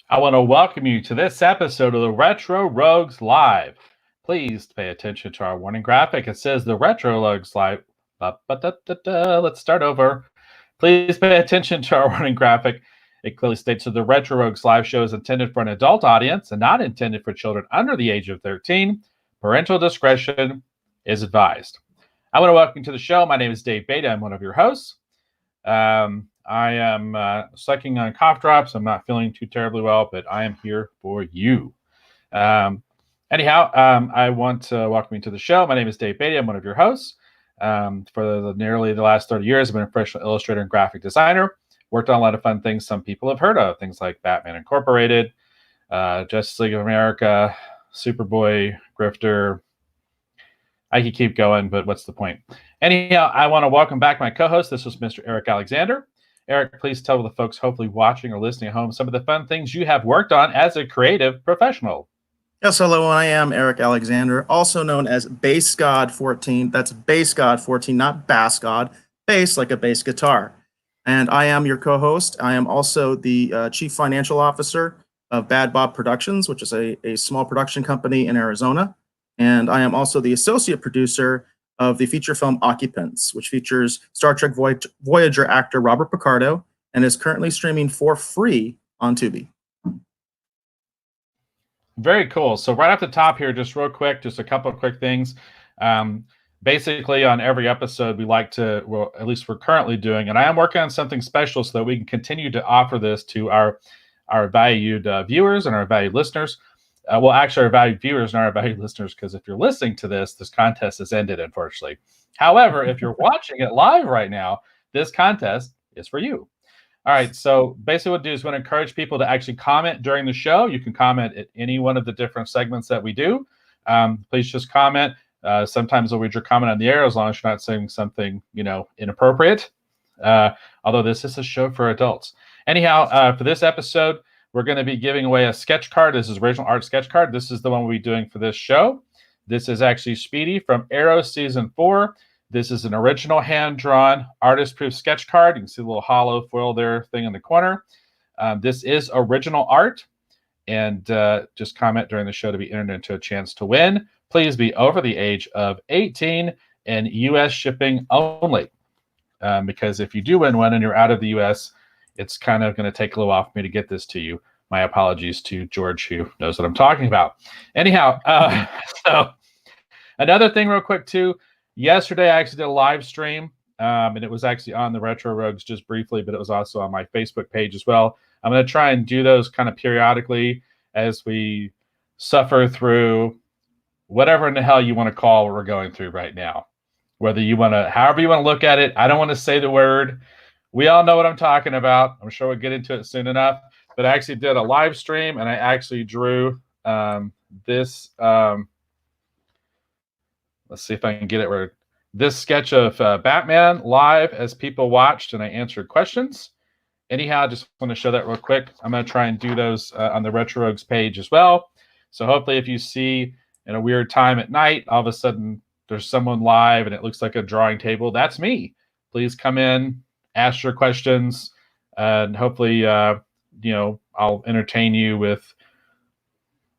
I want to welcome you to this episode of the Retro Rogues Live. Please pay attention to our warning graphic. It says the Retro Rogues Live. Let's start over. Please pay attention to our warning graphic. It clearly states that the Retro Rogues Live show is intended for an adult audience and not intended for children under the age of 13. Parental discretion is advised. I want to welcome you to the show. My name is Dave Beta. I'm one of your hosts. I am sucking on cough drops. I'm not feeling too terribly well, but I am here for you. Anyhow, I want to welcome you to the show. My name is Dave Beatty. I'm one of your hosts. For nearly the last 30 years, I've been a professional illustrator and graphic designer. Worked on a lot of fun things some people have heard of, things like Batman Incorporated, Justice League of America, Superboy, Grifter. I could keep going, but what's the point? Anyhow, I want to welcome back my co-host. This is Mr. Eric Alexander. Eric, please tell the folks hopefully watching or listening at home some of the fun things you have worked on as a creative professional. Yes, hello, I am Eric Alexander, also known as Bass God 14. That's Bass God 14, not Bass God. Bass like a bass guitar. And I am your co-host. I am also the Chief Financial Officer of Bad Bob Productions, which is a small production company in Arizona. And I am also the Associate Producer of the feature film Occupants, which features Star Trek Voyager actor Robert Picardo and is currently streaming for free on Tubi. Very cool. So right off the top here, just real quick, just a couple of quick things. Basically, on every episode, we like to, well, at least we're currently doing, and I am working on something special so that we can continue to offer this to our valued viewers and our valued listeners. Well, actually, our valued viewers and our valued listeners, because if you're listening to this contest has ended, unfortunately. However, if you're watching it live right now, this contest is for you. All right, so basically what I do is want to encourage people to actually comment during the show. You can comment at any one of the different segments that we do. Please just comment. Sometimes I'll read your comment on the air as long as you're not saying something, inappropriate. Although this is a show for adults. Anyhow, for this episode, we're going to be giving away a sketch card. This is original art sketch card. This is the one we'll be doing for this show. This is actually Speedy from Arrow Season 4. This is an original hand-drawn artist-proof sketch card. You can see a little hollow foil there thing in the corner. This is original art. And just comment during the show to be entered into a chance to win. Please be over the age of 18 and U.S. shipping only. Because if you do win one and you're out of the U.S., it's kind of going to take a little while for me to get this to you. My apologies to George, who knows what I'm talking about. Anyhow, so another thing real quick, too. Yesterday, I actually did a live stream, and it was actually on the Retro Rogues just briefly, but it was also on my Facebook page as well. I'm going to try and do those kind of periodically as we suffer through whatever in the hell you want to call what we're going through right now. Whether you want to, however you want to look at it, I don't want to say the word. We all know what I'm talking about. I'm sure we'll get into it soon enough. But I actually did a live stream, and I actually drew this. Let's see if I can get it right. This sketch of Batman live as people watched, and I answered questions. Anyhow, I just want to show that real quick. I'm going to try and do those on the Retro Rogues page as well. So hopefully if you see in a weird time at night, all of a sudden there's someone live and it looks like a drawing table, that's me. Please come in, ask your questions, and hopefully, I'll entertain you with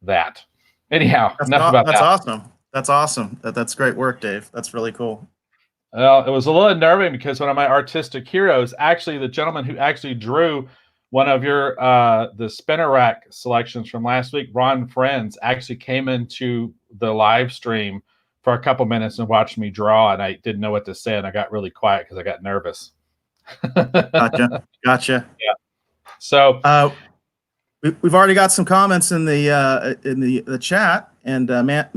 that. Anyhow, enough about that. That's awesome. That's awesome. That's great work, Dave. That's really cool. Well, it was a little unnerving because one of my artistic heroes, actually the gentleman who actually drew one of your the spinner rack selections from last week, Ron Friends, actually came into the live stream for a couple minutes and watched me draw, and I didn't know what to say, and I got really quiet because I got nervous. Gotcha. Yeah. So we've already got some comments in the chat, and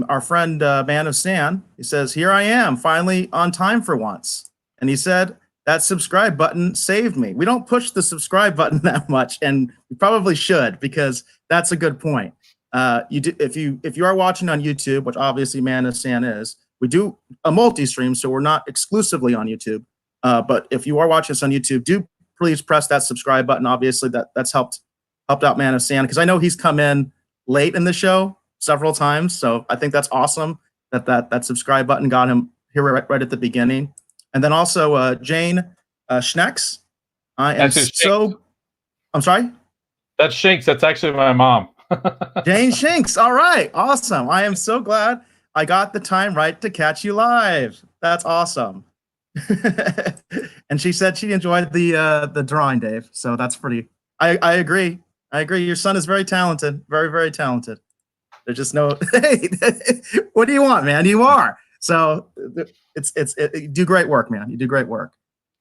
our friend Man of Stan, he says, "Here I am, finally on time for once." And he said, "That subscribe button saved me." We don't push the subscribe button that much, and we probably should, because that's a good point. If you are watching on YouTube, which obviously Man of Stan is, we do a multi-stream, so we're not exclusively on YouTube. But if you are watching us on YouTube, do please press that subscribe button. Obviously, that's helped out Man of Stan, because I know he's come in late in the show several times. So I think that's awesome that subscribe button got him here right at the beginning. And then also Jane Schnecks. I'm sorry? That's Shinx. That's actually my mom. Jane Shinx. All right. Awesome. I am so glad I got the time right to catch you live. That's awesome. And she said she enjoyed the drawing, Dave. So that's pretty. I agree. I agree. Your son is very talented. Very, very talented. There's just no. Hey, what do you want, man? You are. So you do great work, man. You do great work.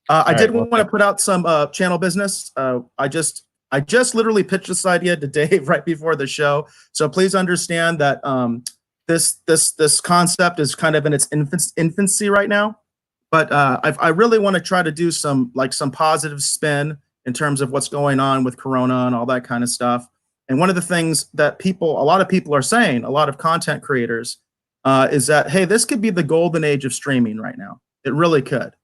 I did want to put out some channel business. I just literally pitched this idea to Dave right before the show. So please understand that this concept is kind of in its infancy right now. But I really want to try to do some positive spin in terms of what's going on with Corona and all that kind of stuff. And one of the things that a lot of people are saying, a lot of content creators, is that, hey, this could be the golden age of streaming right now. It really could.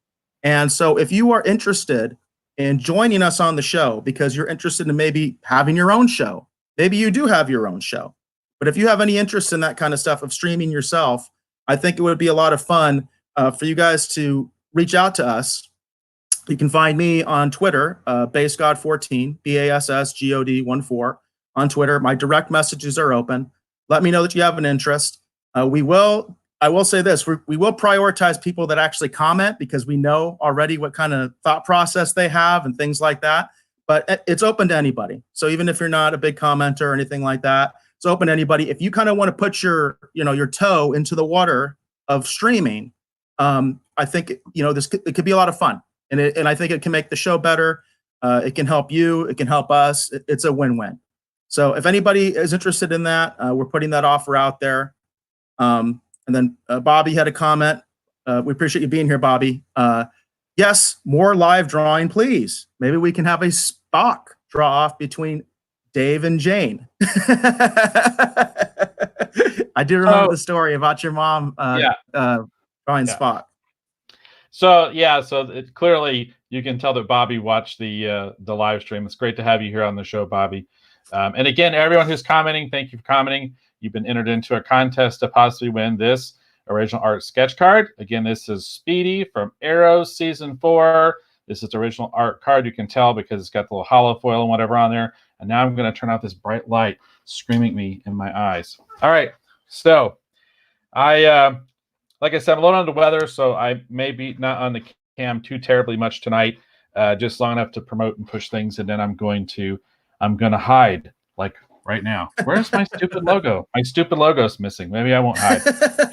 And so if you are interested in joining us on the show because you're interested in maybe having your own show, maybe you do have your own show, but if you have any interest in that kind of stuff of streaming yourself, I think it would be a lot of fun for you guys to reach out to us. You can find me on Twitter, BassGod14, BassGod14 on Twitter. My direct messages are open. Let me know that you have an interest. I will say this, we will prioritize people that actually comment because we know already what kind of thought process they have and things like that. But it's open to anybody. So even if you're not a big commenter or anything like that, it's open to anybody. If you kind of want to put your toe into the water of streaming, I think it could be a lot of fun, and I think it can make the show better. It can help you. It can help us. It's a win-win. So if anybody is interested in that, we're putting that offer out there. And then Bobby had a comment. We appreciate you being here, Bobby. Yes, more live drawing, please. Maybe we can have a Spock draw off between Dave and Jane. I do remember the story about your mom drawing Spock. So clearly you can tell that Bobby watched the live stream. It's great to have you here on the show, Bobby. And again, everyone who's commenting, thank you for commenting. You've been entered into a contest to possibly win this original art sketch card. Again, this is Speedy from Arrow Season 4. This is original art card. You can tell because it's got the little hollow foil and whatever on there. And now I'm going to turn off this bright light screaming at me in my eyes. All right. So like I said, I'm a little under the weather, so I may be not on the cam too terribly much tonight, just long enough to promote and push things. And then I'm going to hide like right now. Where's my stupid logo? My stupid logo's missing. Maybe I won't hide.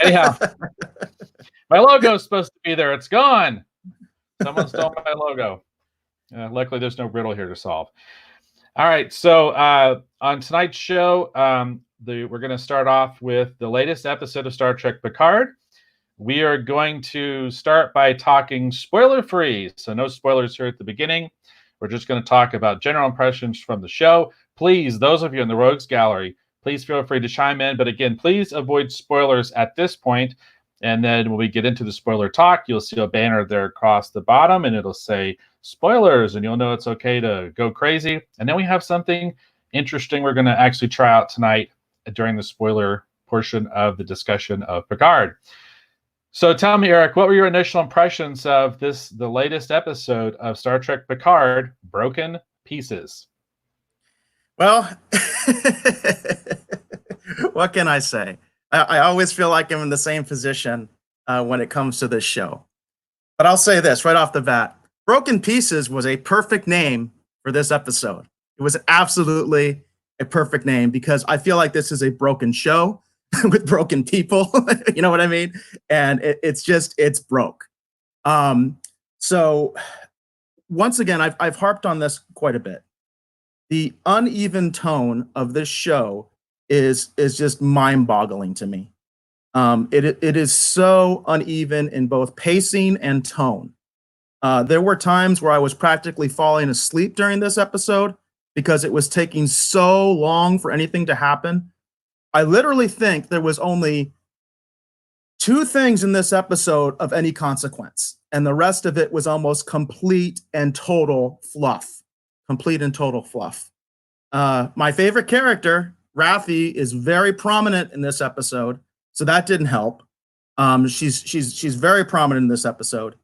Anyhow, my logo's supposed to be there. It's gone. Someone stole my logo. Luckily, there's no riddle here to solve. All right. So on tonight's show, we're going to start off with the latest episode of Star Trek Picard. We are going to start by talking spoiler-free. So no spoilers here at the beginning. We're just going to talk about general impressions from the show. Please, those of you in the Rogues Gallery, please feel free to chime in. But again, please avoid spoilers at this point. And then when we get into the spoiler talk, you'll see a banner there across the bottom, and it'll say spoilers, and you'll know it's okay to go crazy. And then we have something interesting we're going to actually try out tonight during the spoiler portion of the discussion of Picard. So tell me, Eric, what were your initial impressions of the latest episode of Star Trek Picard, Broken Pieces? Well, what can I say? I always feel like I'm in the same position when it comes to this show. But I'll say this right off the bat. Broken Pieces was a perfect name for this episode. It was absolutely a perfect name because I feel like this is a broken show with broken people. You know what I mean? And it's broke. So once again, I've harped on this quite a bit. The uneven tone of this show is just mind-boggling to me. It is so uneven in both pacing and tone. There were times where I was practically falling asleep during this episode because it was taking so long for anything to happen. I literally think there was only 2 things in this episode of any consequence, and the rest of it was almost complete and total fluff. Complete and total fluff. My favorite character, Raffi, is very prominent in this episode, so that didn't help. She's very prominent in this episode.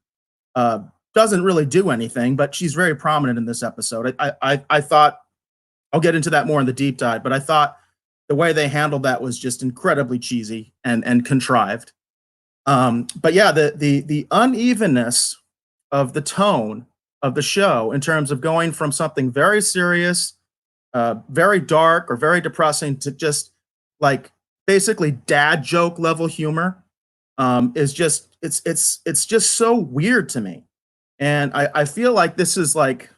Doesn't really do anything, but she's very prominent in this episode. I thought I'll get into that more in the deep dive, but I thought the way they handled that was just incredibly cheesy and contrived. But yeah, the unevenness of the tone of the show in terms of going from something very serious, very dark or very depressing to just like basically dad joke level humor is just it's just so weird to me. And I feel like this is like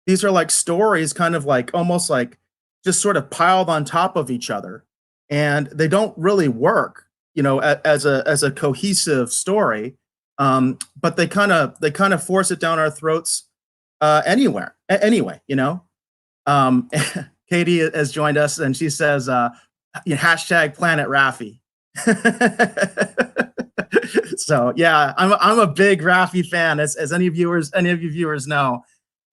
these are like stories kind of like almost like just sort of piled on top of each other, and they don't really work, you know, as a cohesive story. But they kind of force it down our throats anyway, you know. Katie has joined us, and she says, hashtag Planet Raffi. So yeah, I'm a big Raffi fan, as any of you viewers know.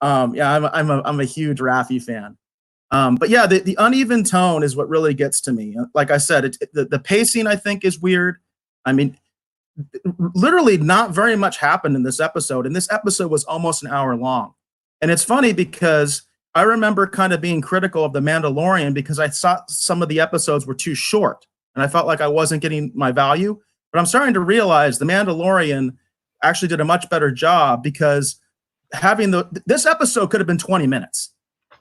Yeah, I'm a huge Raffi fan. But yeah, the uneven tone is what really gets to me. Like I said, the pacing I think is weird. I mean, literally not very much happened in this episode, and this episode was almost an hour long. And it's funny because I remember kind of being critical of The Mandalorian because I thought some of the episodes were too short, and I felt like I wasn't getting my value. But I'm starting to realize The Mandalorian actually did a much better job because having this episode could have been 20 minutes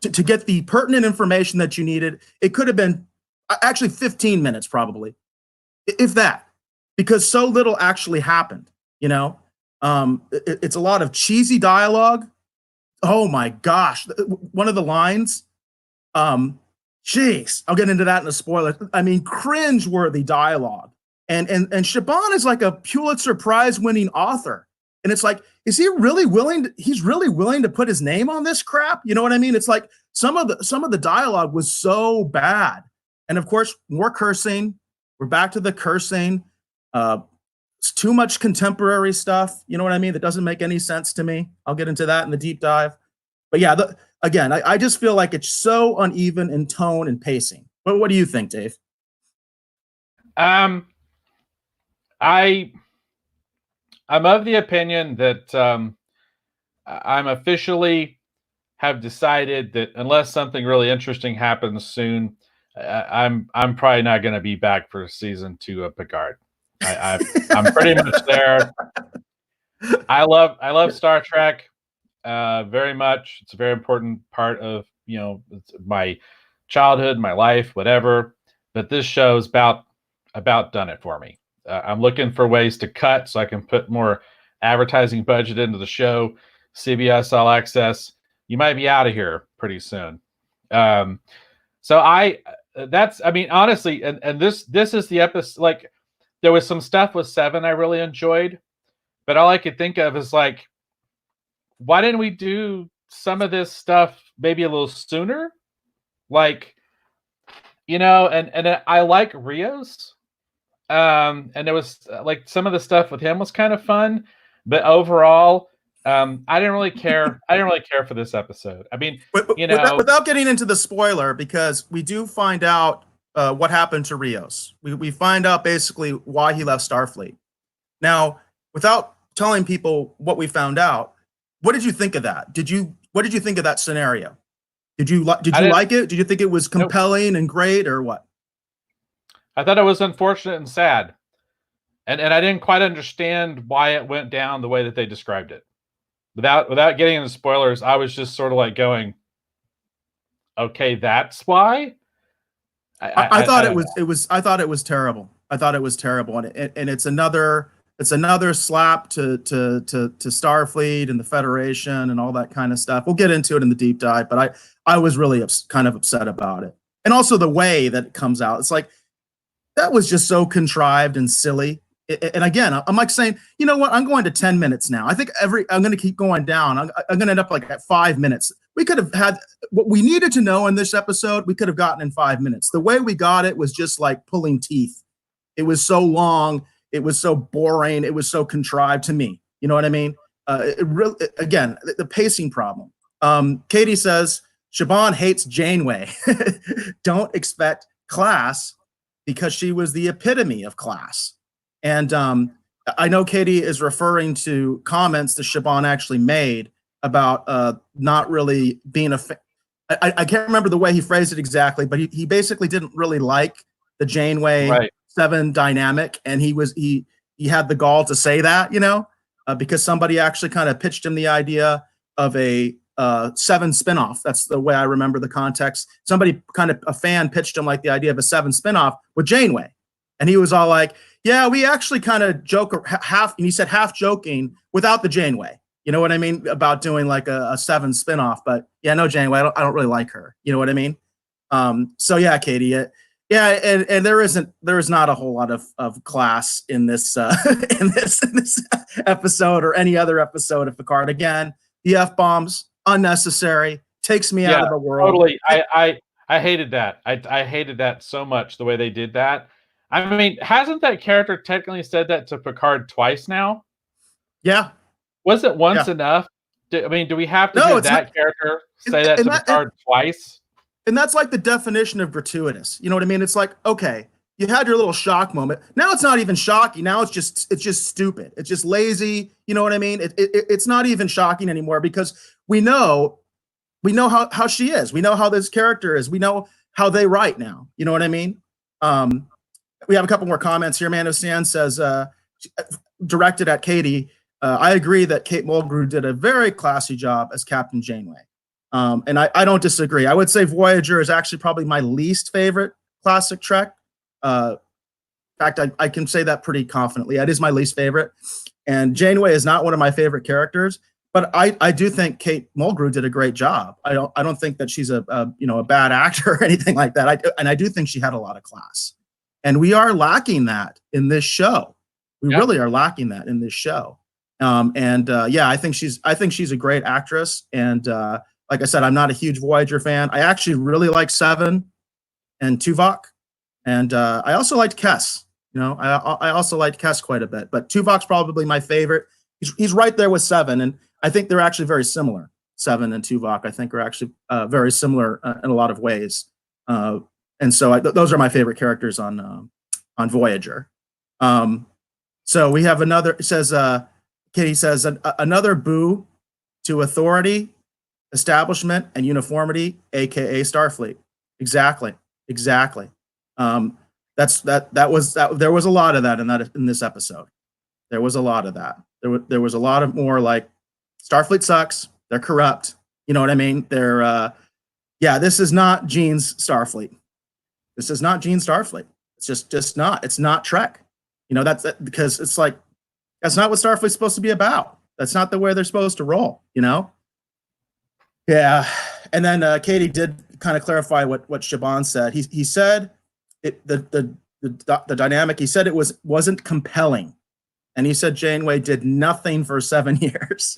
to get the pertinent information that you needed. It could have been actually 15 minutes probably, if that, because so little actually happened, you know. It's a lot of cheesy dialogue. Oh my gosh, one of the lines, jeez, I'll get into that in a spoiler. I mean, cringe-worthy dialogue. And Shaban is like a Pulitzer Prize winning author. And it's like, is he really willing? He's really willing to put his name on this crap. You know what I mean? It's like some of the dialogue was so bad. And of course, more cursing. We're back to the cursing. It's too much contemporary stuff. You know what I mean? That doesn't make any sense to me. I'll get into that in the deep dive. But yeah, again, I just feel like it's so uneven in tone and pacing. But what do you think, Dave? I'm of the opinion that I'm officially have decided that unless something really interesting happens soon, I'm probably not going to be back for season 2 of Picard. I'm pretty much there. I love Star Trek very much. It's a very important part of my childhood, my life, whatever. But this show's about done it for me. I'm looking for ways to cut so I can put more advertising budget into the show. CBS All Access, you might be out of here pretty soon. So honestly, and this is the episode. Like, there was some stuff with 7 I really enjoyed, but all I could think of is like, why didn't we do some of this stuff maybe a little sooner? Like, and I like Rios. And there was like some of the stuff with him was kind of fun, but overall, I didn't really care. I didn't really care for this episode. I mean, without getting into the spoiler, because we do find out what happened to Rios. We find out basically why he left Starfleet. Now, without telling people what we found out, what did you think of that? What did you think of that scenario? Did you like it? Did you think it was compelling and great, or what? I thought it was unfortunate and sad. And I didn't quite understand why it went down the way that they described it. Without getting into spoilers, I was just sort of like going, okay, that's why? I thought it was terrible. I thought it was terrible. And it's another slap to Starfleet and the Federation and all that kind of stuff. We'll get into it in the deep dive, but I was really kind of upset about it. And also the way that it comes out. It's like, that was just so contrived and silly. And again, I'm like saying, you know what? I'm going to 10 minutes now. I think I'm going to keep going down. I'm going to end up like at 5 minutes. We could have had what we needed to know in this episode. We could have gotten in 5 minutes. The way we got it was just like pulling teeth. It was so long. It was so boring. It was so contrived to me. You know what I mean? Again, the pacing problem. Katie says, Shaban hates Janeway. Don't expect class, because she was the epitome of class. And I know Katie is referring to comments that Shaban actually made about not really being I can't remember the way he phrased it exactly, but he basically didn't really like the Janeway Seven dynamic, and he had the gall to say that, because somebody actually kind of pitched him the idea of a Seven spinoff. That's the way I remember the context. Somebody a fan pitched him like the idea of a Seven spinoff with Janeway, and he was all like, "Yeah, we actually kind of joke half," and he said half joking without the Janeway. You know what I mean? About doing like a Seven spinoff, but yeah, no Janeway. I don't really like her. You know what I mean? So yeah, Katie. Yeah, and there is not a whole lot of class in this in this episode or any other episode of Picard. Again, the F-bombs, unnecessary, takes me out of the world. Totally. I hated that. I hated that so much, the way they did that. I mean, hasn't that character technically said that to Picard twice now? Yeah. Was it once enough? Do we have to have that character say that to Picard twice? And that's like the definition of gratuitous. You know what I mean? It's like, okay, you had your little shock moment. Now it's not even shocking. Now it's just stupid. It's just lazy. You know what I mean? It's not even shocking anymore because we know how she is. We know how this character is. We know how they write now. You know what I mean? We have a couple more comments here. Man of Sand says, directed at Katie, I agree that Kate Mulgrew did a very classy job as Captain Janeway. And I don't disagree. I would say Voyager is actually probably my least favorite classic Trek. In fact, I can say that pretty confidently. It is my least favorite. And Janeway is not one of my favorite characters, but I do think Kate Mulgrew did a great job. I don't think that she's a bad actor or anything like that. I do think she had a lot of class. And we are lacking that in this show. We really are lacking that in this show. I think she's a great actress. And like I said, I'm not a huge Voyager fan. I actually really like Seven and Tuvok, and I also liked Kes. I also liked Kes quite a bit, but Tuvok's probably my favorite. He's right there with Seven, and I think they're actually very similar. Seven and Tuvok, I think, are actually very similar in a lot of ways. And so those are my favorite characters on Voyager. So we have another. It says, Kitty says, another boo to authority, establishment, and uniformity, aka Starfleet. Exactly. There was a lot of that in this episode. There was a lot of that. There was a lot of more like Starfleet sucks. They're corrupt. You know what I mean? They're this is not Gene's Starfleet. This is not Gene's Starfleet. It's just not. It's not Trek. That's because it's like that's not what Starfleet's supposed to be about. That's not the way they're supposed to roll. Yeah, and then Katie did kind of clarify what Shaban said. He said the dynamic. He said it wasn't compelling, and he said Janeway did nothing for 7 years.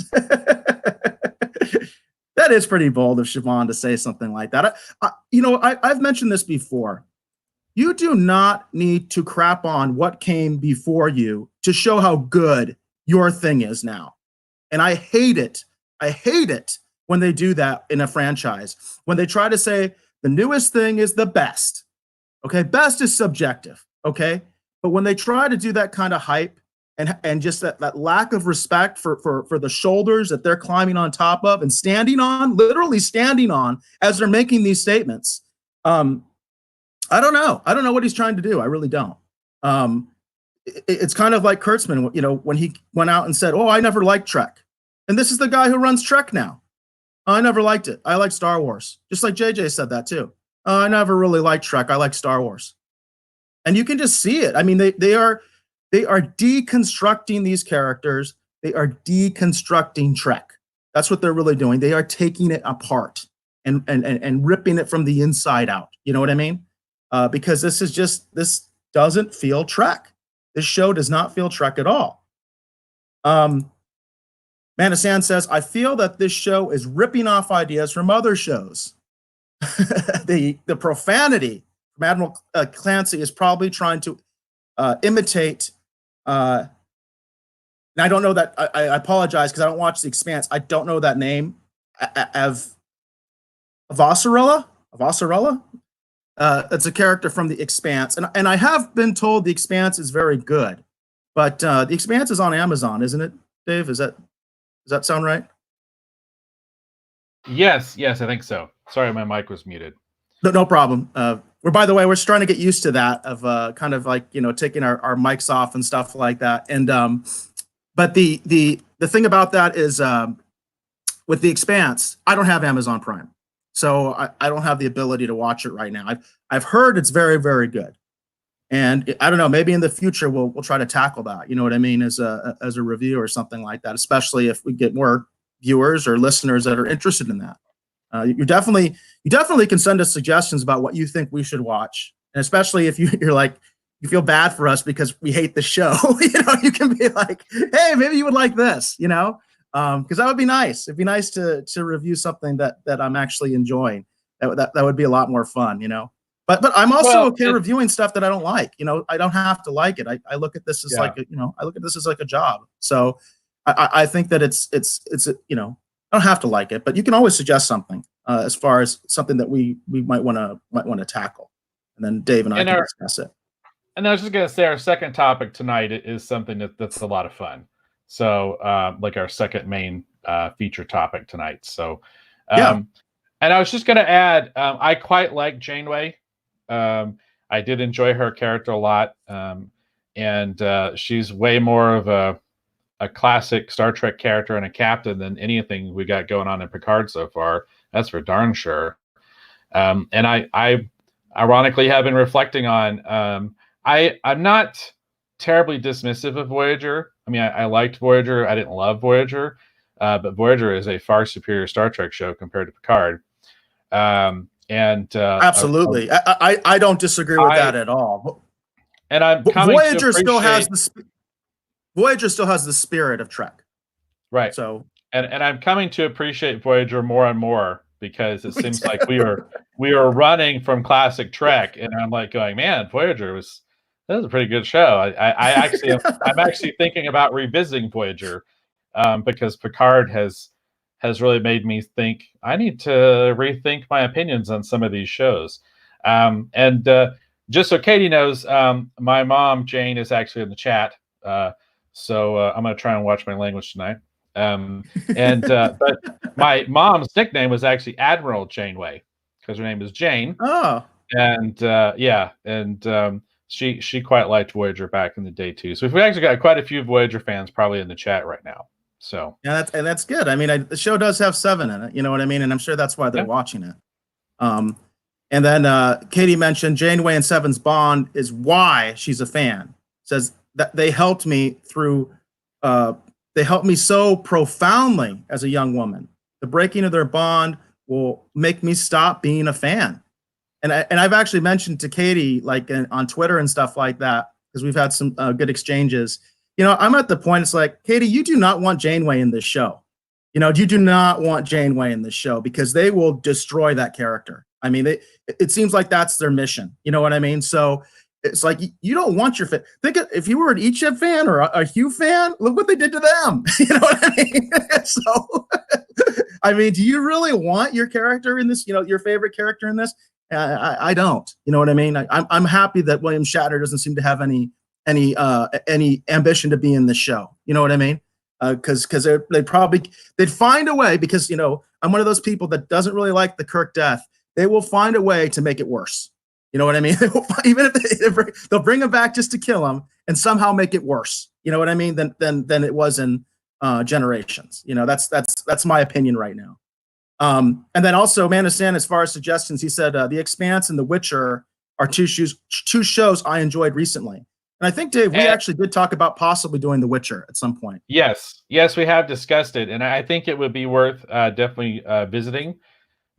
That is pretty bold of Shaban to say something like that. I've mentioned this before. You do not need to crap on what came before you to show how good your thing is now, and I hate it. I hate it when they do that in a franchise, when they try to say the newest thing is the best. Okay, best is subjective. Okay, but when they try to do that kind of hype and just that lack of respect for the shoulders that they're climbing on top of and literally standing on as they're making these statements, I don't know. I don't know what he's trying to do. I really don't. It's kind of like Kurtzman, when he went out and said, "Oh, I never liked Trek," and this is the guy who runs Trek now. I never liked it. I like Star Wars. Just like JJ said that too. I never really liked Trek. I like Star Wars. And you can just see it. I mean, they are deconstructing these characters. They are deconstructing Trek. That's what they're really doing. They are taking it apart and ripping it from the inside out. You know what I mean? Because this doesn't feel Trek. This show does not feel Trek at all. Manasan says, I feel that this show is ripping off ideas from other shows. The profanity from Admiral Clancy is probably trying to imitate. And I don't know that. I apologize because I don't watch The Expanse. I don't know that name. Avasarala? That's a character from The Expanse. And I have been told The Expanse is very good. But The Expanse is on Amazon, isn't it, Dave? Does that sound right? Yes, yes, I think so. Sorry, my mic was muted. No problem. By the way, we're just trying to get used to that of kind of like, taking our mics off and stuff like that. And but the thing about that is with The Expanse, I don't have Amazon Prime, so I don't have the ability to watch it right now. I've heard it's very, very good, and I don't know. Maybe in the future we'll try to tackle that. You know what I mean, as a review or something like that. Especially if we get more viewers or listeners that are interested in that. You definitely can send us suggestions about what you think we should watch, and especially if you're like you feel bad for us because we hate the show. You can be like, hey, maybe you would like this. Because that would be nice. It'd be nice to review something that I'm actually enjoying. That would be a lot more fun. But I'm also okay reviewing stuff that I don't like. I don't have to like it. I look at this as I look at this as like a job. So I think that it's I don't have to like it, but you can always suggest something as far as something that we might want to tackle, and then Dave and I can discuss it. And I was just gonna say, our second topic tonight is something that's a lot of fun. So, like our second main feature topic tonight. So, and I was just gonna add, I quite like Janeway. I did enjoy her character a lot, and she's way more of a classic Star Trek character and a captain than anything we got going on in Picard so far. That's for darn sure. And I ironically have been reflecting on, I'm not terribly dismissive of Voyager. I mean, I liked Voyager. I didn't love Voyager, but Voyager is a far superior Star Trek show compared to Picard. Absolutely. I don't disagree with that at all. And I'm Voyager still has the spirit of Trek, right? So, and I'm coming to appreciate Voyager more and more because it seems like we are running from classic Trek, and I'm like going, man, Voyager was a pretty good show. I'm actually thinking about revisiting Voyager because Picard has really made me think I need to rethink my opinions on some of these shows. Just so Katie knows, my mom Jane is actually in the chat. So I'm going to try and watch my language tonight. But my mom's nickname was actually Admiral Janeway because her name is Jane. Oh, and she quite liked Voyager back in the day too. So we've actually got quite a few Voyager fans probably in the chat right now. So yeah, that's good. I mean, the show does have 7 in it. You know what I mean? And I'm sure that's why they're watching it. And then Katie mentioned Janeway and Seven's bond is why she's a fan. Says that they helped me through. They helped me so profoundly as a young woman. The breaking of their bond will make me stop being a fan. And I've actually mentioned to Katie, like on Twitter and stuff like that, because we've had some good exchanges. I'm at the point, it's like, Katie, you do not want Janeway in this show. You do not want Janeway in this show because they will destroy that character. I mean, it seems like that's their mission. You know what I mean? So it's like, you don't want your fan. Think if you were an Icheb fan or a Hugh fan, look what they did to them. You know what I mean? So, I mean, do you really want your character in this, your favorite character in this? I don't. You know what I mean? I'm happy that William Shatner doesn't seem to have any ambition to be in this show. You know what I mean? Because they'd find a way, because I'm one of those people that doesn't really like the Kirk death. They will find a way to make it worse. You know what I mean? Even if they'll bring him back just to kill him and somehow make it worse. You know what I mean? Than it was in Generations. That's my opinion right now. And then also, Man of Sand, as far as suggestions, he said The Expanse and The Witcher are two shows I enjoyed recently. And I think, Dave, we actually did talk about possibly doing The Witcher at some point. Yes, we have discussed it, and I think it would be worth definitely visiting.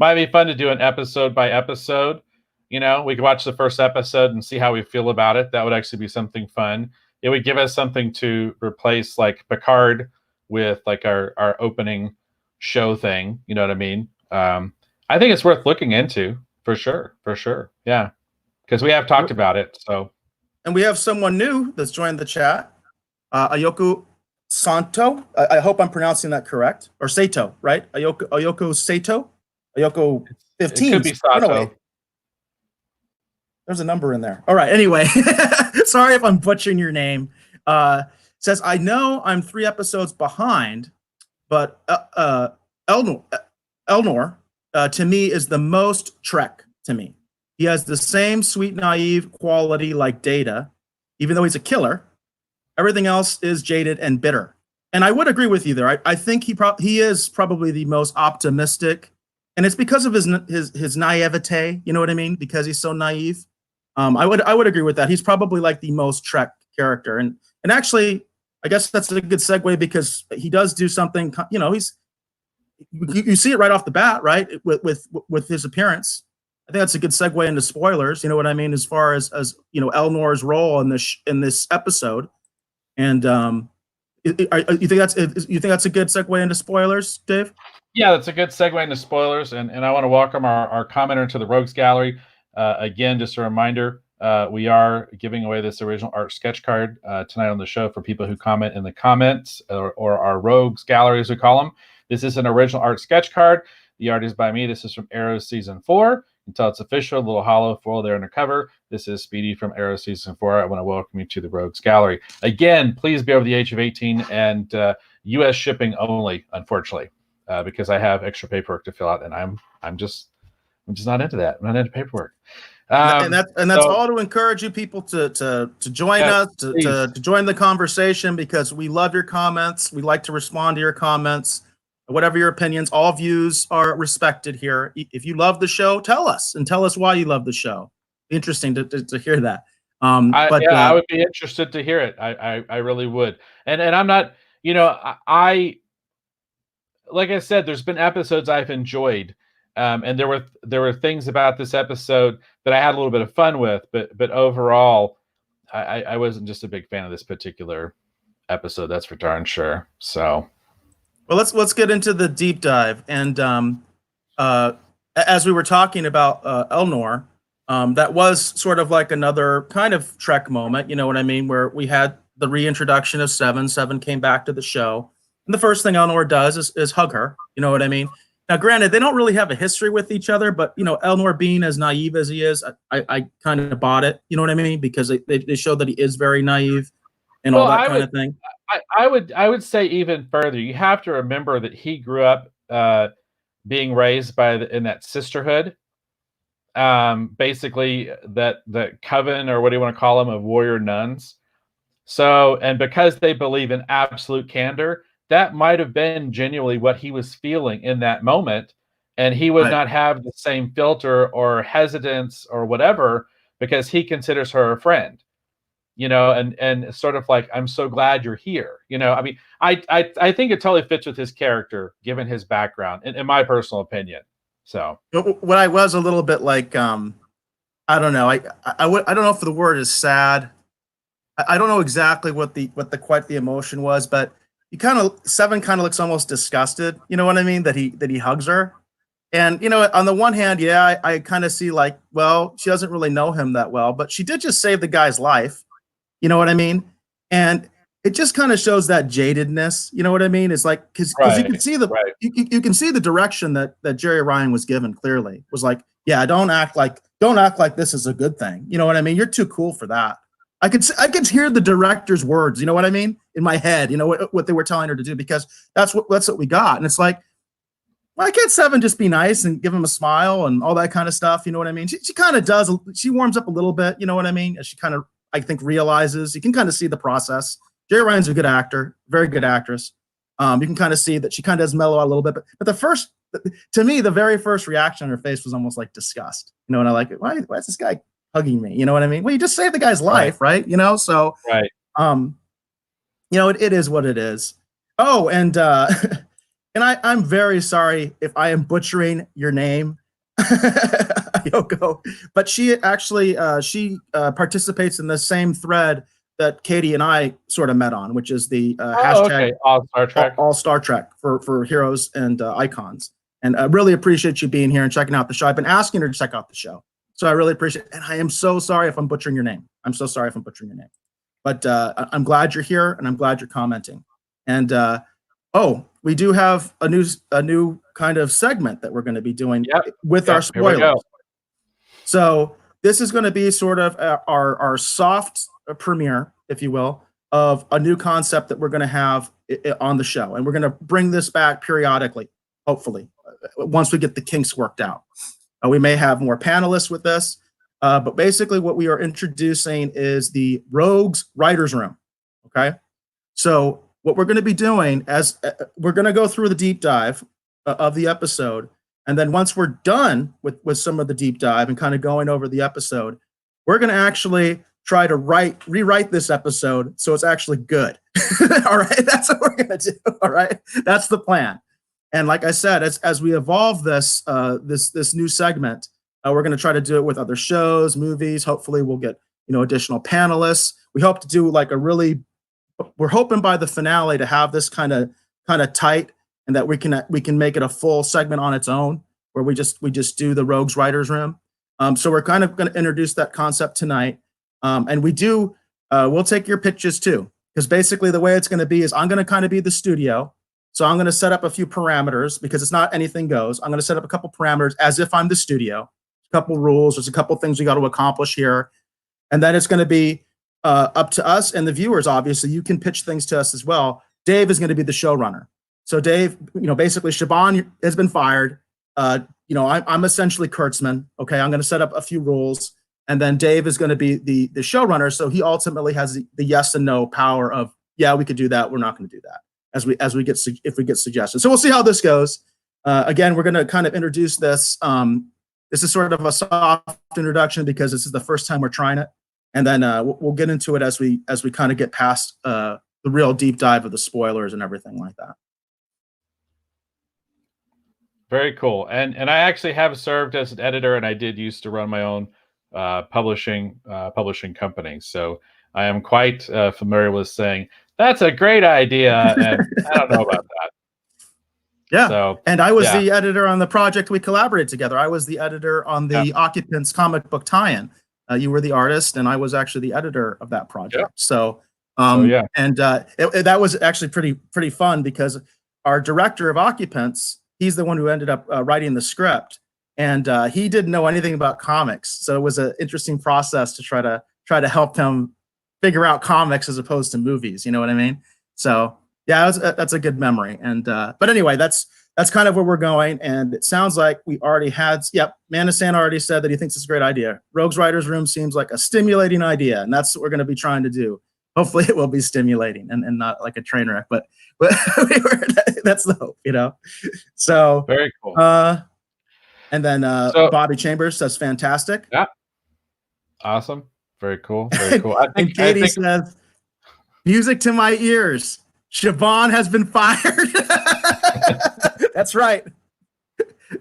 Might be fun to do an episode by episode. We could watch the first episode and see how we feel about it. That would actually be something fun. It would give us something to replace like Picard with like our opening show thing. You know what I mean? I think it's worth looking into for sure. Yeah, because we have talked about it. So. And we have someone new that's joined the chat, Ayoko Santo. I hope I'm pronouncing that correct. Or Sato, right? Ayoko Sato? Ayoko 15. It could be Sato. There's a number in there. All right, anyway. Sorry if I'm butchering your name. Says, I know I'm 3 episodes behind, but Elnor, to me, is the most Trek to me. He has the same sweet, naive quality like Data, even though he's a killer. Everything else is jaded and bitter. And I would agree with you there. I think he is probably the most optimistic, and it's because of his naivete. You know what I mean? Because he's so naive. I would agree with that. He's probably like the most Trek character, and actually, I guess that's a good segue because he does do something. You know, you see it right off the bat, right? With his appearance. I think that's a good segue into spoilers. You know what I mean, as far as you know, Elnor's role in this episode, and you think that's a good segue into spoilers, Dave? Yeah, that's a good segue into spoilers, and I want to welcome our commenter to the Rogues Gallery. Again, just a reminder, we are giving away this original art sketch card tonight on the show for people who comment in the comments or our Rogues Gallery, as we call them. This is an original art sketch card. The art is by me. This is from Arrow Season 4. Until it's official, a little hollow foil there on the cover. This is Speedy from Arrow Season 4. I want to welcome you to the Rogues Gallery. Again, please be over the age of 18 and U.S. shipping only, unfortunately, because I have extra paperwork to fill out, and I'm just not into that. I'm not into paperwork. And that's all to encourage you people to join us, to join the conversation, because we love your comments. We like to respond to your comments. Whatever your opinions, all views are respected here. If you love the show, tell us why you love the show. Interesting to hear that. I would be interested to hear it. I really would. And I'm not, you know, I like I said, there's been episodes I've enjoyed. And there were things about this episode that I had a little bit of fun with, but overall, I wasn't just a big fan of this particular episode. That's for darn sure. So. Well, let's get into the deep dive. And as we were talking about Elnor, that was sort of like another kind of Trek moment, you know what I mean, where we had the reintroduction of Seven. Seven came back to the show, and the first thing Elnor does is hug her. You know what I mean? Now, granted, they don't really have a history with each other, but you know, Elnor being as naive as he is, I kind of bought it. You know what I mean? Because they showed that he is very naive and all that kind of thing. I would say even further. You have to remember that he grew up being raised in that sisterhood, basically that coven, or what do you want to call them, of warrior nuns. So, and because they believe in absolute candor, that might have been genuinely what he was feeling in that moment, and he would not have the same filter or hesitance or whatever, because he considers her a friend. You know, and sort of like, I'm so glad you're here. You know, I mean, I think it totally fits with his character, given his background, in my personal opinion. So, what I was a little bit like, I don't know, I don't know if the word is sad. I don't know exactly what the emotion was, but Seven kind of looks almost disgusted. You know what I mean? That he hugs her. And, you know, on the one hand, yeah, I kind of see like, well, she doesn't really know him that well, but she did just save the guy's life. You know what I mean? And it just kind of shows that jadedness. You know what I mean? It's like, because you can see you can see the direction that Jerry Ryan was given. Clearly, it was like, yeah, don't act like this is a good thing. You know what I mean? You're too cool for that. I could hear the director's words. You know what I mean? In my head, you know what they were telling her to do, because that's what we got. And it's like, why can't Seven just be nice and give him a smile and all that kind of stuff? You know what I mean? She kind of does. She warms up a little bit. You know what I mean? As she kind of, I think, realizes, you can kind of see the process. Jerry Ryan's a good actor, very good actress. You can kind of see that she kind of does mellow out a little bit, but to me, the very first reaction on her face was almost like disgust. You know, and I like it. Why is this guy hugging me? You know what I mean? Well, you just saved the guy's life, right? You know, so right. You know, it is what it is. Oh, and and I'm very sorry if I am butchering your name. Yoko, but she actually participates in the same thread that Katie and I sort of met on, which is the hashtag All Star Trek for heroes and icons. And I really appreciate you being here and checking out the show. I've been asking her to check out the show, so I really appreciate it. And I am so sorry if I'm butchering your name. But I'm glad you're here, and I'm glad you're commenting. And we do have a new kind of segment that we're going to be doing with our spoilers. So this is going to be sort of our soft premiere, if you will, of a new concept that we're going to have on the show. And we're going to bring this back periodically, hopefully. once we get the kinks worked out. We may have more panelists with this, but basically what we are introducing is the Rogues Writers Room. Okay, so what we're going to be doing as we're going to go through the deep dive of the episode, and then once we're done with some of the deep dive and kind of going over the episode, we're going to actually try to rewrite this episode so it's actually good. All right, that's what we're going to do. All right, that's the plan. And like I said, as we evolve this this new segment, we're going to try to do it with other shows, movies. Hopefully, we'll get additional panelists. We hope to do like we're hoping by the finale to have this kind of tight, and that we can make it a full segment on its own, where we just do the Rogues Writers Room. So we're kind of going to introduce that concept tonight, and we'll take your pitches too, because basically the way it's going to be is I'm going to kind of be the studio. So I'm going to set up a few parameters, because it's not anything goes. I'm going to set up a couple parameters as if I'm the studio, a couple rules. There's a couple things we got to accomplish here. And then it's going to be up to us and the viewers. Obviously, you can pitch things to us as well. Dave is going to be the showrunner. So Dave, basically Siobhan has been fired. I'm essentially Kurtzman. Okay, I'm going to set up a few rules. And then Dave is going to be the showrunner. So he ultimately has the yes and no power of, yeah, we could do that. We're not going to do that. If we get suggestions. So we'll see how this goes. Again, we're going to kind of introduce this. This is sort of a soft introduction because this is the first time we're trying it, and then we'll get into it as we kind of get past the real deep dive of the spoilers and everything like that. Very cool. And I actually have served as an editor, and I did used to run my own publishing company. So I am quite familiar with saying, that's a great idea, and I don't know about that. Yeah, so, and I was the editor on the project we collaborated together. I was the editor on the Occupants comic book tie-in. You were the artist, and I was actually the editor of that project. Yep. So, and that was actually pretty fun, because our director of Occupants, he's the one who ended up writing the script, and he didn't know anything about comics. So it was an interesting process to try to help him figure out comics as opposed to movies. You know what I mean? So yeah, that's a good memory. And but anyway, that's kind of where we're going. And it sounds like we already had. Yep, Manisan already said that he thinks it's a great idea. Rogues Writers Room seems like a stimulating idea, and that's what we're going to be trying to do. Hopefully, it will be stimulating and not like a train wreck. But that's the hope, So very cool. And then Bobby Chambers says fantastic. Yeah. Awesome. Very cool. Very cool. And Katie says, music to my ears. Siobhan has been fired. That's right.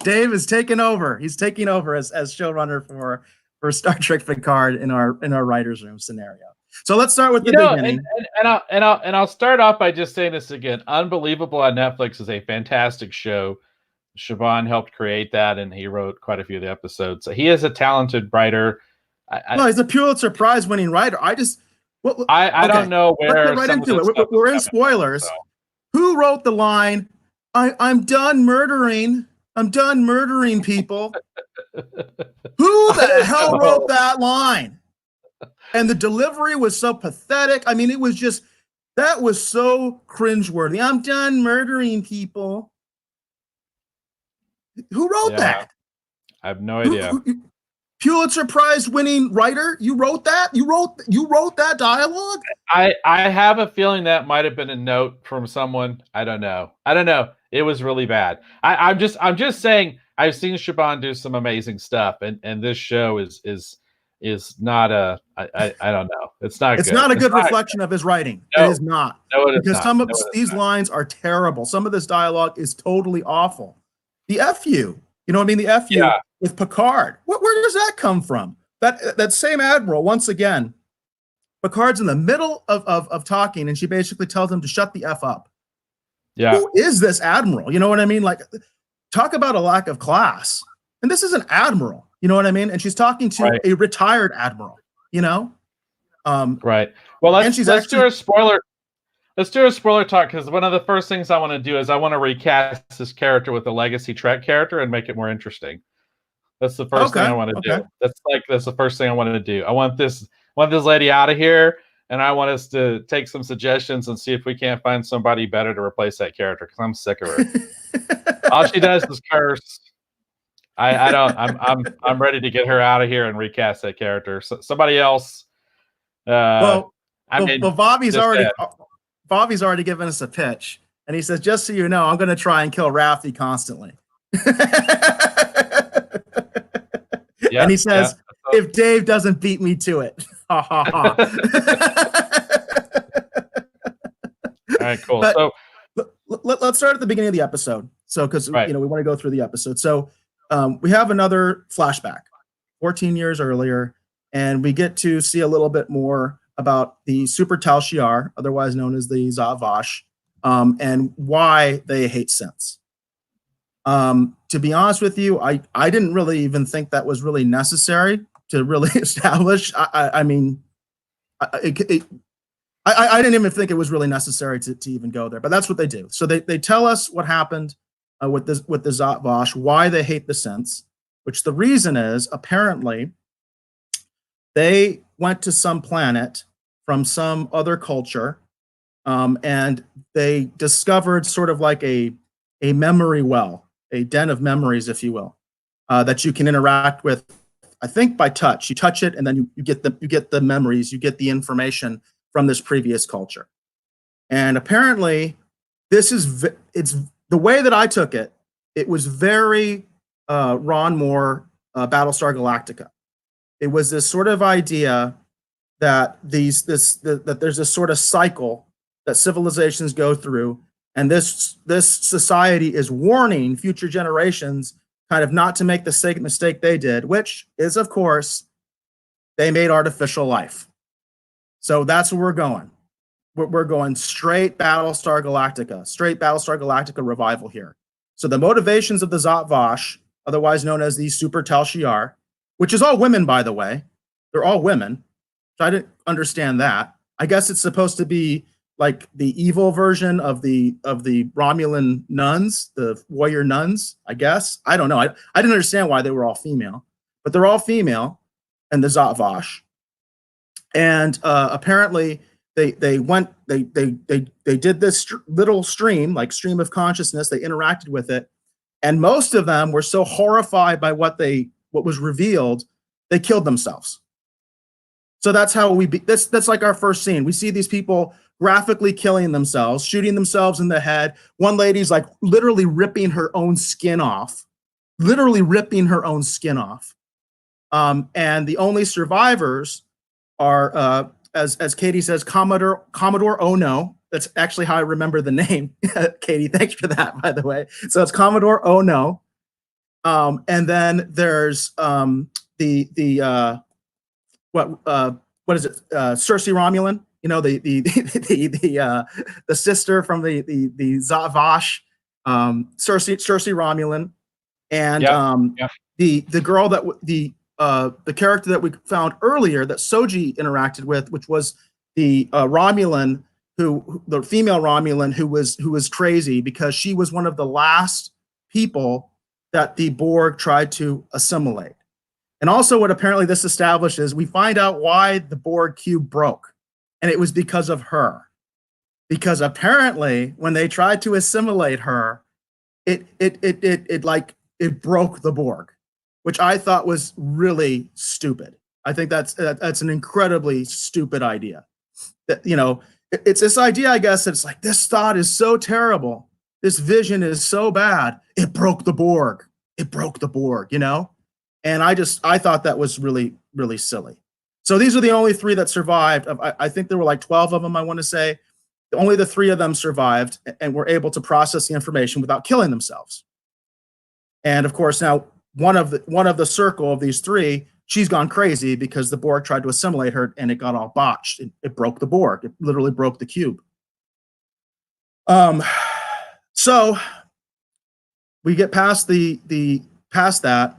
Dave is taking over. He's taking over as showrunner for Star Trek Picard in our writers' room scenario. So let's start with the beginning. And I'll start off by just saying this again. Unbelievable on Netflix is a fantastic show. Siobhan helped create that, and he wrote quite a few of the episodes. So he is a talented writer. He's a Pulitzer Prize winning writer. I don't know where. Let's get right into it. We're in spoilers. So. Who wrote the line? I'm done murdering. I'm done murdering people. Who the hell wrote that line? And the delivery was so pathetic. I mean, that was so cringeworthy. I'm done murdering people. Who wrote that? I have no idea. Pulitzer Prize winning writer, you wrote that? You wrote that dialogue? I have a feeling that might have been a note from someone. I don't know. It was really bad. I'm just saying I've seen Siobhan do some amazing stuff, and this show is not a I don't know. It's not it's good. Not a good reflection of his writing. No, it is not. No, it is because not. Some of these lines are terrible. Some of this dialogue is totally awful. The F you. You know what I mean? The F you with Picard. Where does that come from? That same admiral, once again, Picard's in the middle of talking, and she basically tells him to shut the F up. Yeah. Who is this admiral? You know what I mean? Like, talk about a lack of class. And this is an admiral. You know what I mean? And she's talking to a retired admiral, Right. Well, let's do a spoiler. Let's do a spoiler talk, because one of the first things I want to do is I want to recast this character with a legacy Trek character and make it more interesting. That's the first thing I want to do. That's the first thing I want to do. I want this lady out of here, and I want us to take some suggestions and see if we can't find somebody better to replace that character, because I'm sick of her. All she does is curse. I don't. I'm ready to get her out of here and recast that character. So, somebody else. Well, Bobby's just already given us a pitch, and he says, "Just so you know, I'm going to try and kill Raffi constantly." Yeah, and he says, "If Dave doesn't beat me to it." Ha ha ha. All right, cool. But so let's start at the beginning of the episode. So, because Right. we want to go through the episode. So, we have another flashback, 14 years earlier, and we get to see a little bit more about the Super Tal Shiar, otherwise known as the Zhat Vash, and why they hate synths. To be honest with you, I didn't really even think that was really necessary to really establish. I mean, I didn't even think it was really necessary to even go there, but that's what they do. So they tell us what happened with the Zhat Vash, why they hate the synths, which the reason is apparently they went to some planet from some other culture, and they discovered sort of like a memory well, a den of memories, if you will, that you can interact with. I think by touch. You touch it, and then you get the memories, you get the information from this previous culture. And apparently, it's the way that I took it. It was very Ron Moore, Battlestar Galactica. It was this sort of idea that that there's this sort of cycle that civilizations go through, and this society is warning future generations kind of not to make the same mistake they did, which is, of course, they made artificial life. So that's where we're going. We're going straight Battlestar Galactica revival here. So the motivations of the Zhat Vash, otherwise known as the Super Tal Shiar, which is all women, by the way. They're all women. So I didn't understand that. I guess it's supposed to be like the evil version of the Romulan nuns, the warrior nuns, I guess. I don't know. I didn't understand why they were all female, but they're all female, and the Zhat Vash. And apparently they did this little stream of consciousness. They interacted with it, and most of them were so horrified by what was revealed, they killed themselves. So that's how that's like our first scene. We see these people graphically killing themselves, shooting themselves in the head. One lady's like literally ripping her own skin off. And the only survivors are, as Katie says, Commodore Ono. That's actually how I remember the name. Katie, thanks for that, by the way. So it's Commodore Ono. And then there's what is it? Cersei Romulan. You know, the sister from the Zhat Vash, Cersei Romulan, and the girl that the character that we found earlier that Soji interacted with, which was the Romulan the female Romulan who was crazy because she was one of the last people that the Borg tried to assimilate. And also what apparently this establishes, we find out why the Borg cube broke. And it was because of her. Because apparently when they tried to assimilate her, it broke the Borg, which I thought was really stupid. I think that's an incredibly stupid idea. That, you know, it's this idea, I guess, that it's like, this thought is so terrible. This vision is so bad. It broke the Borg. You know? And I thought that was really, really silly. So these are the only three that survived. I think there were like 12 of them, I want to say. Only the three of them survived and were able to process the information without killing themselves. And of course, now one of the circle of these three, she's gone crazy because the Borg tried to assimilate her and it got all botched. It broke the Borg. It literally broke the cube. So we get past past that.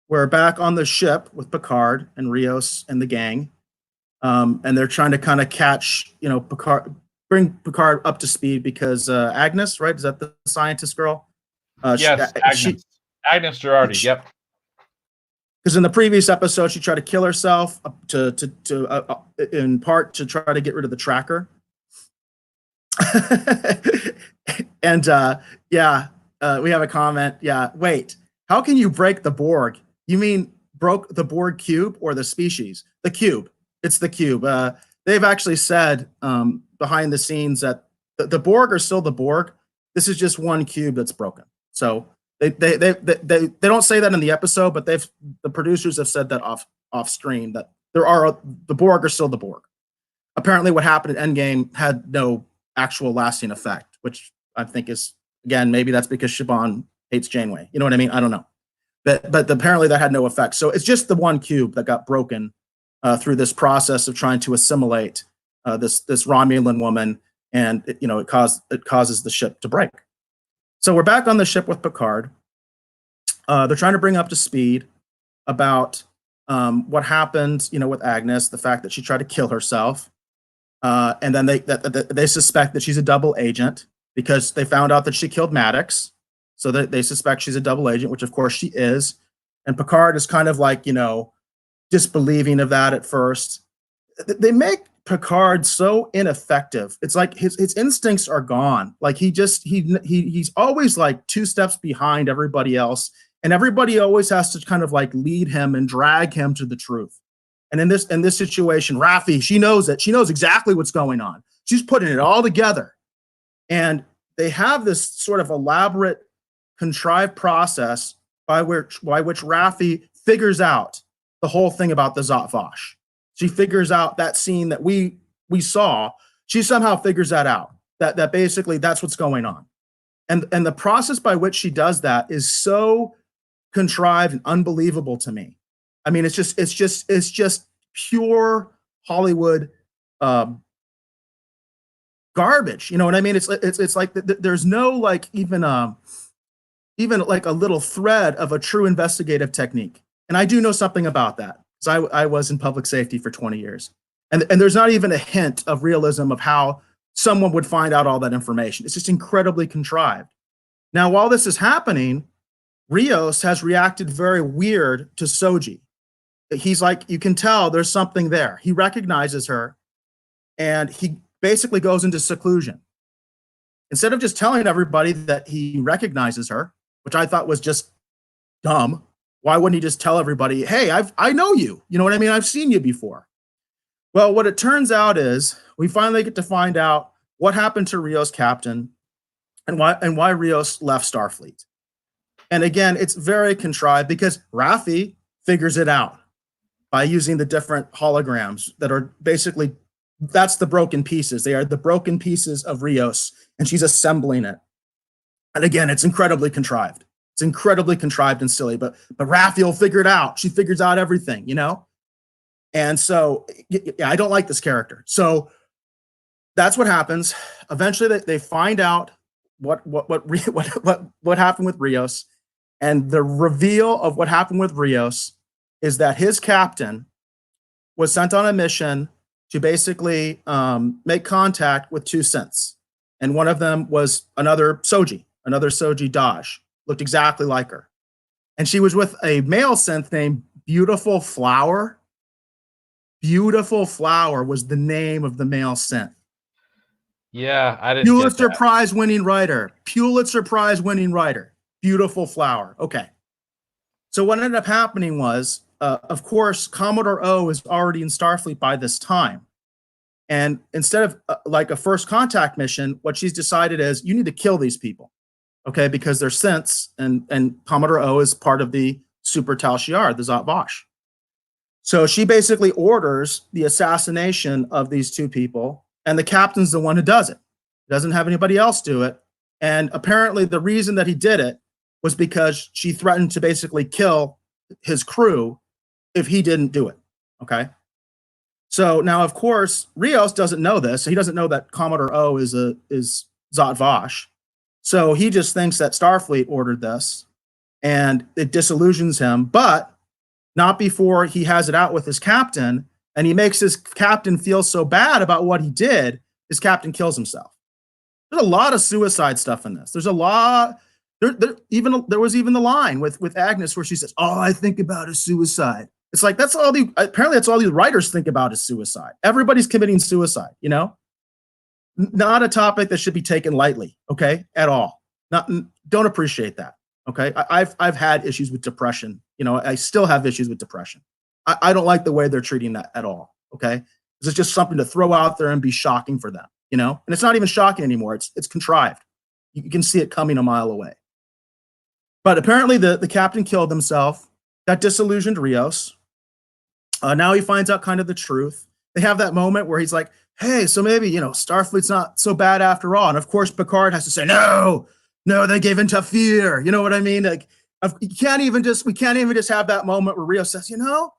We're back on the ship with Picard and Rios and the gang. And they're trying to kind of catch, Picard, bring Picard up to speed because Agnes, right? Is that the scientist girl? Yes, Agnes Girardi. Yep. Because in the previous episode, she tried to kill herself in part to try to get rid of the tracker. And We have a comment. Yeah, wait. How can you break the Borg? You mean broke the Borg cube or the species? The cube. It's the cube. They've actually said behind the scenes that the Borg are still the Borg. This is just one cube that's broken. So they don't say that in the episode, but the producers have said that off stream that the Borg are still the Borg. Apparently, what happened at Endgame had no actual lasting effect, which I think is, again, maybe that's because Siobhan hates Janeway. You know what I mean? I don't know. But apparently that had no effect. So it's just the one cube that got broken through this process of trying to assimilate this Romulan woman, and it causes the ship to break. So we're back on the ship with Picard. They're trying to bring up to speed about what happened, with Agnes, the fact that she tried to kill herself. And then they suspect that she's a double agent because they found out that she killed Maddox. So they suspect she's a double agent, which of course she is. And Picard is kind of like, disbelieving of that at first. They make Picard so ineffective. It's like his instincts are gone. Like he's always like two steps behind everybody else. And everybody always has to kind of like lead him and drag him to the truth. And in this situation, Raffi, she knows it. She knows exactly what's going on. She's putting it all together. And they have this sort of elaborate, contrived process by which Raffi figures out the whole thing about the Zot Vash. She figures out that scene that we saw. She somehow figures that out. That basically that's what's going on. And the process by which she does that is so contrived and unbelievable to me. I mean, it's just pure Hollywood garbage. You know what I mean? It's like there's no like even like a little thread of a true investigative technique. And I do know something about that because I was in public safety for 20 years. And there's not even a hint of realism of how someone would find out all that information. It's just incredibly contrived. Now, while this is happening, Rios has reacted very weird to Soji. He's like, you can tell there's something there. He recognizes her and he basically goes into seclusion. Instead of just telling everybody that he recognizes her, which I thought was just dumb, why wouldn't he just tell everybody, hey, I know you. You know what I mean? I've seen you before. Well, what it turns out is we finally get to find out what happened to Rios' captain and why Rios left Starfleet. And again, it's very contrived because Raffi figures it out by using the different holograms that are basically, that's the broken pieces. They are the broken pieces of Rios, and she's assembling it. And again, it's incredibly contrived. It's incredibly contrived and silly, but Raffi will figure it out. She figures out everything, And so, yeah, I don't like this character. So that's what happens. Eventually, they find out what happened with Rios, and the reveal of what happened with Rios is that his captain was sent on a mission to basically make contact with two synths, and one of them was another Soji Daj, looked exactly like her, and she was with a male synth named Beautiful Flower. Beautiful Flower was the name of the male synth. Yeah, I didn't. Pulitzer Prize winning writer. Beautiful Flower. Okay. So what ended up happening was, of course, Commodore O is already in Starfleet by this time. And instead of like a first contact mission, what she's decided is you need to kill these people. Okay, because they're synths, and Commodore O is part of the Super Tal Shiar, the Zot Vash. So she basically orders the assassination of these two people, and the captain's the one who does it. Doesn't have anybody else do it. And apparently the reason that he did it was because she threatened to basically kill his crew if he didn't do it. Okay. So now, of course, Rios doesn't know this. He doesn't know that Commodore O is Zot Vash. So he just thinks that Starfleet ordered this, and it disillusions him, but not before he has it out with his captain, and he makes his captain feel so bad about what he did, his captain kills himself. There's a lot of suicide stuff in this. There's a lot. There was even the line with Agnes where she says, "All I think about is suicide." It's like apparently that's all the writers think about is suicide. Everybody's committing suicide, Not a topic that should be taken lightly, okay, at all. don't appreciate that. Okay, I've had issues with depression. You know, I still have issues with depression. I don't like the way they're treating that at all. Okay, it's just something to throw out there and be shocking for them. You know, and it's not even shocking anymore. It's contrived. You can see it coming a mile away. But apparently the captain killed himself. That disillusioned Rios. Now he finds out kind of the truth. They have that moment where he's like, hey, so maybe, you know, Starfleet's not so bad after all. And of course, Picard has to say, no, they gave in to fear. You know what I mean? Like, we can't even just have that moment where Rios says, you know,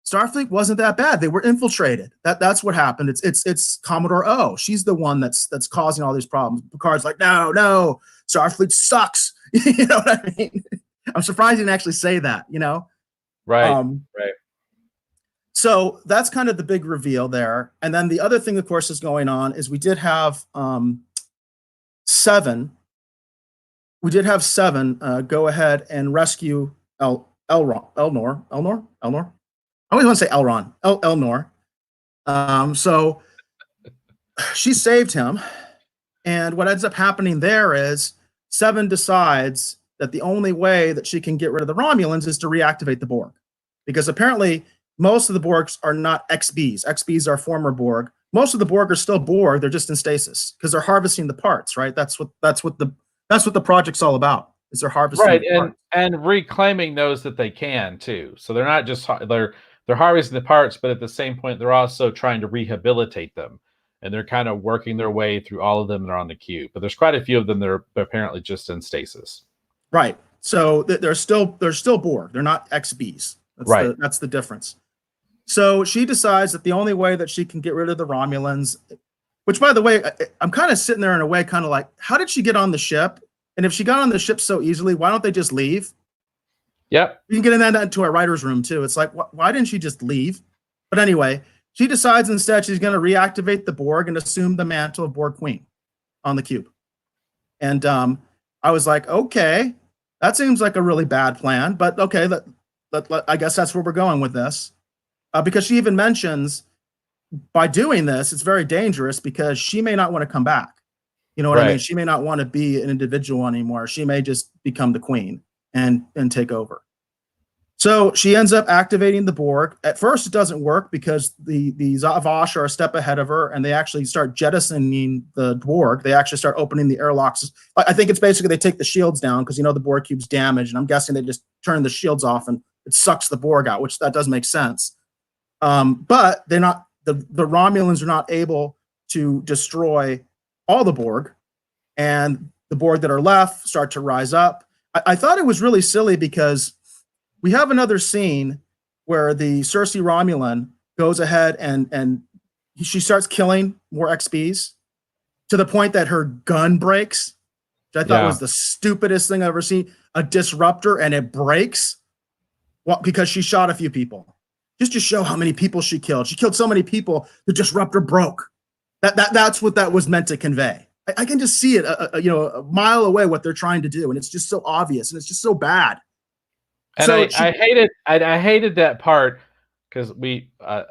Starfleet wasn't that bad. They were infiltrated. That's what happened. It's Commodore O. She's the one that's causing all these problems. Picard's like, no, Starfleet sucks. You know what I mean? I'm surprised he didn't actually say that, you know? Right. Right. So that's kind of the big reveal there. And then the other thing, of course, is going on is we did have Seven. We did have Seven go ahead and rescue Elnor. I always want to say Elnor. So she saved him. And what ends up happening there is Seven decides that the only way that she can get rid of the Romulans is to reactivate the Borg. Because apparently most of the Borgs are not XBs. XBs are former Borg. Most of the Borg are still Borg. They're just in stasis because they're harvesting the parts, right? That's what the project's all about. Is they're harvesting right, the parts. and reclaiming those that they can too. So they're not just they're harvesting the parts, but at the same point they're also trying to rehabilitate them, and they're kind of working their way through all of them that are on the cube. But there's quite a few of them that are apparently just in stasis. Right. So they're still Borg. They're not XBs. That's the difference. So she decides that the only way that she can get rid of the Romulans, which, by the way, I'm kind of sitting there in a way, kind of like, how did she get on the ship? And if she got on the ship so easily, why don't they just leave? Yep. You can get into our writer's room, too. It's like, why didn't she just leave? But anyway, she decides instead she's going to reactivate the Borg and assume the mantle of Borg Queen on the cube. And I was like, okay, that seems like a really bad plan. But okay, I guess that's where we're going with this. Because she even mentions by doing this, it's very dangerous because she may not want to come back. You know what I mean? She may not want to be an individual anymore. She may just become the queen and take over. So she ends up activating the Borg. At first, it doesn't work because the Zavash are a step ahead of her, and they actually start jettisoning the Borg. They actually start opening the airlocks. I think it's basically they take the shields down because, you know, the Borg cube's damaged, and I'm guessing they just turn the shields off and it sucks the Borg out, which that does make sense. But they're not the Romulans are not able to destroy all the Borg, and the Borg that are left start to rise up. I thought it was really silly because we have another scene where the Cersei Romulan goes ahead and she starts killing more XBs to the point that her gun breaks, which I thought was the stupidest thing I've ever seen. A disruptor and it breaks. Well, because she shot a few people. Just to show how many people she killed. She killed so many people, the disruptor broke. That's what that was meant to convey. I can just see it, a mile away what they're trying to do, and it's just so obvious, and it's just so bad. And so I hated that part because we're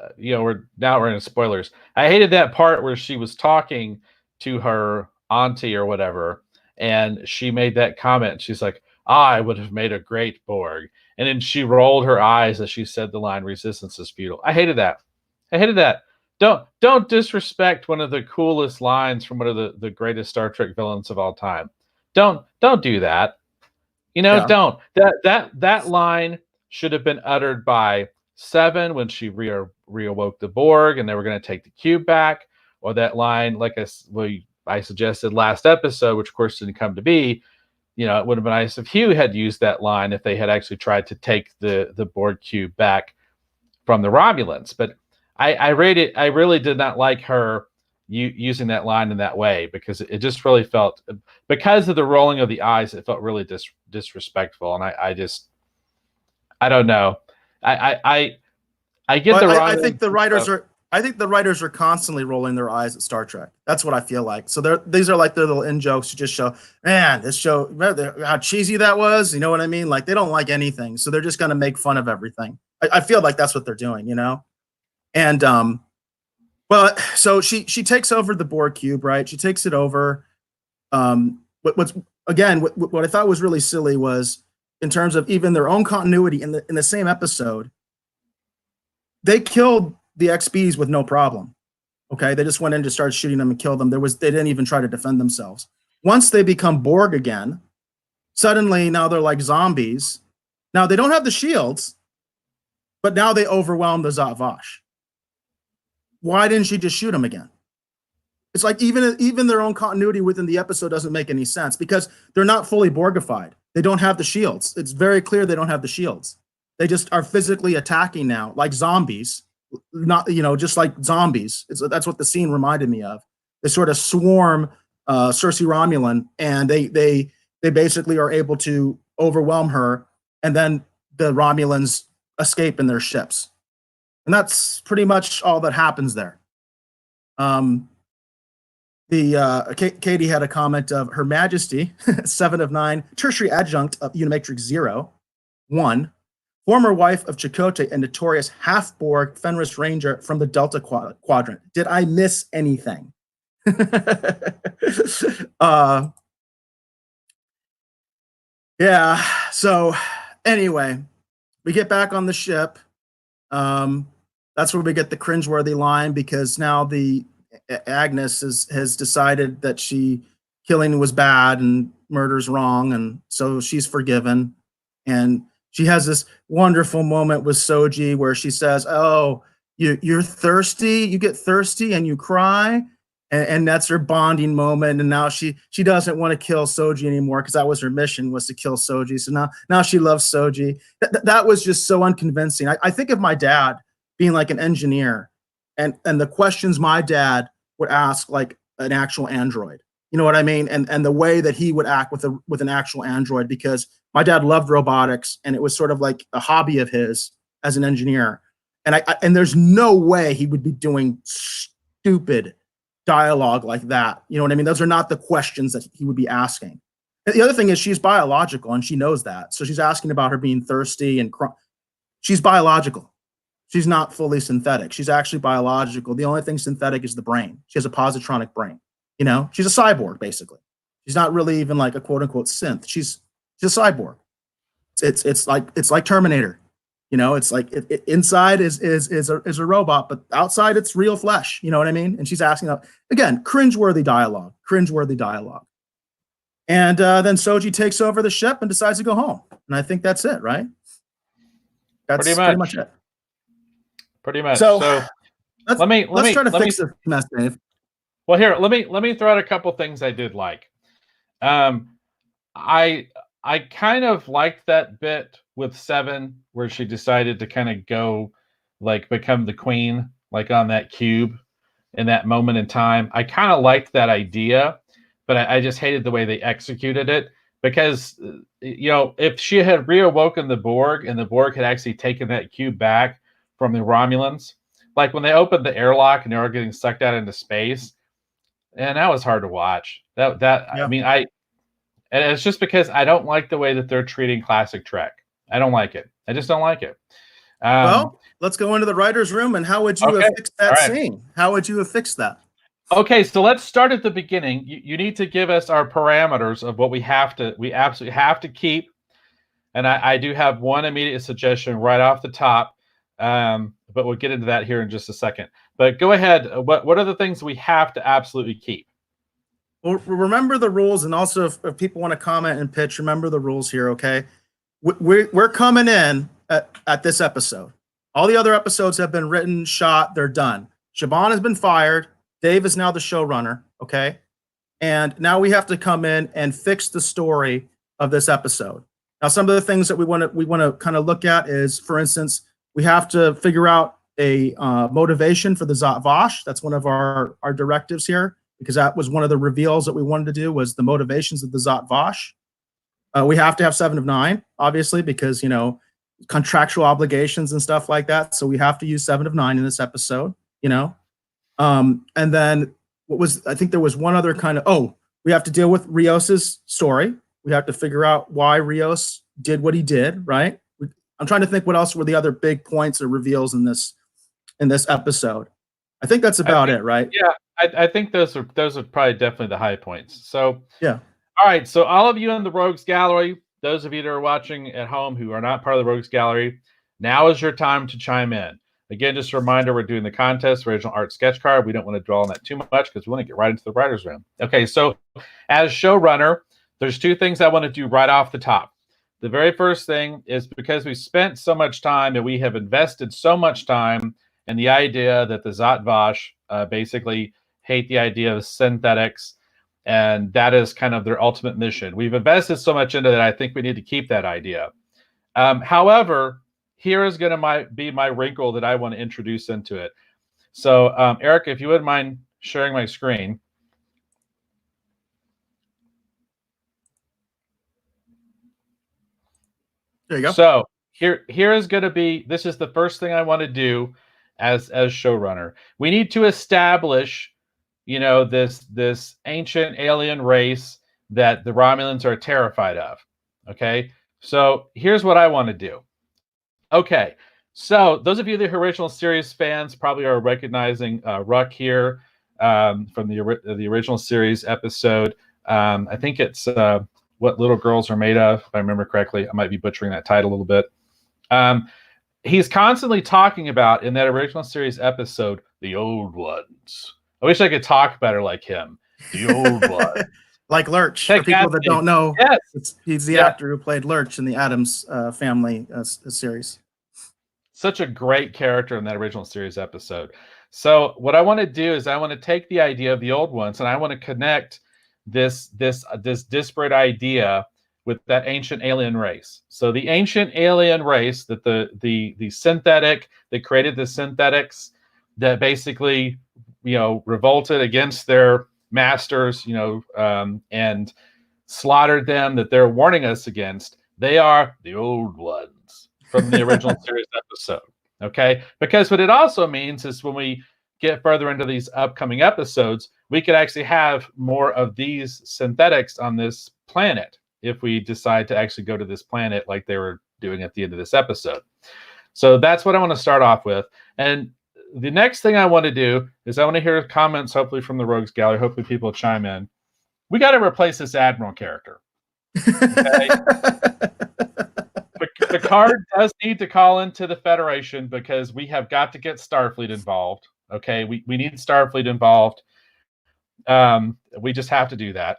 in spoilers. I hated that part where she was talking to her auntie or whatever, and she made that comment. She's like, I would have made a great Borg. And then she rolled her eyes as she said the line, resistance is futile. I hated that. Don't disrespect one of the coolest lines from one of the greatest Star Trek villains of all time. Don't do that. Don't. That line should have been uttered by Seven when she reawoke the Borg and they were going to take the cube back, or that line, like I suggested last episode, which of course didn't come to be. It would have been nice if Hugh had used that line if they had actually tried to take the Borg cube back from the Romulans. But I really did not like her using that line in that way because it just really felt, because of the rolling of the eyes, it felt really disrespectful. And I don't know. I get I think the writers are. I think the writers are constantly rolling their eyes at Star Trek. That's what I feel like. So these are like their little in jokes to just show, man, this show, how cheesy that was. You know what I mean? Like they don't like anything, so they're just going to make fun of everything. I feel like that's what they're doing, And but so she takes over the Borg cube, right? She takes it over. What's again, what I thought was really silly was in terms of even their own continuity in the same episode, they killed the XBs with no problem. Okay, they just went in to start shooting them and kill them. They didn't even try to defend themselves. Once they become Borg again, suddenly now they're like zombies. Now they don't have the shields, but now they overwhelm the Zhat Vash. Why didn't she just shoot them again? It's like even their own continuity within the episode doesn't make any sense because they're not fully Borgified. They don't have the shields. It's very clear they don't have the shields. They just are physically attacking now, like zombies. Not, just like zombies. That's what the scene reminded me of. They sort of swarm Cersei Romulan, and they basically are able to overwhelm her, and then the Romulans escape in their ships. And that's pretty much all that happens there. Katie had a comment of Her Majesty, 7 of 9, tertiary adjunct of Unimatrix 0, 1, former wife of Chakotay and notorious half-Borg Fenris Ranger from the Delta Quadrant. Did I miss anything? Yeah, so anyway, we get back on the ship. That's where we get the cringeworthy line, because now the Agnes has decided that killing was bad and murder's wrong, and so she's forgiven. And she has this wonderful moment with Soji where she says, "Oh, you're thirsty. You get thirsty and you cry," and that's her bonding moment. And now she doesn't want to kill Soji anymore because that was her mission, was to kill Soji. So now she loves Soji. That was just so unconvincing. I think of my dad being like an engineer, and the questions my dad would ask like an actual android. You know what I mean? And the way that he would act with an actual android, because my dad loved robotics, and it was sort of like a hobby of his as an engineer. And there's no way he would be doing stupid dialogue like that. You know what I mean? Those are not the questions that he would be asking. And the other thing is, she's biological, and she knows that. So she's asking about her being thirsty and she's biological. She's not fully synthetic. She's actually biological. The only thing synthetic is the brain. She has a positronic brain. She's a cyborg, basically. She's not really even like a quote unquote synth. She's a cyborg. It's like Terminator. It's like inside is a robot, but outside it's real flesh. You know what I mean? And she's asking again, cringeworthy dialogue. And then Soji takes over the ship and decides to go home. And I think that's it, right? That's pretty much it. Pretty much. So let's try to fix this mess, Dave. Well, here, let me throw out a couple things I did like. I kind of liked that bit with 7 where she decided to kind of go, like, become the queen, like on that cube in that moment in time. I kind of liked that idea, but I just hated the way they executed it, because, if she had reawoken the Borg and the Borg had actually taken that cube back from the Romulans, like when they opened the airlock and they were getting sucked out into space, and that was hard to watch. Yeah. I mean, and it's just because I don't like the way that they're treating classic Trek. I don't like it. I just don't like it. Well, let's go into the writer's room. And how would you have fixed that scene? How would you have fixed that? Okay, so let's start at the beginning. You need to give us our parameters of what we absolutely have to keep. And I do have one immediate suggestion right off the top, but we'll get into that here in just a second. But go ahead. What are the things we have to absolutely keep? Well, remember the rules, and also if people want to comment and pitch, remember the rules here, okay? We're coming in at this episode. All the other episodes have been written, shot, they're done. Siobhan has been fired. Dave is now the showrunner, okay? And now we have to come in and fix the story of this episode. Now, some of the things that we want to kind of look at is, for instance, we have to figure out a motivation for the Zhat Vash. That's one of our directives here, because that was one of the reveals that we wanted to do, was the motivations of the Zhat Vash. We have to have 7 of 9, obviously, because, contractual obligations and stuff like that. So we have to use 7 of 9 in this episode, And then I think there was one other kind of, we have to deal with Rios's story. We have to figure out why Rios did what he did, right? I'm trying to think what else were the other big points or reveals in this episode. I think that's about it, right? Yeah, I think those are probably definitely the high points. So yeah, All right, so all of you in the Rogues Gallery, those of you that are watching at home who are not part of the Rogues Gallery, now is your time to chime in. Again, just a reminder, we're doing the contest, original art sketch card. We don't want to dwell on that too much because we want to get right into the writer's room. Okay, so as showrunner, there's two things I want to do right off the top. The very first thing is because we spent so much time and we have invested so much time in the idea that the Zat Vash basically hate the idea of synthetics, and that is kind of their ultimate mission. We've invested so much into that, I think we need to keep that idea. However, here is going to be my wrinkle that I want to introduce into it. So, Eric, if you wouldn't mind sharing my screen. There you go. So here is going to be, this is the first thing I want to do as showrunner. We need to establish, this ancient alien race that the Romulans are terrified of. Okay, so here's what I want to do. Okay, so those of you that are original series fans probably are recognizing Ruck here from the original series episode. I think it's What Little Girls Are Made Of, if I remember correctly. I might be butchering that title a little bit. He's constantly talking about, in that original series episode, the old ones. I wish I could talk better like him. The old ones. Like Lurch. For people that don't know, yes. He's the actor who played Lurch in the Addams Family series. Such a great character in that original series episode. So what I want to do is I want to take the idea of the old ones and I want to connect this disparate idea with that ancient alien race. So the ancient alien race that the synthetic, they created the synthetics that basically, revolted against their masters, and slaughtered them, that they're warning us against. They are the old ones from the original series episode. Okay, because what it also means is when we get further into these upcoming episodes, we could actually have more of these synthetics on this planet if we decide to actually go to this planet like they were doing at the end of this episode. So that's what I want to start off with. And the next thing I want to do is I want to hear comments, hopefully from the Rogues Gallery. Hopefully people chime in. We got to replace this Admiral character. Okay? Picard does need to call into the Federation because we have got to get Starfleet involved. Okay, we need Starfleet involved. We just have to do that.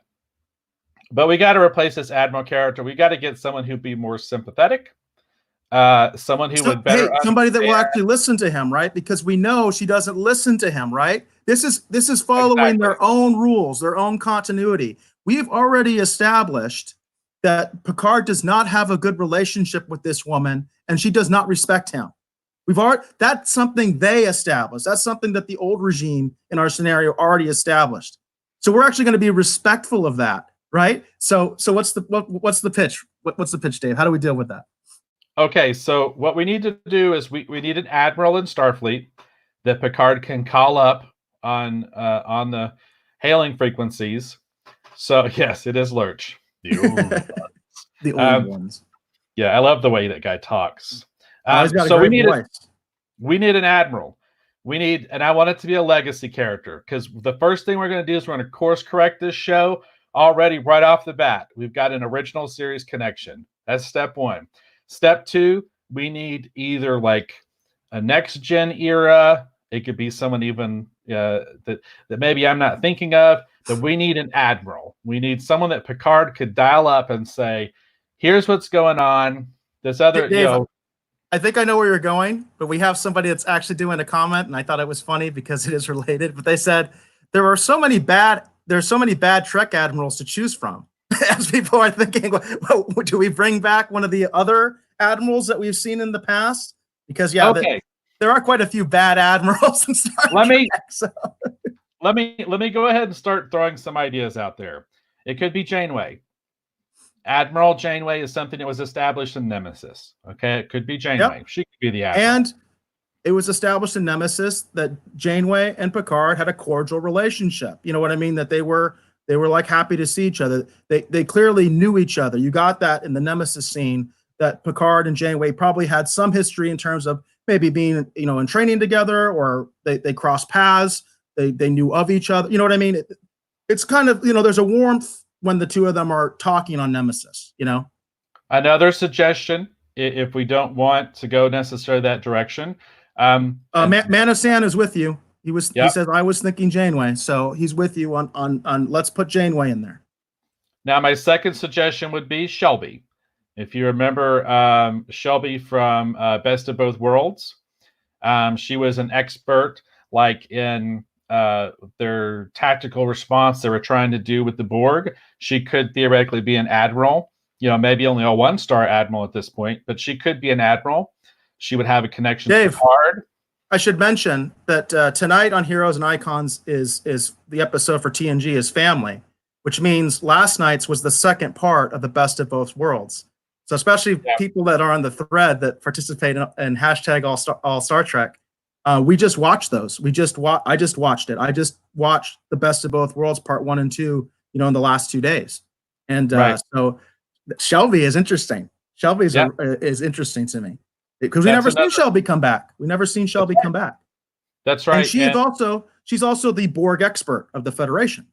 But we got to replace this Admiral character. We got to get someone who'd be more sympathetic. Someone who would better somebody that will actually listen to him, right? Because we know she doesn't listen to him, right? This is following their own rules, their own continuity. We've already established that Picard does not have a good relationship with this woman, and she does not respect him. That's something they established. That's something that the old regime in our scenario already established. So we're actually going to be respectful of that, right? So what's the pitch? What's the pitch, Dave? How do we deal with that? Okay, so what we need to do is we need an admiral in Starfleet that Picard can call up on the hailing frequencies. So yes, it is Lurch. The old ones. The old ones. Yeah, I love the way that guy talks. He's got a great voice. We need an admiral. And I want it to be a legacy character, because the first thing we're going to do is we're going to course correct this show already right off the bat. We've got an original series connection. That's step one. Step two, we need either like a next gen era. It could be someone even that maybe I'm not thinking of. That we need an admiral. We need someone that Picard could dial up and say, "Here's what's going on." This other, Dave, I think I know where you're going, but we have somebody that's actually doing a comment, and I thought it was funny because it is related. But they said there's so many bad Trek admirals to choose from. As people are thinking, well, do we bring back one of the other admirals that we've seen in the past? Because there are quite a few bad admirals in Star Trek. Let me go ahead and start throwing some ideas out there. It could be Janeway. Admiral Janeway is something that was established in Nemesis. Okay, it could be Janeway. She could be the admiral. And it was established in Nemesis that Janeway and Picard had a cordial relationship. You know what I mean? That they were like happy to see each other. They clearly knew each other. You got that in the Nemesis scene, that Picard and Janeway probably had some history in terms of maybe being, in training together, or they crossed paths. They knew of each other. You know what I mean? It's kind of, there's a warmth when the two of them are talking on Nemesis, you know? Another suggestion, if we don't want to go necessarily that direction. Man of Sand is with you. He Yep. says, I was thinking Janeway. So he's with you on let's put Janeway in there. Now, my second suggestion would be Shelby. If you remember Shelby from Best of Both Worlds, she was an expert like in their tactical response they were trying to do with the Borg. She could theoretically be an admiral, you know, maybe only a 1-star admiral at this point, but she could be an admiral. She would have a connection to Picard. I should mention that tonight on Heroes and Icons is the episode for TNG is Family, which means last night's was the second part of the Best of Both Worlds. So especially people that are on the thread that participate in hashtag all Star Trek, we just watched those. I just watched it. I just watched the Best of Both Worlds part 1 and 2, you know, in the last 2 days. And so Shelby is interesting. Shelby is interesting to me because we never seen Shelby come back. We never seen Shelby come back. That's right. And she's also the Borg expert of the Federation.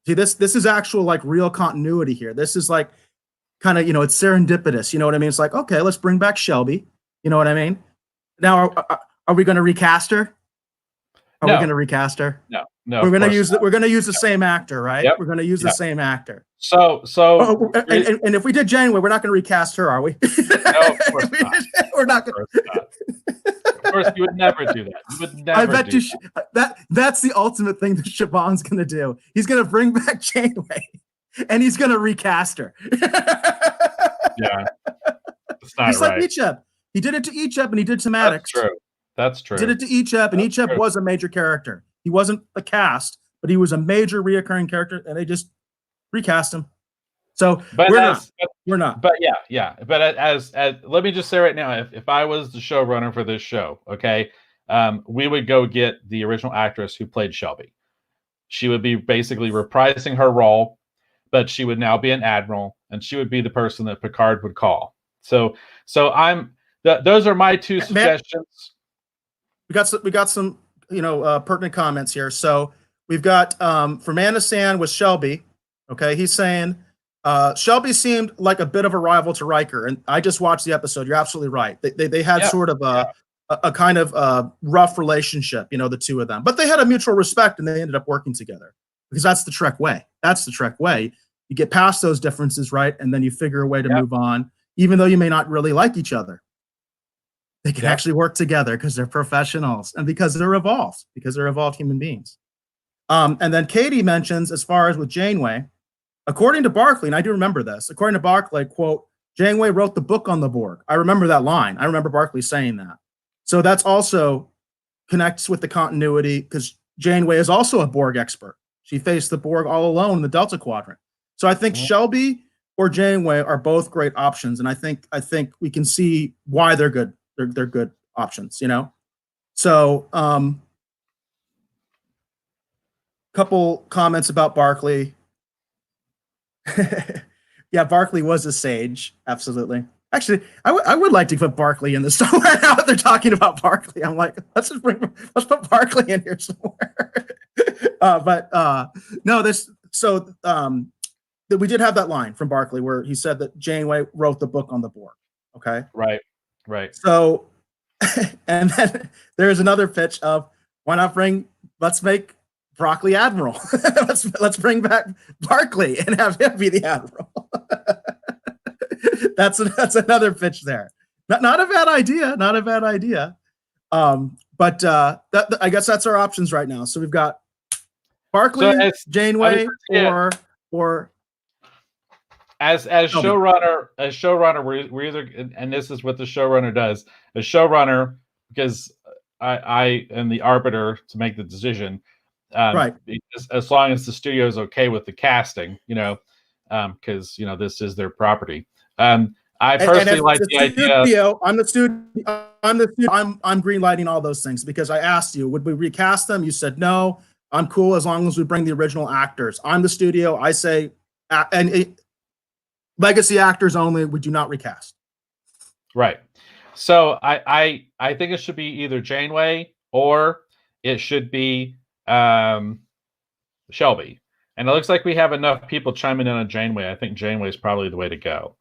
See, this is actual like real continuity here. This is like kind of, you know, it's serendipitous. You know what I mean? It's like, okay, let's bring back Shelby. You know what I mean? Now, are we going to recast her? Are we going to recast her? No. We're going to use the same actor, right? Yep. We're going to use the same actor. And if we did Janeway, we're not going to recast her, are we? No, of course not. We're not going to. Of course, you would never do that. You would never. I bet that's the ultimate thing that Siobhan's going to do. He's going to bring back Janeway, and he's going to recast her. Yeah, it's not just right. like Icheb. He did it to Icheb, and he did to Maddox. That's true. He did it to Icheb, and Icheb was a major character. He wasn't a cast, but he was a major reoccurring character, and they just recast him. So we're not. But yeah. But as let me just say right now, if I was the showrunner for this show, okay, we would go get the original actress who played Shelby. She would be basically reprising her role, but she would now be an admiral, and she would be the person that Picard would call. So those are my two suggestions. We got some pertinent comments here. So we've got for Man of Sand with Shelby. Okay, he's saying Shelby seemed like a bit of a rival to Riker, and I just watched the episode. You're absolutely right. They had sort of a kind of rough relationship, you know, the two of them, but they had a mutual respect, and they ended up working together because that's the Trek way. That's the Trek way. You get past those differences, right, and then you figure a way to move on, even though you may not really like each other. They can actually work together because they're professionals and because they're evolved human beings. And then Katie mentions, as far as with Janeway, according to Barclay, and I do remember this, according to Barclay, quote, Janeway wrote the book on the Borg. I remember that line. I remember Barclay saying that. So that's also connects with the continuity because Janeway is also a Borg expert. She faced the Borg all alone in the Delta Quadrant. So I think Shelby or Janeway are both great options. And I think we can see why they're good. They're good options, you know? So couple comments about Barclay. Yeah, Barclay was a sage. Absolutely. Actually, I would like to put Barclay in this somewhere now that they're talking about Barclay. I'm like, let's put Barclay in here somewhere. We did have that line from Barclay where he said that Janeway wrote the book on the Borg. Okay. Right. So, and then there's another pitch of let's make Broccoli Admiral. let's bring back Barclay and have him be the Admiral. That's another pitch there. Not a bad idea. Not a bad idea. But I guess that's our options right now. So we've got Barclay, Janeway, or as showrunner, we're either, and this is what the showrunner does. As showrunner, because I am the arbiter to make the decision. Right. As long as the studio is okay with the casting, you know, because you know this is their property. I personally like the idea. I'm greenlighting all those things because I asked you, would we recast them? You said no. I'm cool as long as we bring the original actors. I'm the studio. I say, legacy actors only. We do not recast. Right. So I think it should be either Janeway or it should be Shelby. And it looks like we have enough people chiming in on Janeway. I think Janeway is probably the way to go.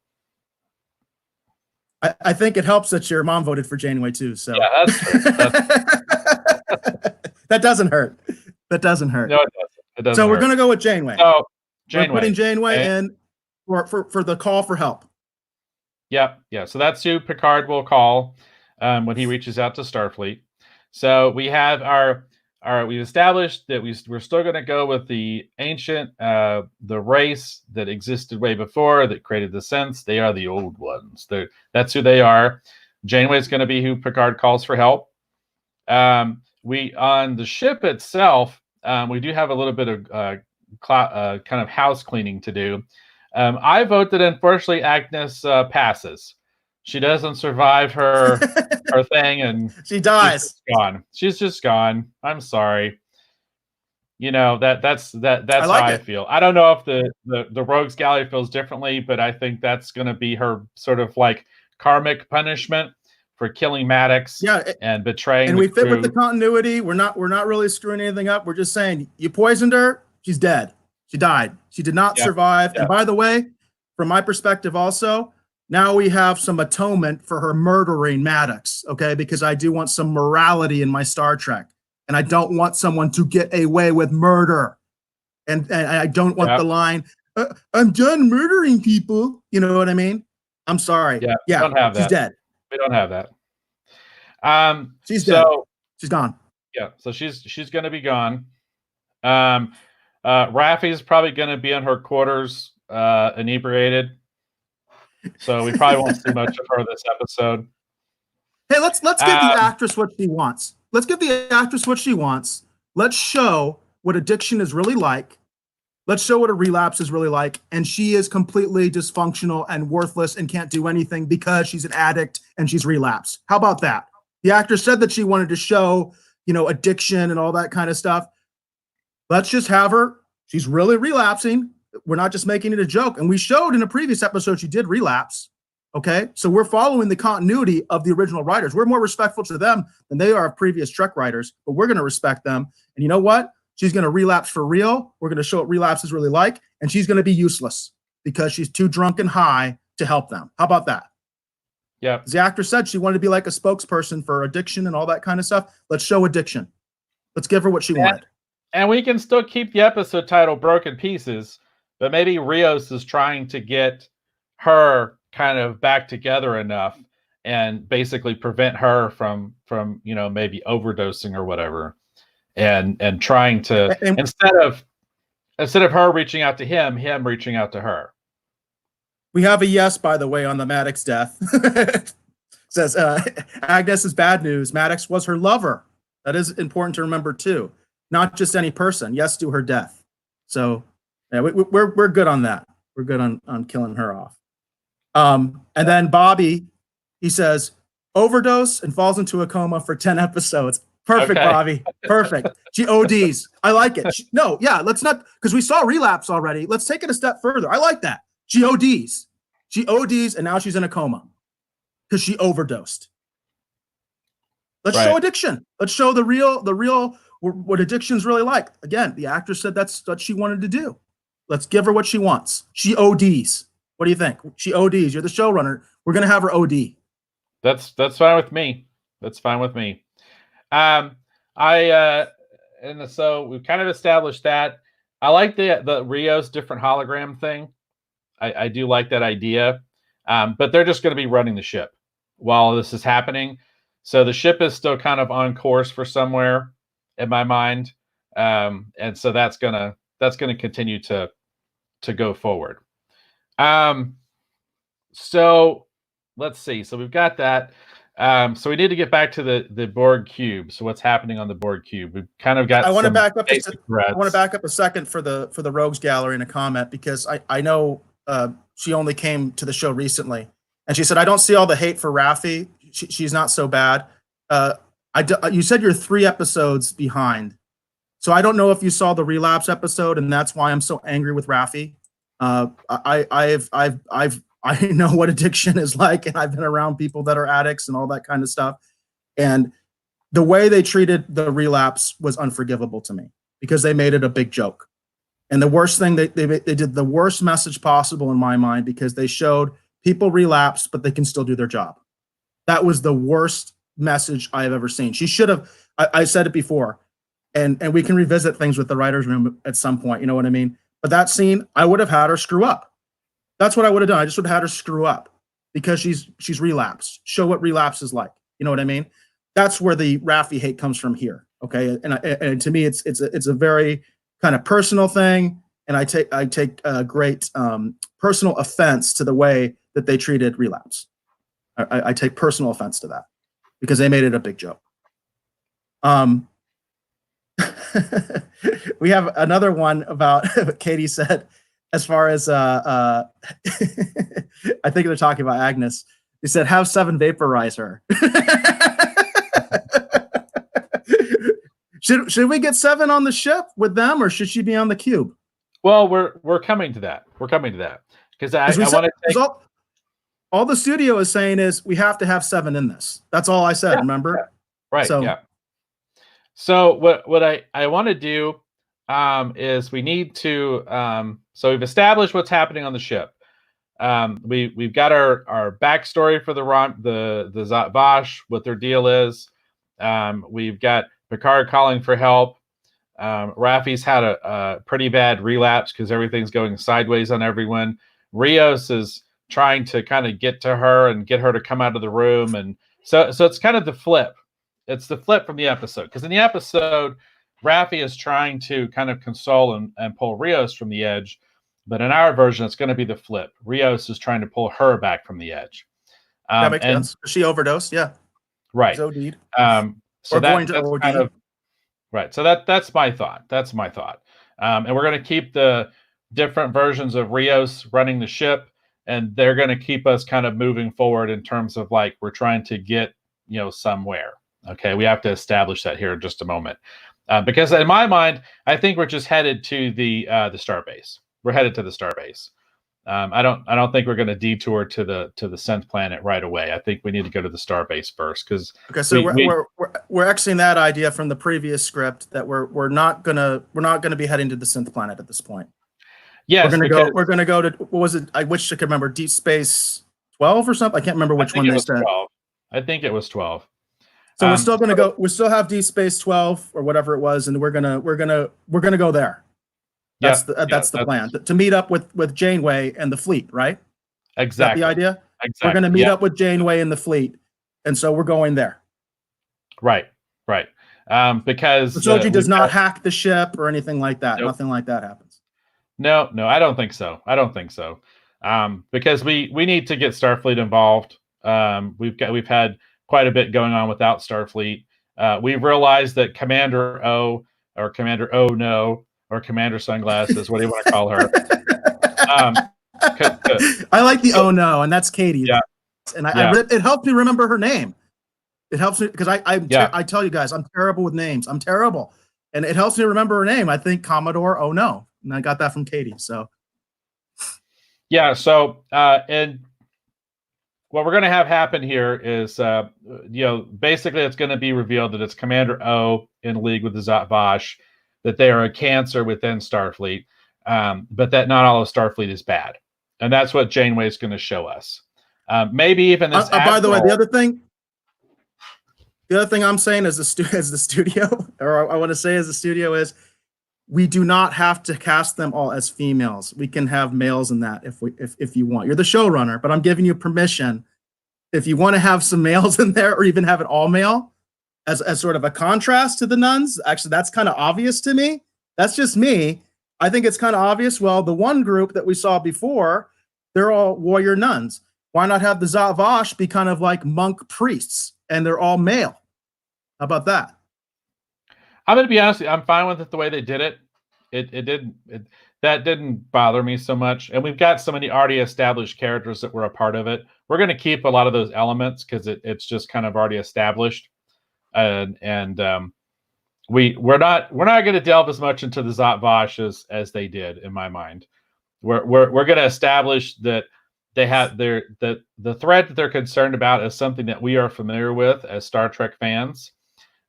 I think it helps that your mom voted for Janeway too. So yeah, that's true. That doesn't hurt. That doesn't hurt. No, it doesn't. It doesn't. So we're hurt. going to go with Janeway. So Janeway. We're putting Janeway in for the call for help. Yep. Yeah. So that's who Picard will call when he reaches out to Starfleet. So we have we've established that we're still going to go with the ancient, the race that existed way before that created the sense. They are the old ones. That's who they are. Janeway is going to be who Picard calls for help. We on the ship itself, we do have a little bit of kind of house cleaning to do. I vote that unfortunately Agnes passes. She doesn't survive her thing, and she dies. She's just gone. I'm sorry. that's how I feel. I don't know if the Rogues Gallery feels differently, but I think that's going to be her sort of like karmic punishment for killing Maddox and betraying. And we fit with the continuity. We're not really screwing anything up. We're just saying you poisoned her. She's dead. She died. She did not survive. And by the way, from my perspective also, now we have some atonement for her murdering Maddox, okay? Because I do want some morality in my Star Trek. And I don't want someone to get away with murder. And I don't want the line, I'm done murdering people. You know what I mean? I'm sorry. Yeah, we don't have she's dead. We don't have that. She's dead. She's gone. Yeah, so she's going to be gone. Raffi's probably going to be in her quarters, inebriated. So we probably won't see much of her this episode. Hey, let's give the actress what she wants. Let's give the actress what she wants. Let's show what addiction is really like. Let's show what a relapse is really like. And she is completely dysfunctional and worthless and can't do anything because she's an addict and she's relapsed. How about that? The actress said that she wanted to show, addiction and all that kind of stuff. Let's just have her. She's really relapsing. We're not just making it a joke. And we showed in a previous episode she did relapse. Okay? So we're following the continuity of the original writers. We're more respectful to them than they are of previous Trek writers, but we're going to respect them. And you know what? She's going to relapse for real. We're going to show what relapse is really like. And she's going to be useless because she's too drunk and high to help them. How about that? Yeah. The actress said she wanted to be like a spokesperson for addiction and all that kind of stuff. Let's show addiction. Let's give her what she wanted. And we can still keep the episode title Broken Pieces, but maybe Rios is trying to get her kind of back together enough and basically prevent her from maybe overdosing or whatever. And trying to instead of her reaching out to him reaching out to her. We have a yes, by the way, on the Maddox death. Says Agnes is bad news. Maddox was her lover. That is important to remember too. Not just any person. Yes to her death. So yeah, we're good on that. We're good on killing her off. And then Bobby, he says, overdose and falls into a coma for 10 episodes. Perfect, okay. Bobby. Perfect. She ODs. I like it. Let's not, because we saw relapse already. Let's take it a step further. I like that. She ODs. She ODs, and now she's in a coma because she overdosed. Let's show addiction. Let's show the real what addiction's really like. Again, the actress said that's what she wanted to do. Let's give her what she wants. She ODs. What do you think? She ODs. You're the showrunner. We're gonna have her OD. That's fine with me. That's fine with me. And so we've kind of established that. I like the Rios different hologram thing. I do like that idea. But they're just going to be running the ship while this is happening. So the ship is still kind of on course for somewhere in my mind. And so that's gonna continue to go forward. So let's see. So we've got that. So we need to get back to the Borg cube. So what's happening on the Borg cube? We've kind of got. I want to back up. I want to back up a second for the Rogues Gallery in a comment because I know she only came to the show recently, and she said I don't see all the hate for Raffi. She's not so bad. You said you're 3 episodes behind, so I don't know if you saw the relapse episode, and that's why I'm so angry with Raffi. I know what addiction is like, and I've been around people that are addicts and all that kind of stuff. And the way they treated the relapse was unforgivable to me because they made it a big joke. And the worst thing, they did the worst message possible in my mind, because they showed people relapse, but they can still do their job. That was the worst message I have ever seen. She should have, I said it before, and we can revisit things with the writer's room at some point, you know what I mean? But that scene, I would have had her screw up. That's what I would have done. I just would have had her screw up because she's relapsed. Show what relapse is like. You know what I mean? That's where the Raffi hate comes from here. Okay. And to me, it's a very kind of personal thing. And I take great personal offense to the way that they treated relapse. I take personal offense to that because they made it a big joke. We have another one about what Katie said, as far as I think they're talking about Agnes. He said, "Have 7 vaporize her." Should we get 7 on the ship with them, or should she be on the cube? Well, we're coming to that. We're coming to that because I want to take. All the studio is saying is we have to have 7 in this. That's all I said. Remember? Yeah. Right. So, yeah. So what I want to do is we need to so we've established what's happening on the ship. We've got our backstory for the Zat Vash, what their deal is. We've got Picard calling for help. Raffi's had a pretty bad relapse because everything's going sideways on everyone. Rios is trying to kind of get to her and get her to come out of the room, and so it's kind of the flip. It's the flip from the episode, because in the episode, Raffi is trying to kind of console and pull Rios from the edge, but in our version, it's going to be the flip. Rios is trying to pull her back from the edge. That makes sense. She overdosed, yeah. Right. So indeed. So that's kind of right. So that's my thought. That's my thought. And we're going to keep the different versions of Rios running the ship, and they're going to keep us kind of moving forward in terms of like we're trying to get somewhere. Okay, we have to establish that here in just a moment, because in my mind, I think we're just headed to the starbase. We're headed to the starbase. I don't think we're going to detour to the synth planet right away. I think we need to go to the starbase first, because so we're Xing that idea from the previous script that we're not gonna be heading to the synth planet at this point. Yes, we're gonna go to, what was it? I wish I could remember, Deep Space 12 or something. I can't remember which one they said. 12. I think it was 12. So we're still gonna go. We still have Deep Space 12 or whatever it was, and we're gonna go there. That's the plan to meet up with Janeway and the fleet, right? Exactly. Is that the idea? Exactly. We're gonna meet up with Janeway and the fleet, and so we're going there. Right. Because Soji does not hack the ship or anything like that. Nope. Nothing like that happens. No, I don't think so. Because we need to get Starfleet involved. We've had quite a bit going on without Starfleet. We've realized that Commander O, or Commander O No, or Commander Sunglasses, what do you want to call her? I like the Oh No, and that's Katie. Yeah. And it helped me remember her name. It helps me because I tell you guys, I'm terrible with names. I'm terrible. And it helps me remember her name. I think Commodore Oh No. And I got that from Katie. So yeah, so and what we're going to have happen here is, basically it's going to be revealed that it's Commander O in league with the Zat Vash, that they are a cancer within Starfleet, but that not all of Starfleet is bad. And that's what Janeway is going to show us. Maybe even this. By the way, the other thing I'm saying as the studio, or I want to say as the studio, is we do not have to cast them all as females. We can have males in that if you want. You're the showrunner, but I'm giving you permission. If you want to have some males in there, or even have it all male as sort of a contrast to the nuns, actually, that's kind of obvious to me. That's just me. I think it's kind of obvious. Well, the one group that we saw before, they're all warrior nuns. Why not have the Zat Vash be kind of like monk priests, and they're all male? How about that? I'm going to be honest with you, I'm fine with it the way they did it. That didn't bother me so much. And we've got so many already established characters that were a part of it. We're going to keep a lot of those elements because it's just kind of already established. We're not going to delve as much into the Zat Vash as they did, in my mind. We're going to establish that they have the threat that they're concerned about is something that we are familiar with as Star Trek fans.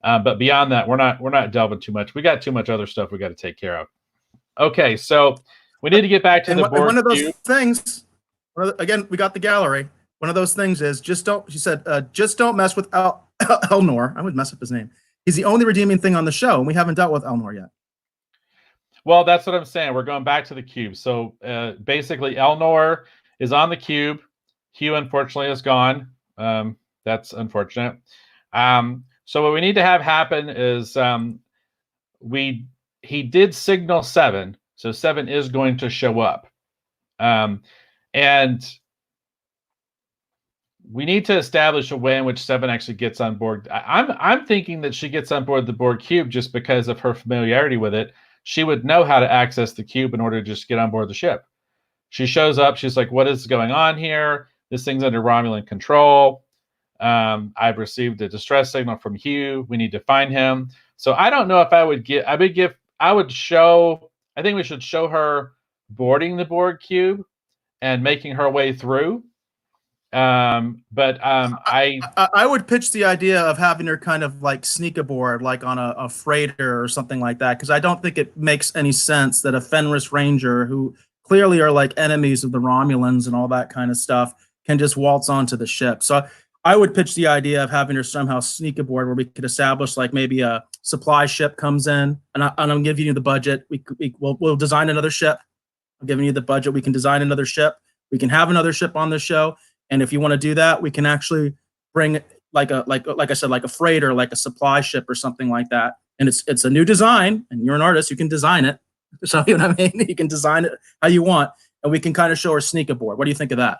But beyond that, we're not delving too much. We got too much other stuff we got to take care of. Okay, so we need to get back to the board one of those cube. things, again, we got the gallery. One of those things is just don't. She said, just don't mess with Elnor. I would mess up his name. He's the only redeeming thing on the show, and we haven't dealt with Elnor yet. Well, that's what I'm saying. We're going back to the cube. So basically, Elnor is on the cube. Hugh, unfortunately, is gone. That's unfortunate. So what we need to have happen is he did signal 7, so 7 is going to show up, and we need to establish a way in which 7 actually gets on board. I'm thinking that she gets on board the Borg cube just because of her familiarity with it. She would know how to access the cube in order to just get on board the ship. She shows up. She's like, "What is going on here? This thing's under Romulan control. I've received a distress signal from Hugh. We need to find him." So I don't know if I would show. I think we should show her boarding the Borg cube and making her way through. I would pitch the idea of having her kind of like sneak aboard, like on a freighter or something like that, because I don't think it makes any sense that a Fenris Ranger, who clearly are like enemies of the Romulans and all that kind of stuff, can just waltz onto the ship. So I would pitch the idea of having her somehow sneak aboard, where we could establish like maybe a supply ship comes in, and I'm giving you the budget. We'll design another ship. I'm giving you the budget. We can design another ship. We can have another ship on the show. And if you want to do that, we can actually bring like I said, like a freighter, like a supply ship or something like that. And it's a new design, and you're an artist, you can design it. So you know what I mean? You can design it how you want, and we can kind of show her sneak aboard. What do you think of that?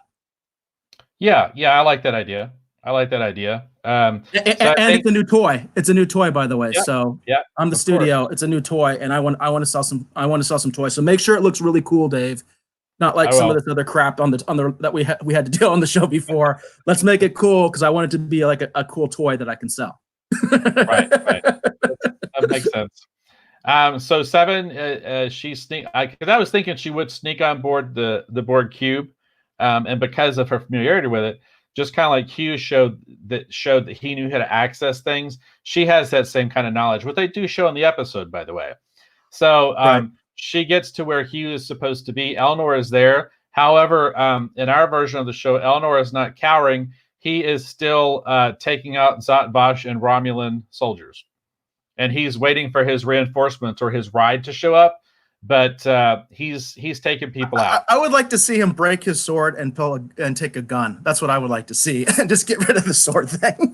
Yeah, I like that idea. And it's a new toy. It's a new toy, by the way. Yeah, so yeah, I'm the studio. Course. It's a new toy, and I want to sell some. I want to sell some toys. So make sure it looks really cool, Dave. Not like some of this other crap on the that we had to do on the show before. Let's make it cool, because I want it to be like a cool toy that I can sell. Right. That makes sense. So 7, she sneak. Because I was thinking she would sneak on board the Borg cube, and because of her familiarity with it, just kind of like Hugh showed that he knew how to access things. She has that same kind of knowledge, what they do show in the episode, by the way. So right. She gets to where Hugh is supposed to be. Elnor is there. However, in our version of the show, Elnor is not cowering. He is still taking out Zot Vash and Romulan soldiers. And he's waiting for his reinforcements or his ride to show up. But he's taking people out. I would like to see him break his sword and take a gun. That's what I would like to see. And just get rid of the sword thing.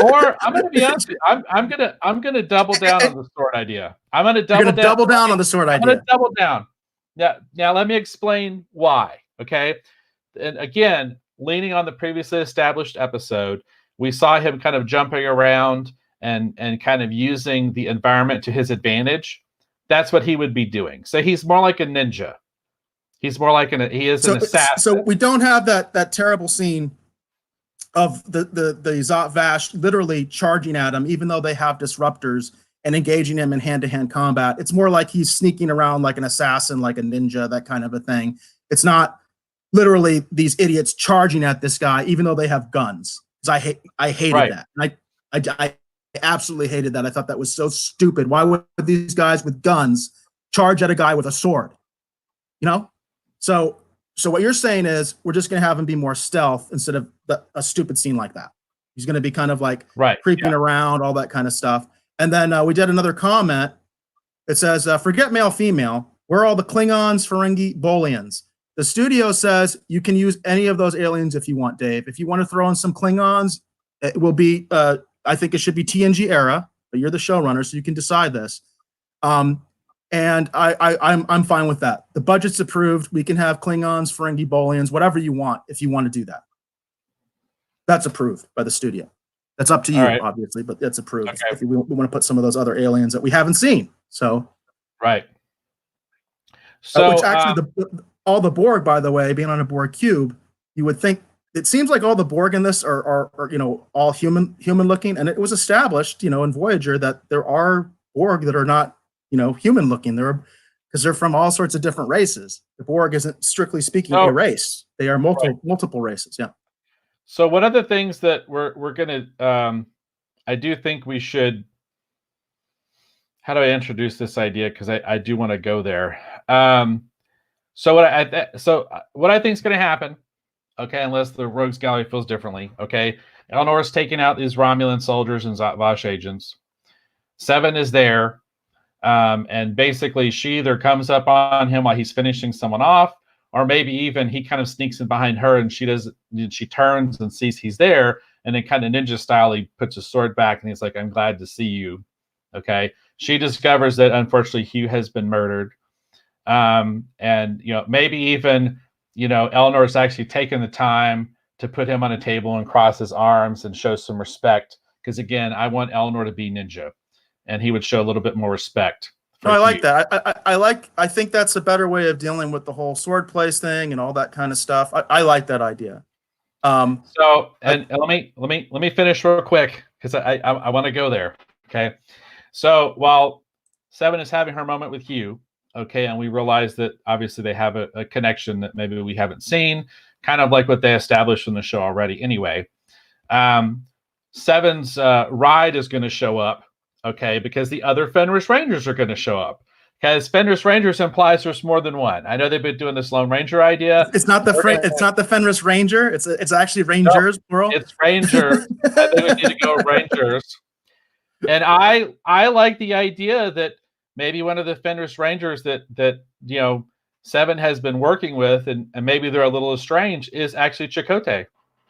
Or I'm going to be honest with you, I'm going to double down on the sword idea. I'm going to double down on the sword idea. I'm going to double down. Now let me explain why. Okay, and again, leaning on the previously established episode, we saw him kind of jumping around and kind of using the environment to his advantage. That's what he would be doing. So he's more like a ninja. He's more like an assassin. So we don't have that terrible scene of the Zot Vash literally charging at him, even though they have disruptors, and engaging him in hand-to-hand combat. It's more like he's sneaking around like an assassin, like a ninja, that kind of a thing. It's not literally these idiots charging at this guy, even though they have guns. Because I hated that. And I absolutely hated that. I thought that was so stupid. Why would these guys with guns charge at a guy with a sword? You know? So what you're saying is we're just going to have him be more stealth instead of a stupid scene like that. He's going to be kind of like creeping around, all that kind of stuff. And then we did another comment. It says, forget male, female. We're all the Klingons, Ferengi, Bolians. The studio says you can use any of those aliens if you want, Dave. If you want to throw in some Klingons, it will be, I think it should be TNG era, but you're the showrunner, so you can decide this. And I'm fine with that. The budget's approved. We can have Klingons, Ferengi, Bolians, whatever you want, if you want to do that. That's approved by the studio. That's up to you, obviously, but that's approved. Okay. If we want to put some of those other aliens that we haven't seen. So, right. So, which actually, all the Borg, by the way, being on a Borg cube, you would think it seems like all the Borg in this are all human looking, and it was established, in Voyager that there are Borg that are not human looking. Because they're from all sorts of different races. The Borg isn't strictly speaking a race; they are multiple races. Yeah. So one of the things that we're gonna, I do think we should how do I introduce this idea? Because I do want to go there. So what I think is going to happen, okay, unless the Rogues Gallery feels differently, okay, Eleanor's taking out these Romulan soldiers and Zot-Vash agents. Seven is there, and basically she either comes up on him while he's finishing someone off, or maybe even he kind of sneaks in behind her and she turns and sees he's there, and then kind of ninja style, he puts his sword back and he's like, I'm glad to see you. Okay. She discovers that unfortunately Hugh has been murdered. And maybe even, Eleanor's actually taken the time to put him on a table and cross his arms and show some respect. Because again, I want Eleanor to be ninja, and he would show a little bit more respect. No, I like that. I think that's a better way of dealing with the whole sword place thing and all that kind of stuff. I like that idea. Let me finish real quick because I want to go there. Okay. So while Seven is having her moment with Hugh, okay, and we realize that obviously they have a connection that maybe we haven't seen, kind of like what they established in the show already. Anyway, Seven's ride is going to show up, okay, because the other Fenris Rangers are going to show up. Because Fenris Rangers implies there's more than one. I know they've been doing this Lone Ranger idea. It's not the Fenris Ranger. It's actually Rangers, plural. It's Rangers. I think we need to go Rangers. And I like the idea that maybe one of the Fenris Rangers that Seven has been working with, and maybe they're a little estranged, is actually Chakotay.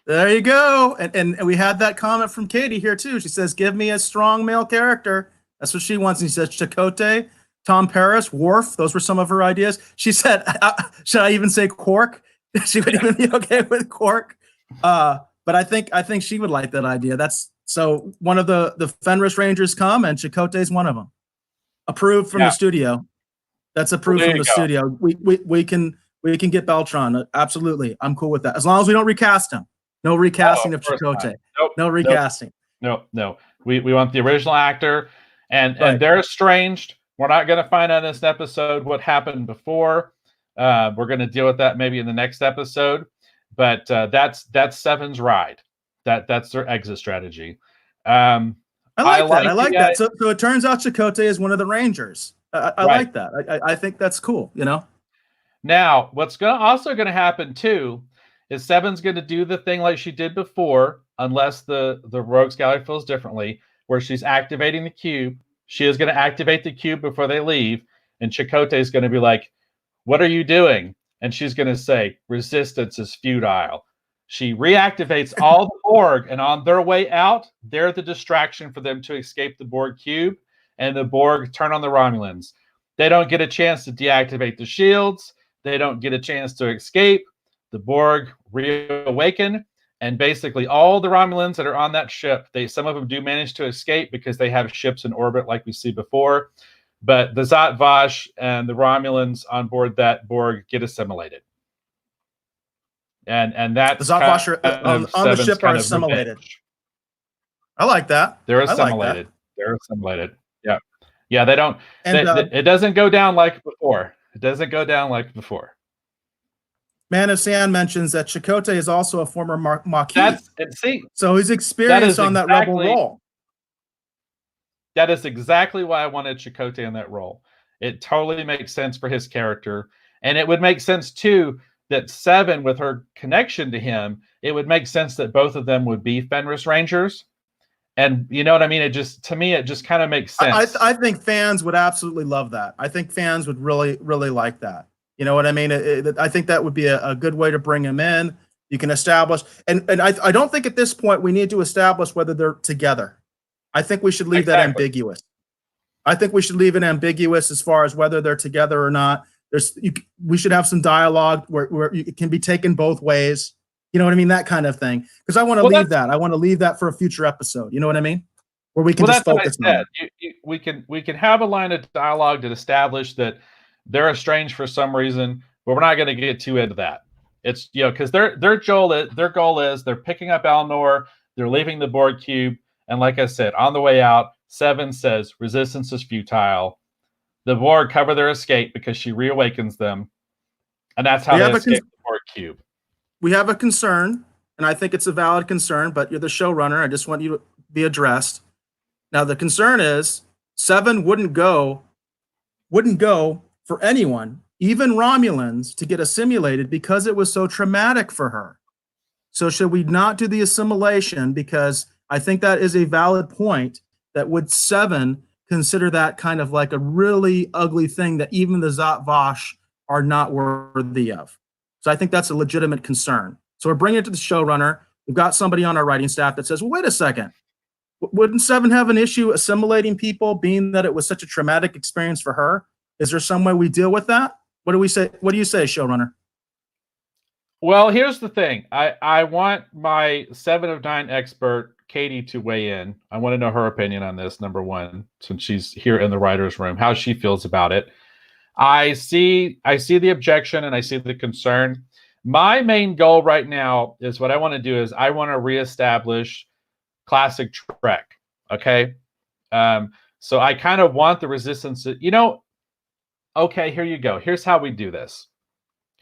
There you go. And we had that comment from Katie here too. She says, "Give me a strong male character." That's what she wants. And she says Chakotay, Tom Paris, Worf. Those were some of her ideas. She said, "Should I even say Quark?" She would even be okay with Quark. But I think she would like that idea. That's so one of the Fenris Rangers come, and Chakotay's one of them. Approved from the studio. That's approved from the studio. We can get Beltron. Absolutely, I'm cool with that. As long as we don't recast him. No recasting of Chakotay. Nope, no recasting. No. We want the original actor, and they're estranged. We're not going to find out in this episode what happened before. We're going to deal with that maybe in the next episode. But that's Seven's ride. That's their exit strategy. I like that. So it turns out Chakotay is one of the Rangers. I like that. I think that's cool. Now, what's also going to happen too is Seven's going to do the thing like she did before, unless the Rogues Gallery feels differently, where she's activating the cube. She is going to activate the cube before they leave, and Chakotay is going to be like, "What are you doing?" And she's going to say, "Resistance is futile." She reactivates all the Borg, and on their way out, they're the distraction for them to escape the Borg cube, and the Borg turn on the Romulans. They don't get a chance to deactivate the shields. They don't get a chance to escape. The Borg reawaken, and basically all the Romulans that are on that ship, some of them do manage to escape because they have ships in orbit like we see before, but the Zot-Vash and the Romulans on board that Borg get assimilated. And that's the Zot-Vash on the ship are assimilated. I like that. They're assimilated. They're assimilated. Yeah. Yeah, they don't. It doesn't go down like before. It doesn't go down like before. Man of Sand mentions that Chakotay is also a former Maquis. So he's experienced on that rebel role. That is exactly why I wanted Chakotay in that role. It totally makes sense for his character. And it would make sense, too, that Seven, with her connection to him, it would make sense that both of them would be Fenris Rangers. And you know what I mean? It just kind of makes sense. I think fans would absolutely love that. I think fans would really, really like that. You know what I mean? I think that would be a good way to bring him in. You can establish, and I don't think at this point we need to establish whether they're together. I think we should leave that ambiguous. I think we should leave it ambiguous as far as whether they're together or not. We should have some dialogue where it can be taken both ways. You know what I mean? That kind of thing. Because I want to leave that. I want to leave that for a future episode. You know what I mean? Where we can just focus on it. We can have a line of dialogue to establish that they're estranged for some reason, but we're not going to get too into that. It's because their goal is they're picking up Eleanor, they're leaving the Borg cube, and like I said, on the way out, Seven says resistance is futile. The Borg cover their escape because she reawakens them, and that's how they escape the Borg cube. We have a concern, and I think it's a valid concern, but you're the showrunner. I just want you to be addressed. Now, the concern is Seven wouldn't go for anyone, even Romulans, to get assimilated because it was so traumatic for her. So should we not do the assimilation? Because I think that is a valid point. That would Seven consider that kind of like a really ugly thing that even the Zat Vash are not worthy of. So I think that's a legitimate concern. So we're bringing it to the showrunner. We've got somebody on our writing staff that says, well, wait a second. Wouldn't Seven have an issue assimilating people, being that it was such a traumatic experience for her? Is there some way we deal with that? What do we say? What do you say, showrunner? Well, here's the thing. I want my 7 of 9 expert, Katie, to weigh in. I want to know her opinion on this, number one, since she's here in the writer's room, how she feels about it. I see the objection and I see the concern. My main goal right now is what I want to do is I want to reestablish classic Trek. Okay. So I kind of want the Resistance to, okay, here you go. Here's how we do this.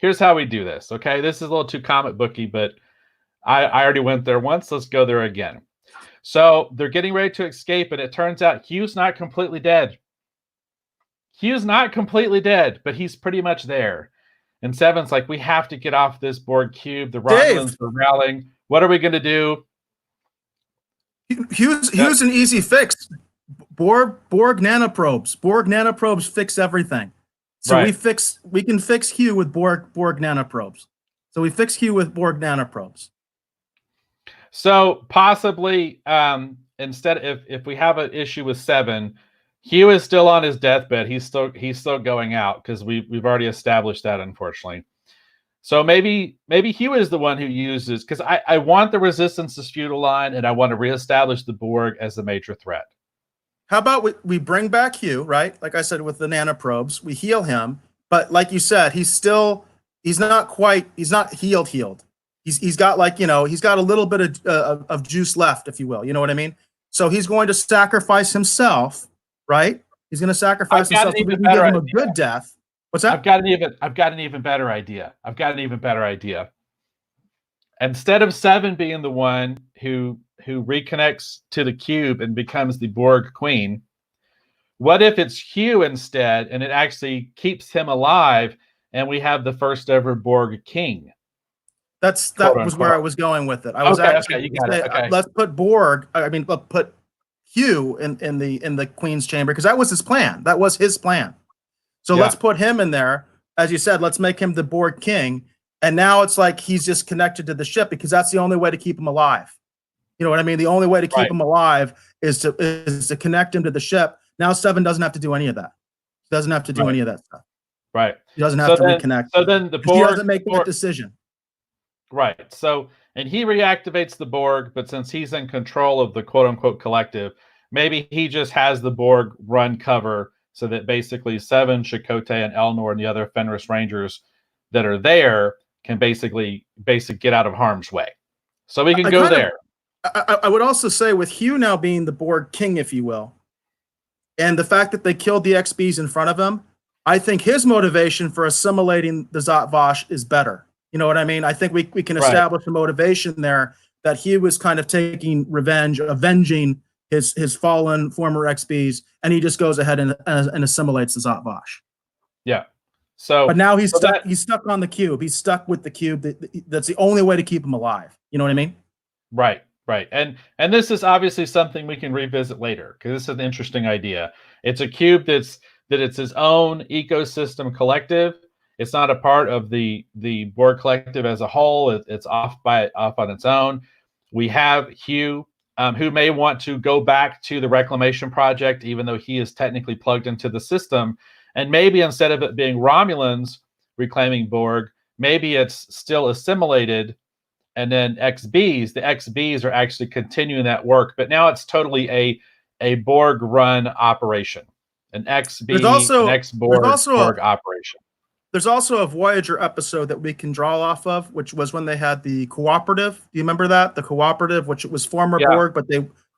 Okay. This is a little too comic booky, but I already went there once. Let's go there again. So they're getting ready to escape, and it turns out Hugh's not completely dead. But he's pretty much there. And Seven's like, we have to get off this Borg cube. The Romulans are rallying. What are we going to do? Hugh's an easy fix. Borg nanoprobes. Borg nanoprobes fix everything. So right. we can fix Hugh with Borg nanoprobes. So we fix Hugh with Borg nanoprobes. So possibly instead, if we have an issue with Seven, Hugh is still on his deathbed. He's still going out because we've already established that, unfortunately. So maybe Hugh is the one who uses, because I want the Resistance's feudal line, and I want to reestablish the Borg as the major threat. How about we bring back Hugh, right? Like I said, with the nanoprobes, we heal him, but like you said, he's not healed. He's got he's got a little bit of juice left, if you will. You know what I mean? So he's going to sacrifice himself, right? He's going to sacrifice himself so we can give him a good death. What's that? I've got an even better idea. Instead of Seven being the one who reconnects to the cube and becomes the Borg queen, what if it's Hugh instead, and it actually keeps him alive, and we have the first ever Borg king? That was where I was going with it. I was let's put let's put Hugh in the Queen's chamber, because that was his plan. So let's put him in there. As you said, let's make him the Borg king. And now it's like he's just connected to the ship, because that's the only way to keep him alive. You know what I mean? The only way to keep him alive is to connect him to the ship. Now Seven doesn't have to do any of that. He doesn't have to do any of that stuff. Right. He doesn't have to reconnect. So then the Borg, he doesn't make that decision. Right. So, and he reactivates the Borg, but since he's in control of the quote unquote collective, maybe he just has the Borg run cover so that basically Seven, Chakotay, and Elnor and the other Fenris Rangers that are there can basically get out of harm's way. So we can go there. I would also say, with Hugh now being the Borg king, if you will, and the fact that they killed the XBs in front of him, I think his motivation for assimilating the Zat Vash is better. You know what I mean? I think we can establish a motivation there that Hugh was kind of taking revenge, avenging his fallen former XBs, and he just goes ahead and assimilates the Zat Vash. Yeah. So, but now he's stuck. He's stuck on the cube. He's stuck with the cube. That's the only way to keep him alive. You know what I mean? Right. And this is obviously something we can revisit later, because this is an interesting idea. It's a cube it's his own ecosystem collective. It's not a part of the Borg collective as a whole. It's off on its own. We have Hugh, who may want to go back to the Reclamation Project, even though he is technically plugged into the system. And maybe instead of it being Romulans reclaiming Borg, maybe it's still assimilated, and then XBs. The XBs are actually continuing that work, but now it's totally a Borg run operation, an ex-Borg operation. There's also a Voyager episode that we can draw off of, which was when they had the cooperative. Do you remember that? The cooperative, which was former Borg, but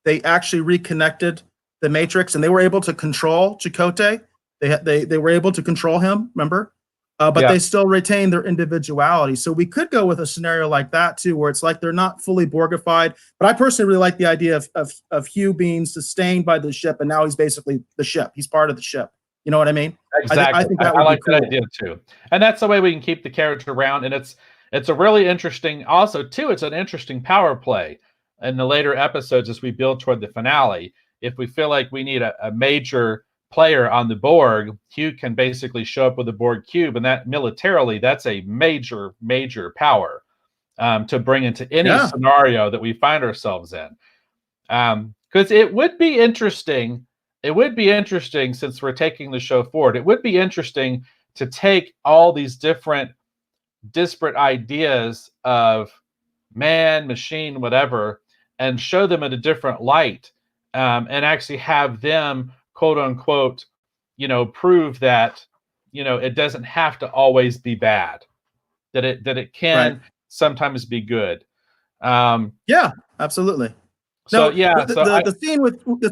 they actually reconnected the Matrix, and they were able to control Chakotay. They were able to control him, remember? but they still retain their individuality. So we could go with a scenario like that too, where it's like they're not fully Borgified. But I personally really like the idea of Hugh being sustained by the ship, and now he's basically the ship. He's part of the ship. You know what I mean? Exactly. I think that would like be cool. that idea too. And that's the way we can keep the character around. And it's a really interesting, also too, it's an interesting power play in the later episodes as we build toward the finale. If we feel like we need a major player on the Borg, Hugh can basically show up with a Borg cube, and that militarily, that's a major power to bring into any scenario that we find ourselves in. Because it would be interesting. It would be interesting, since we're taking the show forward, it would be interesting to take all these different disparate ideas of man, machine, whatever, and show them in a different light, and actually have them, quote unquote, prove that, it doesn't have to always be bad, that it can sometimes be good. Yeah, absolutely. So the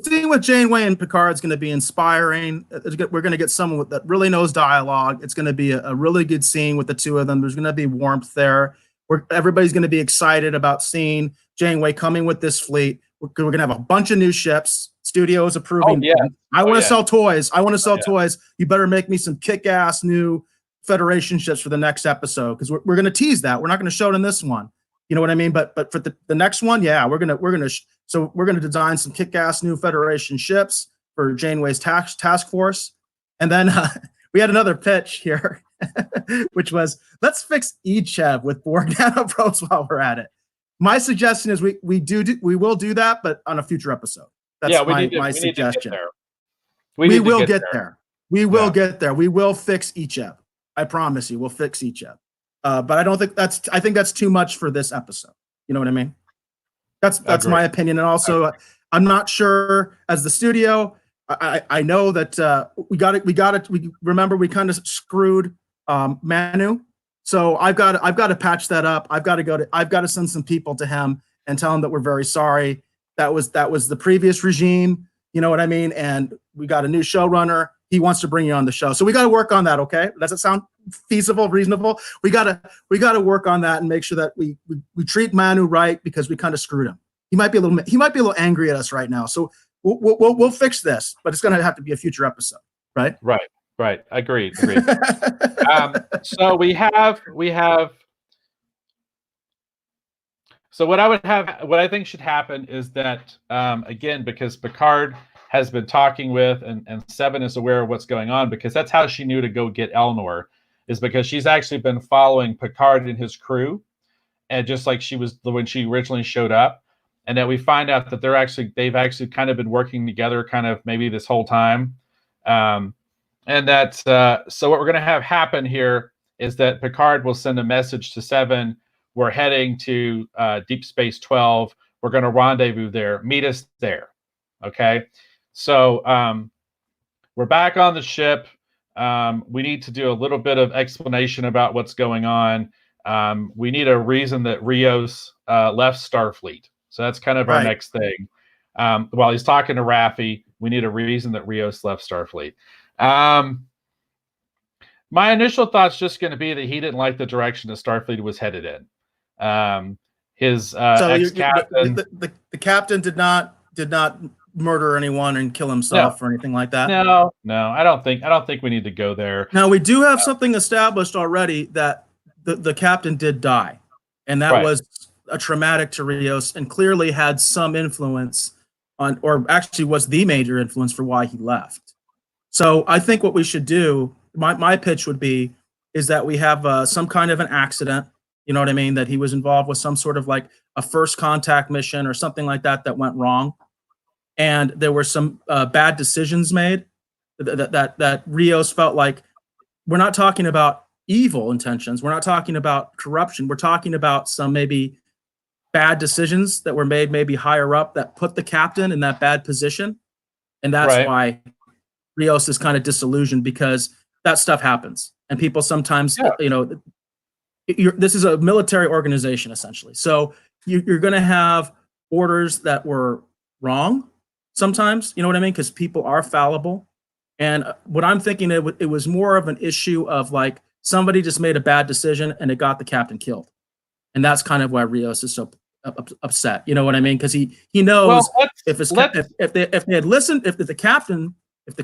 scene with Janeway and Picard is going to be inspiring. We're going to get someone that really knows dialogue. It's going to be a really good scene with the two of them. There's going to be warmth there. Everybody's going to be excited about seeing Janeway coming with this fleet. We're going to have a bunch of new ships. Studio is approving. I want to sell toys. I want to sell toys. You better make me some kick-ass new Federation ships for the next episode, because we're going to tease that. We're not going to show it in this one. You know what I mean? But for the next one, we're gonna design some kick-ass new Federation ships for Janeway's task force. And then we had another pitch here, which was, let's fix Ichev with Borg nanoprobes while we're at it. My suggestion is we will do that, but on a future episode. That's my suggestion. We will get there. We will get there. We will fix Ichev. I promise you, we'll fix Ichev. But I don't think I think that's too much for this episode. You know what I mean? That's my opinion. And also, I'm not sure, as the studio, I know that we remember we kind of screwed Manu. So I've got to patch that up. I've got to send some people to him and tell him that we're very sorry. That was the previous regime. You know what I mean? And we got a new showrunner. He wants to bring you on the show. So we got to work on that. Okay. Does it sound feasible, reasonable? We got to work on that and make sure that we treat Manu right, because we kind of screwed him. He might be a little angry at us right now. So we'll fix this, but it's going to have to be a future episode. Right. Agreed. So we have. So what I think should happen is that, again, because Picard has been talking with, and Seven is aware of what's going on, because that's how she knew to go get Elnor, is because she's actually been following Picard and his crew, and just like she was when she originally showed up, and that we find out that they've actually kind of been working together, kind of maybe this whole time, and that so what we're going to have happen here is that Picard will send a message to Seven. We're heading to Deep Space 12. We're going to rendezvous there. Meet us there. Okay. So we're back on the ship. We need to do a little bit of explanation about what's going on. We need a reason that Rios left Starfleet. So that's kind of our next thing. While he's talking to Raffi, we need a reason that Rios left Starfleet. My initial thought's just going to be that he didn't like the direction that Starfleet was headed in. His ex-captain, the captain did not murder anyone and kill himself or anything like that. No, I don't think we need to go there. Now we do have something established already, that the captain did die, and that was a traumatic to Rios, and clearly had some influence on, or actually was the major influence for why he left. So I think what we should do, my pitch would be, is that we have some kind of an accident. You know what I mean? That he was involved with some sort of like a first contact mission or something like that went wrong. And there were some bad decisions made that Rios felt like, we're not talking about evil intentions. We're not talking about corruption. We're talking about some maybe bad decisions that were made maybe higher up that put the captain in that bad position. And that's why Rios is kind of disillusioned, because that stuff happens. And people sometimes, this is a military organization, essentially. So you're going to have orders that were wrong sometimes, you know what I mean? Because people are fallible. And what I'm thinking, it was more of an issue of like somebody just made a bad decision and it got the captain killed. And that's kind of why Rios is so upset. You know what I mean? Because he knows if they had listened, if the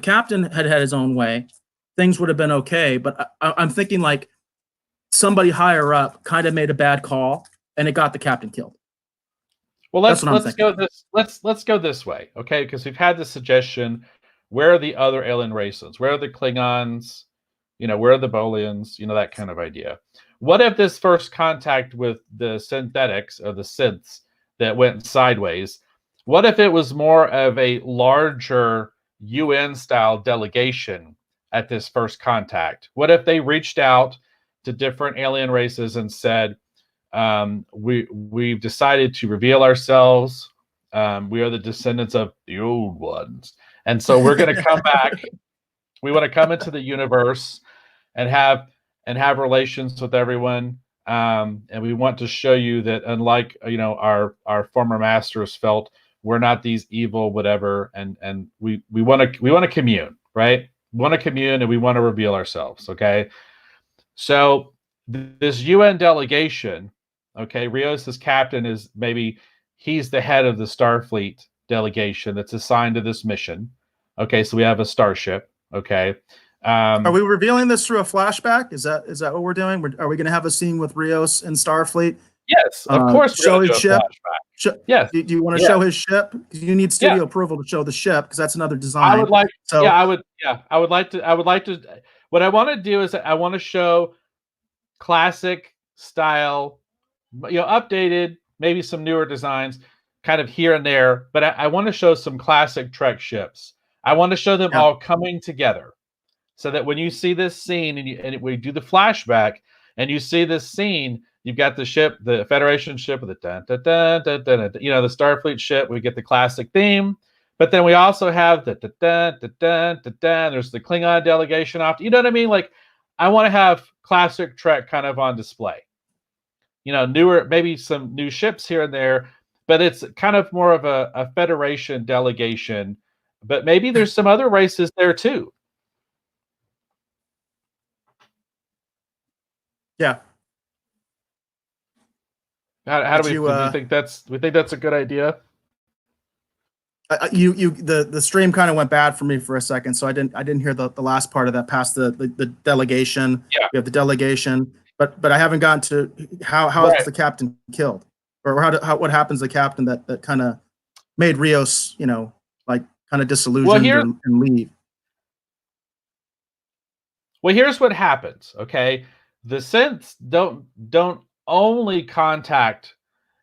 captain had his own way, things would have been okay. But I'm thinking like somebody higher up kind of made a bad call and it got the captain killed. Well, let's go this way, okay? Because we've had this suggestion: where are the other alien races? Where are the Klingons? You know, where are the Bolians? You know, that kind of idea. What if this first contact with the synthetics or the synths that went sideways? What if it was more of a larger UN-style delegation at this first contact? What if they reached out to different alien races and said, we've decided to reveal ourselves. We are the descendants of the old ones, and so we're going to come back. We want to come into the universe and have relations with everyone, and we want to show you that unlike our former masters felt, we're not these evil whatever, and we want to commune, right? We want to commune and we want to reveal ourselves. Okay, so this UN delegation. Okay, Rios' captain is he's the head of the Starfleet delegation that's assigned to this mission. Okay, so we have a starship. Okay, are we revealing this through a flashback? Is that what we're doing? Are we going to have a scene with Rios and Starfleet? Yes, of course. Show his ship. Yes. Do you want to show his ship? Because you need studio approval to show the ship, because that's another design. I would like. So, I would like to. What I want to do is I want to show classic style. Updated, maybe some newer designs, kind of here and there. But I want to show some classic Trek ships. I want to show them all coming together, so that when you see this scene and we do the flashback and you see this scene, you've got the ship, the Federation ship with the dun, dun, dun, dun, dun, dun, the Starfleet ship. We get the classic theme, but then we also have the dun, dun, dun, dun, dun, dun. There's the Klingon delegation off. You know what I mean? Like, I want to have classic Trek kind of on display. Newer, maybe some new ships here and there, but it's kind of more of a Federation delegation. But maybe there's some other races there too. Yeah. How do we think that's a good idea? The stream kind of went bad for me for a second, so I didn't hear the last part of that past the delegation. Yeah. We have the delegation. But I haven't gotten to how is the captain killed, or what happens to the captain that kind of made Rios, kind of disillusioned and leave. Well, here's what happens. Okay, the synths don't only contact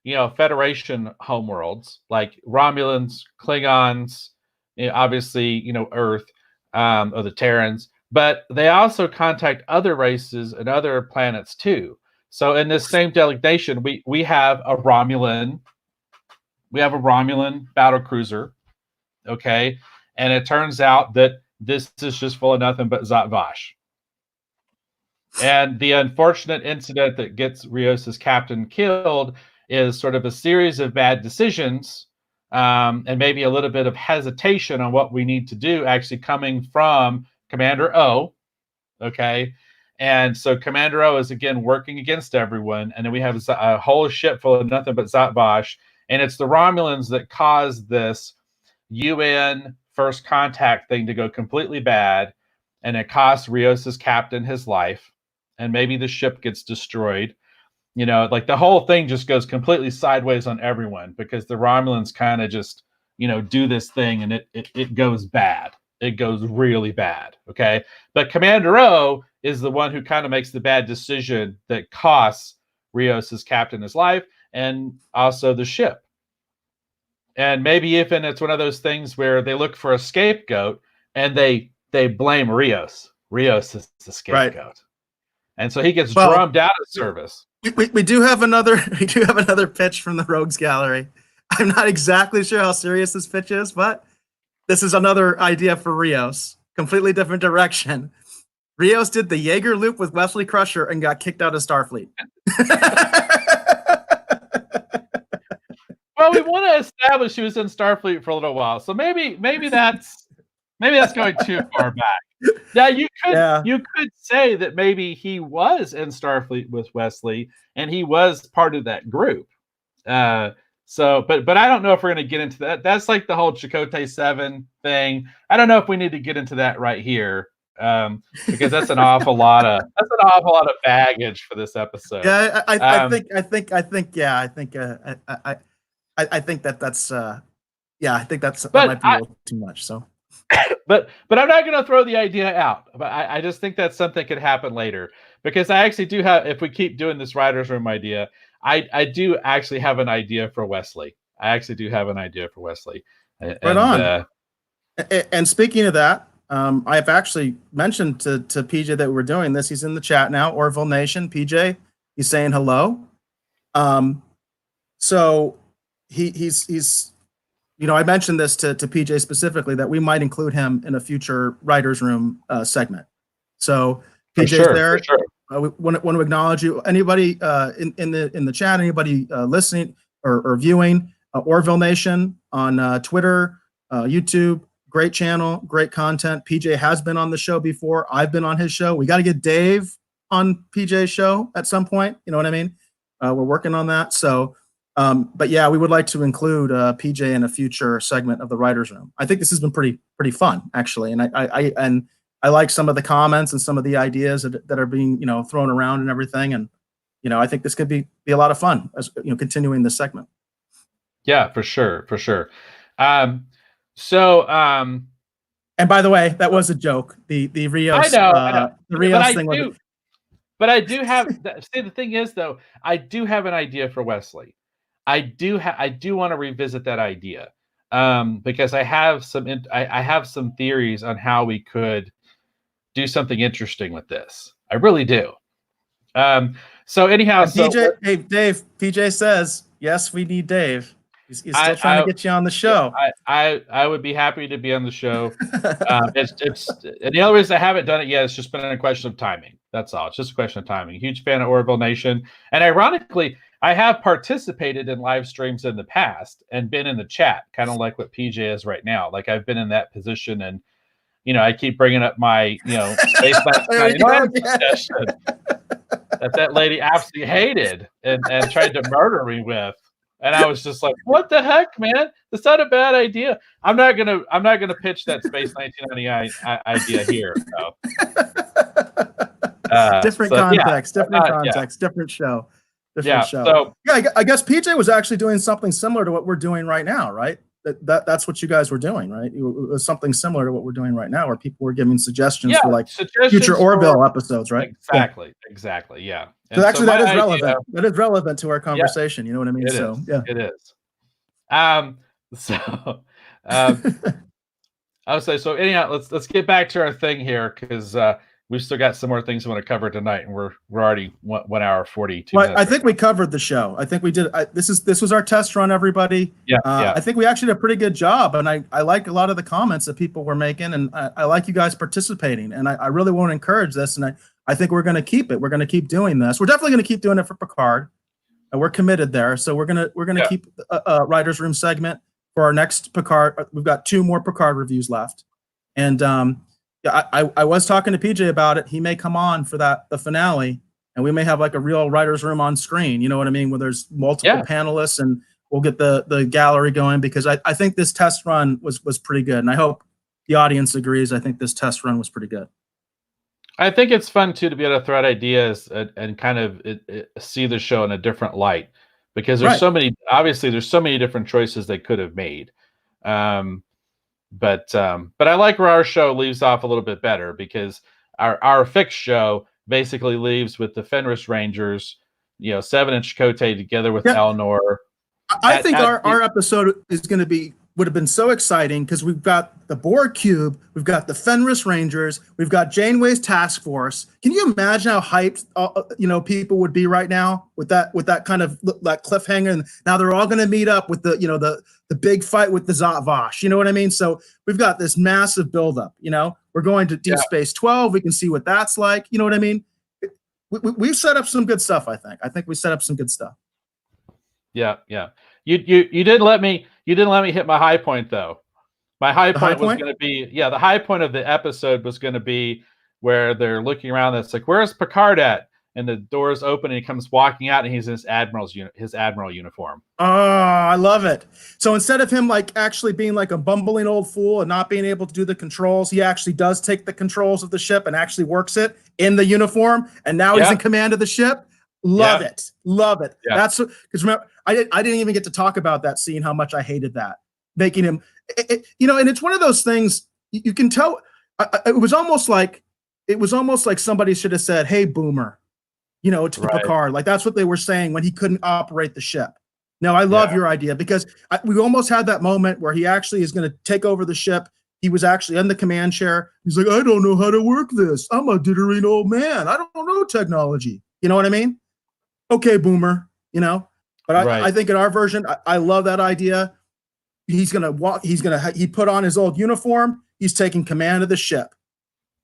Federation homeworlds like Romulans, Klingons, obviously Earth, or the Terrans. But they also contact other races and other planets too. So in this same delegation, we have a Romulan battle cruiser, okay, and it turns out that this is just full of nothing but Zhat Vash. And the unfortunate incident that gets Rios' captain killed is sort of a series of bad decisions, and maybe a little bit of hesitation on what we need to do, actually coming from Commander O, okay? And so Commander O is, again, working against everyone, and then we have a whole ship full of nothing but Zhat Vash, and it's the Romulans that caused this UN first contact thing to go completely bad, and it costs Rios' captain his life, and maybe the ship gets destroyed. Like the whole thing just goes completely sideways on everyone, because the Romulans kind of just, do this thing, and it goes bad. It goes really bad, okay? But Commander O is the one who kind of makes the bad decision that costs Rios' captain his life, and also the ship. And maybe even it's one of those things where they look for a scapegoat and they blame Rios. Rios is the scapegoat. Right. And so he gets drummed out of service. We do have another pitch from the Rogues Gallery. I'm not exactly sure how serious this pitch is, but this is another idea for Rios. Completely different direction. Rios did the Jaeger loop with Wesley Crusher and got kicked out of Starfleet. Well, we want to establish he was in Starfleet for a little while, so maybe that's Maybe that's going too far back. Now you could say that maybe he was in Starfleet with Wesley and he was part of that group. But I don't know if we're going to get into that. That's like the whole Chakotay 7 thing. I don't know if we need to get into that right here. Because that's an awful lot of baggage for this episode. Yeah, I think that might be a little too much. So, but I'm not going to throw the idea out. But I just think that's something that could happen later, because I actually do have. If we keep doing this writers' room idea, I do actually have an idea for Wesley. Right on. And speaking of that. I've actually mentioned to PJ that we're doing this. He's in the chat now. Orville Nation, PJ, he's saying hello. So he's I mentioned this to PJ specifically that we might include him in a future writers' room segment. So PJ's there. Sure. We want to acknowledge you. Anybody in the chat, anybody listening or viewing, Orville Nation on Twitter, YouTube. Great channel, great content. PJ has been on the show before. I've been on his show. We got to get Dave on PJ's show at some point. You know what I mean? We're working on that. So, but yeah, we would like to include PJ in a future segment of the Writers' Room. I think this has been pretty fun, actually. And I like some of the comments and some of the ideas that are being thrown around and everything. And I think this could be a lot of fun as continuing this segment. Yeah, for sure. And by the way, that was a joke. The Rios, I know. The Rios thing. But I do have. See, the thing is, though, I do have an idea for Wesley. I do want to revisit that idea, because I have some theories on how we could do something interesting with this. I really do. So anyhow, Dave. PJ says yes. We need Dave. He's still trying to get you on the show. I would be happy to be on the show. It's and the other reason I haven't done it yet, it's just been a question of timing. That's all. It's just a question of timing. Huge fan of Orville Nation, and ironically, I have participated in live streams in the past and been in the chat, kind of like what PJ is right now. Like I've been in that position, and I keep bringing up my space suggestion that lady absolutely hated and tried to murder me with. And I was just like, "What the heck, man? That's not a bad idea." I'm not gonna pitch that Space 1999 idea here. So. Different context, different show. So I guess PJ was actually doing something similar to what we're doing right now, right? That's what you guys were doing, right? It was something similar to what we're doing right now, where people were giving suggestions for future Orville episodes, right? Exactly. Yeah. So actually, that is relevant. That is relevant to our conversation. You know what I mean? It is. I would say so. Anyhow, let's get back to our thing here, because we've still got some more things we want to cover tonight, and we're already 1 hour 42 minutes. I think we covered the show. I think we did. This was our test run, everybody. I think we actually did a pretty good job, and I like a lot of the comments that people were making, and I like you guys participating, and I really want to encourage this, and I think we're going to keep it. We're going to keep doing this. We're definitely going to keep doing it for Picard, and we're committed there. So we're gonna keep a Writers' Room segment for our next Picard. We've got 2 more Picard reviews left, and I was talking to PJ about it. He may come on for the finale, and we may have like a real writer's room on screen. You know what I mean? Where there's multiple panelists, and we'll get the gallery going, because I think this test run was pretty good, and I hope the audience agrees. I think this test run was pretty good. I think it's fun too to be able to thread ideas and kind of see the show in a different light, because there's so many. Obviously, there's so many different choices they could have made. But I like where our show leaves off a little bit better, because our fixed show basically leaves with the Fenris Rangers, 7-inch Chakotay together with Elnor. I think our episode is going to would have been so exciting, because we've got the Borg Cube, we've got the Fenris Rangers, we've got Janeway's task force. Can you imagine how hyped people would be right now with that kind of that cliffhanger? And now they're all going to meet up with the big fight with the Zhat Vash. You know what I mean? So we've got this massive buildup. We're going to Deep Space 12. We can see what that's like. You know what I mean? We've set up some good stuff. I think we set up some good stuff. Yeah. You didn't let me hit my high point, though. My high The high point was point? going to be, the high point of the episode was going to be where they're looking around. That's like, where's Picard at? And the doors open and he comes walking out and he's in his admiral uniform. Oh, I love it. So instead of him like actually being like a bumbling old fool and not being able to do the controls, he actually does take the controls of the ship and actually works it in the uniform. And now he's in command of the ship. Love it. Love it. Yeah. That's because remember, I didn't even get to talk about that scene, how much I hated that. Making him, and it's one of those things you can tell. It was almost like somebody should have said, "Hey, Boomer," to Picard. Like that's what they were saying when he couldn't operate the ship. No, I love your idea because we almost had that moment where he actually is going to take over the ship. He was actually in the command chair. He's like, I don't know how to work this. I'm a dithering old man. I don't know technology. You know what I mean? Okay, Boomer, But I think in our version, I love that idea. He's going to walk. He put on his old uniform. He's taking command of the ship.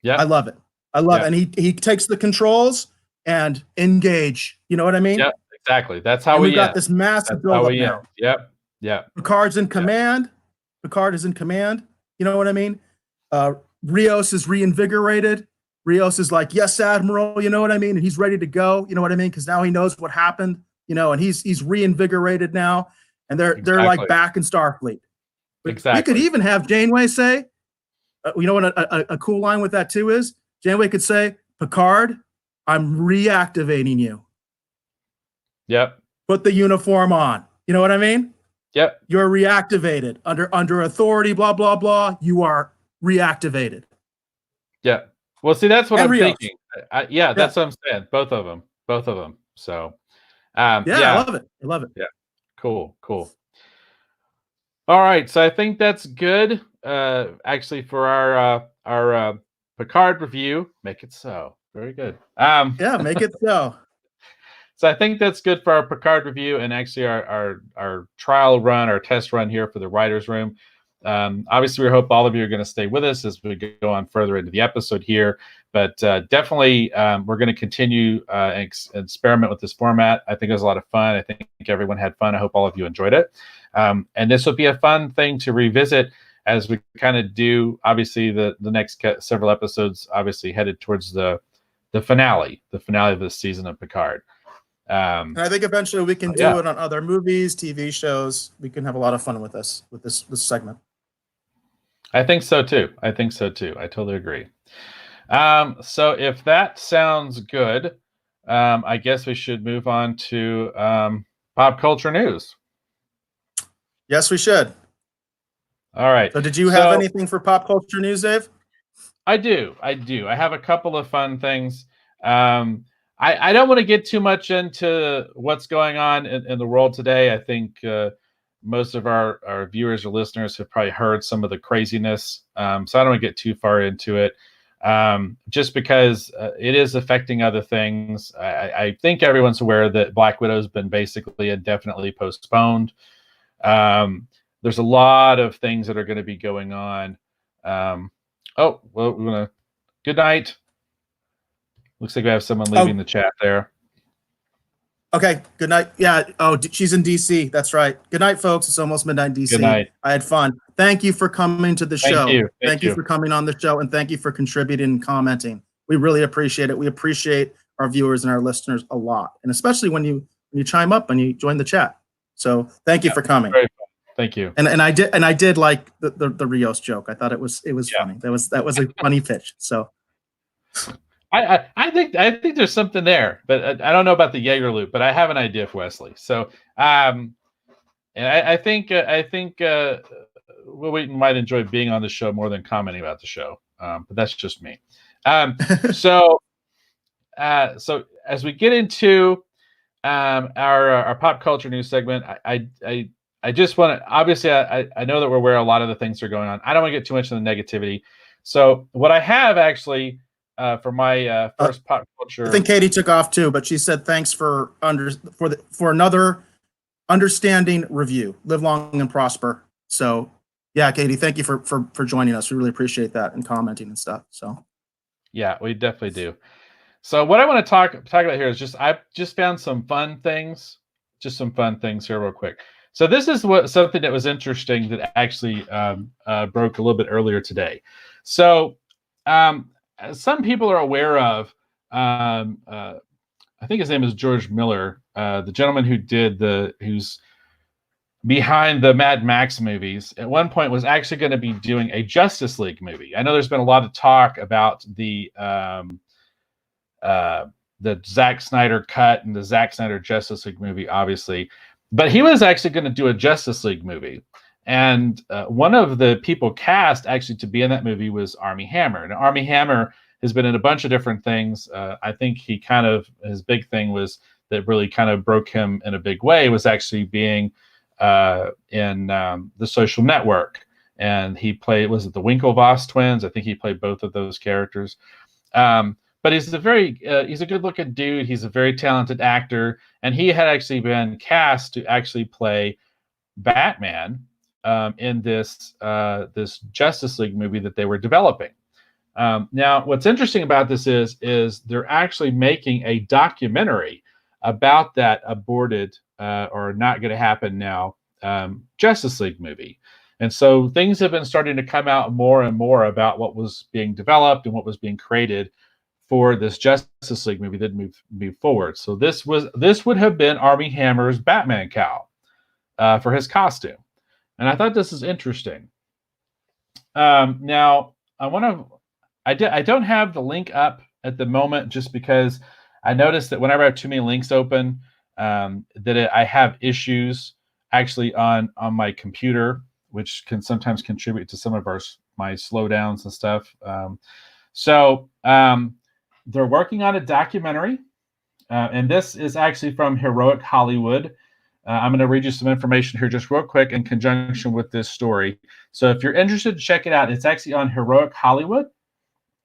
Yeah. I love it. it. And he takes the controls and engage. You know what I mean? Yeah, exactly. That's how we got this massive build-up now. Yep. Picard's in command. Picard is in command. You know what I mean? Rios is reinvigorated. Rios is like, yes, Admiral. You know what I mean? And he's ready to go. You know what I mean? Because now he knows what happened. And he's reinvigorated now. And they're like back in Starfleet. Exactly. We could even have Janeway say, what a cool line with that too is? Janeway could say, Picard, I'm reactivating you. Yep. Put the uniform on. You know what I mean? Yep. You're reactivated under authority, blah, blah, blah. You are reactivated. Yeah. Well, see, that's what I'm thinking. That's what I'm saying. Both of them. So, I love it. Yeah. Cool. All right. So I think that's good. Actually, for our Picard review, make it so. Very good. Make it so. So I think that's good for our Picard review and actually our trial run, our test run here for the writer's room. Obviously, we hope all of you are going to stay with us as we go on further into the episode here. But definitely, we're going to continue and experiment with this format. I think it was a lot of fun. I think everyone had fun. I hope all of you enjoyed it. And this will be a fun thing to revisit as we kind of do, obviously, the next several episodes, obviously headed towards the finale of this season of Picard. And I think eventually we can do it on other movies, TV shows. We can have a lot of fun with this segment. I think so too. I totally agree. So if that sounds good, I guess we should move on to pop culture news. Yes, we should. All right. So did you have anything for pop culture news, Dave? I do. I have a couple of fun things. I don't want to get too much into what's going on in the world today. I think most of our viewers or listeners have probably heard some of the craziness. So I don't want to get too far into it, just because it is affecting other things. I think everyone's aware that Black Widow has been basically indefinitely postponed. There's a lot of things that are going to be going on. Good night. Looks like we have someone leaving the chat there. Okay. Good night. Yeah. Oh, she's in DC. That's right. Good night, folks. It's almost midnight in DC. Good night. I had fun. Thank you for coming to the show. Thank you for coming on the show, and thank you for contributing and commenting. We really appreciate it. We appreciate our viewers and our listeners a lot, and especially when you chime up and you join the chat. So thank you for coming. Very fun. Thank you. And I did like the Rios joke. I thought it was funny. That was a funny pitch. So. I think there's something there, but I don't know about the Jaeger loop, but I have an idea for Wesley. So, and I think Will Wheaton might enjoy being on the show more than commenting about the show. But that's just me. So as we get into our pop culture news segment, I just want to, obviously I know that we're aware a lot of the things that are going on. I don't want to get too much in the negativity. So what I have actually for my first pop culture, I think Katie took off too, but she said thanks for another understanding review. Live long and prosper. So yeah, Katie, thank you for joining us. We really appreciate that and commenting and stuff. So yeah, we definitely do. So what I want to talk about here is I just found some fun things here real quick. So this is something that was interesting that actually broke a little bit earlier today. So some people are aware of, I think his name is George Miller, the gentleman who's behind the Mad Max movies. At one point was actually going to be doing a Justice League movie. I know there's been a lot of talk about the Zack Snyder cut and the Zack Snyder Justice League movie, obviously. But he was actually going to do a Justice League movie. And one of the people cast actually to be in that movie was Armie Hammer. And Armie Hammer has been in a bunch of different things. I think his big thing was that really kind of broke him in a big way was actually being in The Social Network. And he played, was it the Winklevoss twins? I think he played both of those characters. But he's a good-looking dude. He's a very talented actor, and he had actually been cast to actually play Batman in this Justice League movie that they were developing. Now, what's interesting about this is they're actually making a documentary about that aborted or not going to happen now Justice League movie. And so things have been starting to come out more and more about what was being developed and what was being created for this Justice League movie that move forward. So this would have been Armie Hammer's Batman cowl for his costume, and I thought this is interesting. Now I don't have the link up at the moment just because I noticed that whenever I have too many links open, I have issues actually on my computer, which can sometimes contribute to some of my slowdowns and stuff. They're working on a documentary, and this is actually from Heroic Hollywood. I'm going to read you some information here just real quick in conjunction with this story. So if you're interested, check it out. It's actually on Heroic Hollywood.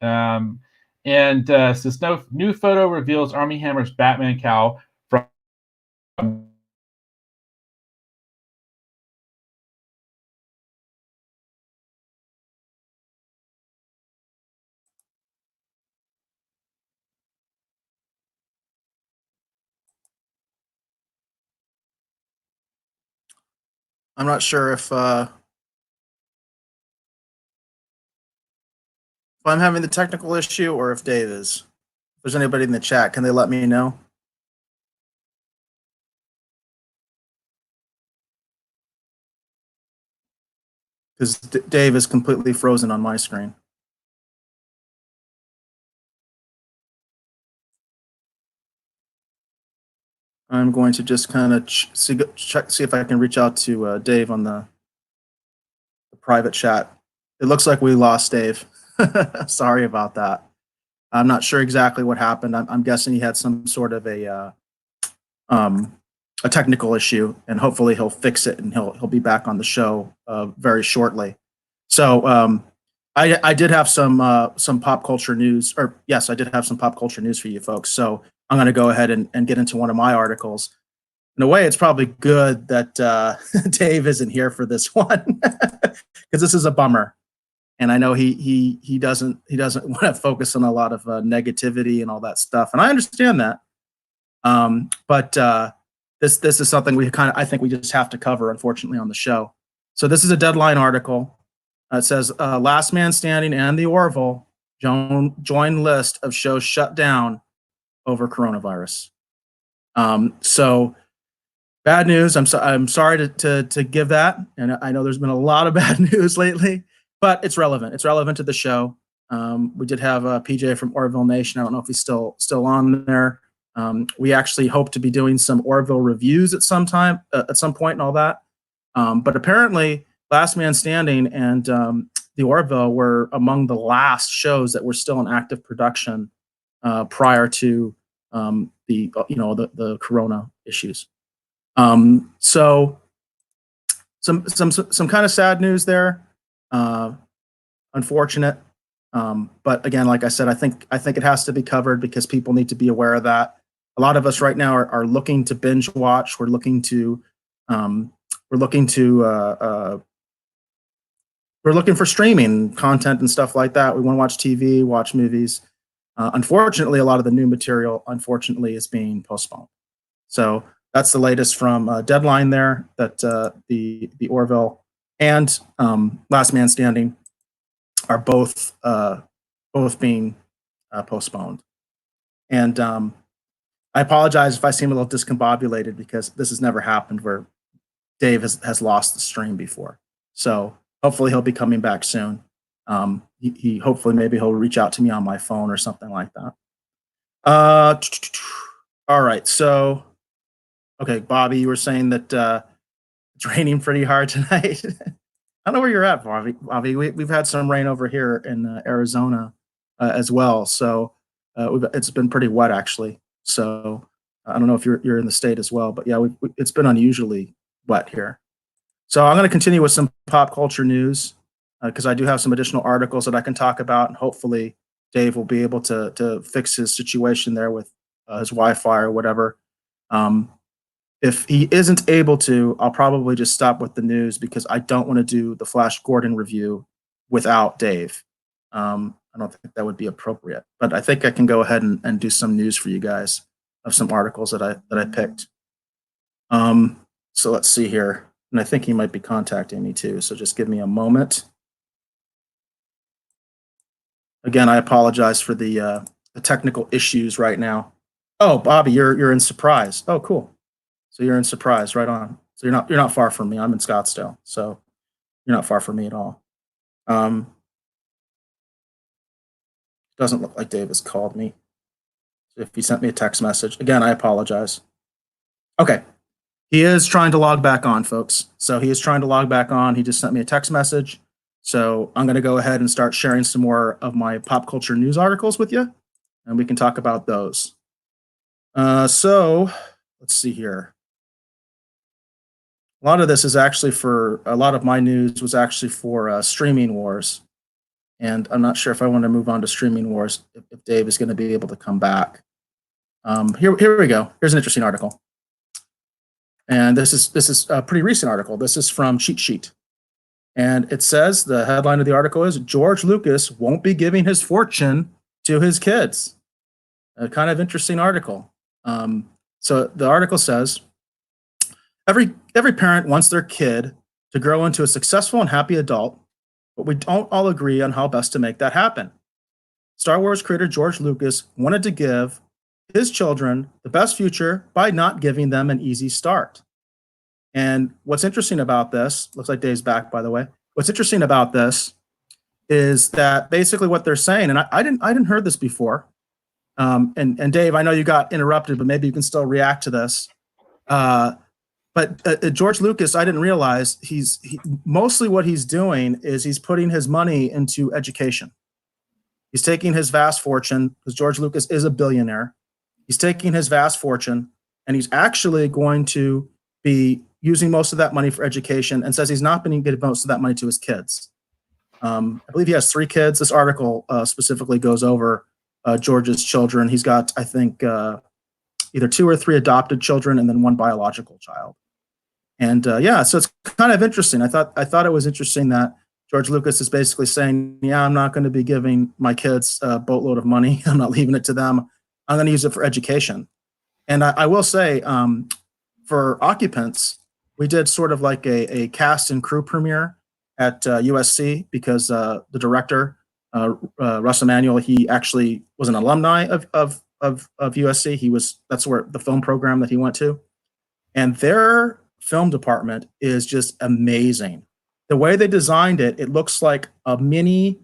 Says no new photo reveals Armie Hammer's Batman cowl from I'm not sure if I'm having the technical issue or if Dave is. If there's anybody in the chat, can they let me know? Because Dave is completely frozen on my screen. I'm going to just kind of see if I can reach out to Dave on the private chat. It looks like we lost Dave. Sorry about that. I'm not sure exactly what happened. I'm guessing he had some sort of a technical issue, and hopefully he'll fix it and he'll be back on the show very shortly. So I did have some pop culture news, or yes, I did have some pop culture news for you folks. So I'm going to go ahead and get into one of my articles. In a way, it's probably good that Dave isn't here for this one because this is a bummer. And I know he doesn't want to focus on a lot of negativity and all that stuff, and I understand that. But this is something I think we just have to cover, unfortunately, on the show. So this is a Deadline article. It says Last Man Standing and The Orville join list of shows shut down over coronavirus. So bad news. I'm sorry to give that, and I know there's been a lot of bad news lately. But it's relevant. It's relevant to the show. We did have PJ from Orville Nation. I don't know if he's still on there. We actually hope to be doing some Orville reviews at some point and all that. But apparently, Last Man Standing and the Orville were among the last shows that were still in active production prior to the corona issues. So some kind of sad news there. Unfortunate, but again, like I said, I think it has to be covered because people need to be aware of that. A lot of us right now are looking to binge watch. We're looking for streaming content and stuff like that. We want to watch TV, watch movies. Unfortunately, a lot of the new material, is being postponed. So that's the latest from Deadline there, that the Orville and Last Man Standing are both being postponed. And I apologize if I seem a little discombobulated, because this has never happened where Dave has lost the stream before. So hopefully he'll be coming back soon. He hopefully maybe he'll reach out to me on my phone or something like that. All right, so okay, Bobby, you were saying that it's raining pretty hard tonight. I don't know where you're at, Bobby. We've had some rain over here in Arizona as well, so it's been pretty wet actually. So I don't know if you're in the state as well, but yeah, it's been unusually wet here. So I'm going to continue with some pop culture news, because I do have some additional articles that I can talk about, and hopefully Dave will be able to fix his situation there with his Wi-Fi or whatever. If he isn't able to, I'll probably just stop with the news, because I don't want to do the Flash Gordon review without Dave. I don't think that would be appropriate, but I think I can go ahead and do some news for you guys of some articles that I picked. So let's see here. And I think he might be contacting me too. So just give me a moment. Again, I apologize for the technical issues right now. Oh, Bobby, you're in Surprise. Oh, cool. So you're in Surprise, right on. So you're not far from me. I'm in Scottsdale, so you're not far from me at all. Doesn't look like Dave has called me. If he sent me a text message, again, I apologize. Okay, he is trying to log back on, folks. So he is trying to log back on. He just sent me a text message. So I'm going to go ahead and start sharing some more of my pop culture news articles with you, and we can talk about those. So let's see here. A lot of this is actually a lot of my news was actually for Streaming Wars. And I'm not sure if I want to move on to Streaming Wars, if Dave is going to be able to come back. Here we go. Here's an interesting article. And this is a pretty recent article. This is from Cheat Sheet. And it says, the headline of the article is, George Lucas won't be giving his fortune to his kids. A kind of interesting article. So the article says, every parent wants their kid to grow into a successful and happy adult, but we don't all agree on how best to make that happen. Star Wars creator George Lucas wanted to give his children the best future by not giving them an easy start. And what's interesting about this, looks like Dave's back, by the way. What's interesting about this is that basically what they're saying, and I didn't heard this before. And Dave, I know you got interrupted, but maybe you can still react to this. But George Lucas, I didn't realize mostly what he's doing is he's putting his money into education. He's taking his vast fortune, because George Lucas is a billionaire. He's taking his vast fortune, and he's actually going to be using most of that money for education, and says he's not going to give most of that money to his kids. I believe he has 3 kids. This article specifically goes over George's children. He's got, I think, either 2 or 3 adopted children and then 1 biological child. And yeah, so it's kind of interesting. I thought it was interesting that George Lucas is basically saying, yeah, I'm not going to be giving my kids a boatload of money. I'm not leaving it to them. I'm going to use it for education. And I will say, for Occupants, we did sort of like a cast and crew premiere at USC, because the director, Russ Emanuel, he actually was an alumni of USC. That's where the film program that he went to. And their film department is just amazing. The way they designed it, it looks like a mini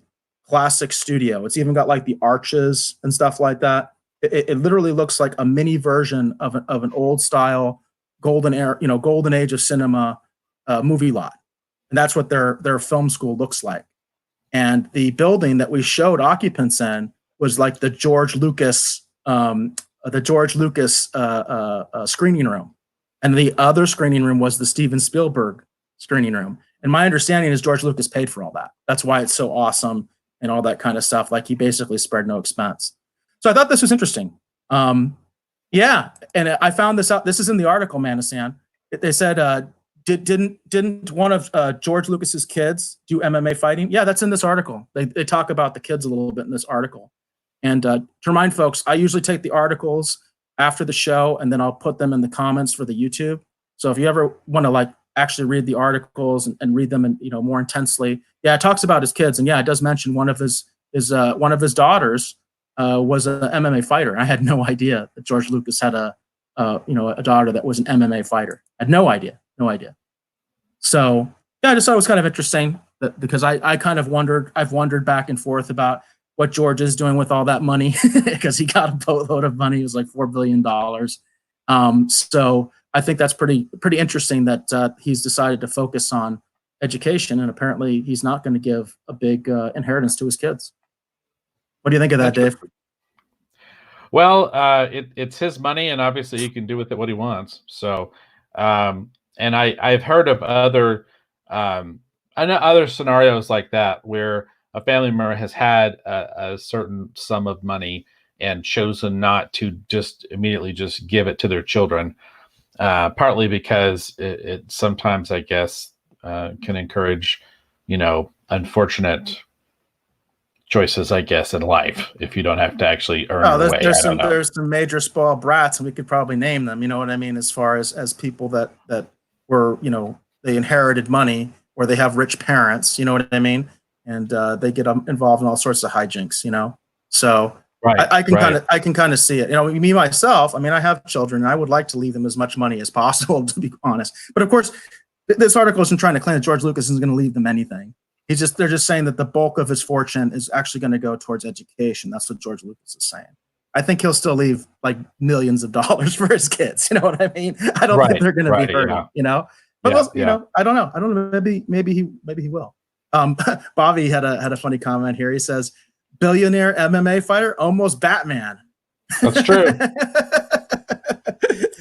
classic studio. It's even got like the arches and stuff like that. It literally looks like a mini version of an old style golden age of cinema movie lot. And that's what their film school looks like. And the building that we showed Occupants in was like the George Lucas screening room. And the other screening room was the Steven Spielberg screening room. And my understanding is George Lucas paid for all that. That's why it's so awesome and all that kind of stuff. Like, he basically spared no expense. So I thought this was interesting. Yeah, and I found this out. This is in the article, Manasan. They said, didn't one of George Lucas's kids do MMA fighting? Yeah, that's in this article. They talk about the kids a little bit in this article. And to remind folks, I usually take the articles after the show, and then I'll put them in the comments for the YouTube. So if you ever want to like actually read the articles and read them and more intensely, yeah, it talks about his kids, and yeah, it does mention one of his daughters was an MMA fighter. I had no idea that George Lucas had a daughter that was an MMA fighter. I had no idea. So yeah, I just thought it was kind of interesting because I kind of I've wondered back and forth about what George is doing with all that money because he got a boatload of money. It was like $4 billion. So I think that's pretty interesting that he's decided to focus on education, and apparently he's not going to give a big inheritance to his kids. What do you think of that, Dave? Well, it's his money, and obviously he can do with it what he wants. So, and I've heard of other scenarios like that where a family member has had a certain sum of money and chosen not to just immediately just give it to their children, partly because it sometimes, I guess, can encourage, unfortunate choices, I guess, in life if you don't have to actually earn your way. There's some major spoiled brats, and we could probably name them. You know what I mean? As far as people that were, they inherited money or they have rich parents. You know what I mean? And they get involved in all sorts of hijinks. So right, I can kind of see it. Me myself. I mean, I have children, and I would like to leave them as much money as possible, to be honest. But of course, this article isn't trying to claim that George Lucas isn't going to leave them anything. They're just saying that the bulk of his fortune is actually going to go towards education. That's what George Lucas is saying. I think he'll still leave like millions of dollars for his kids. You know what I mean? I don't think they're going to be hurting. Yeah. But I don't know. Maybe he will. Bobby had a funny comment here. He says, "Billionaire MMA fighter, almost Batman." That's true.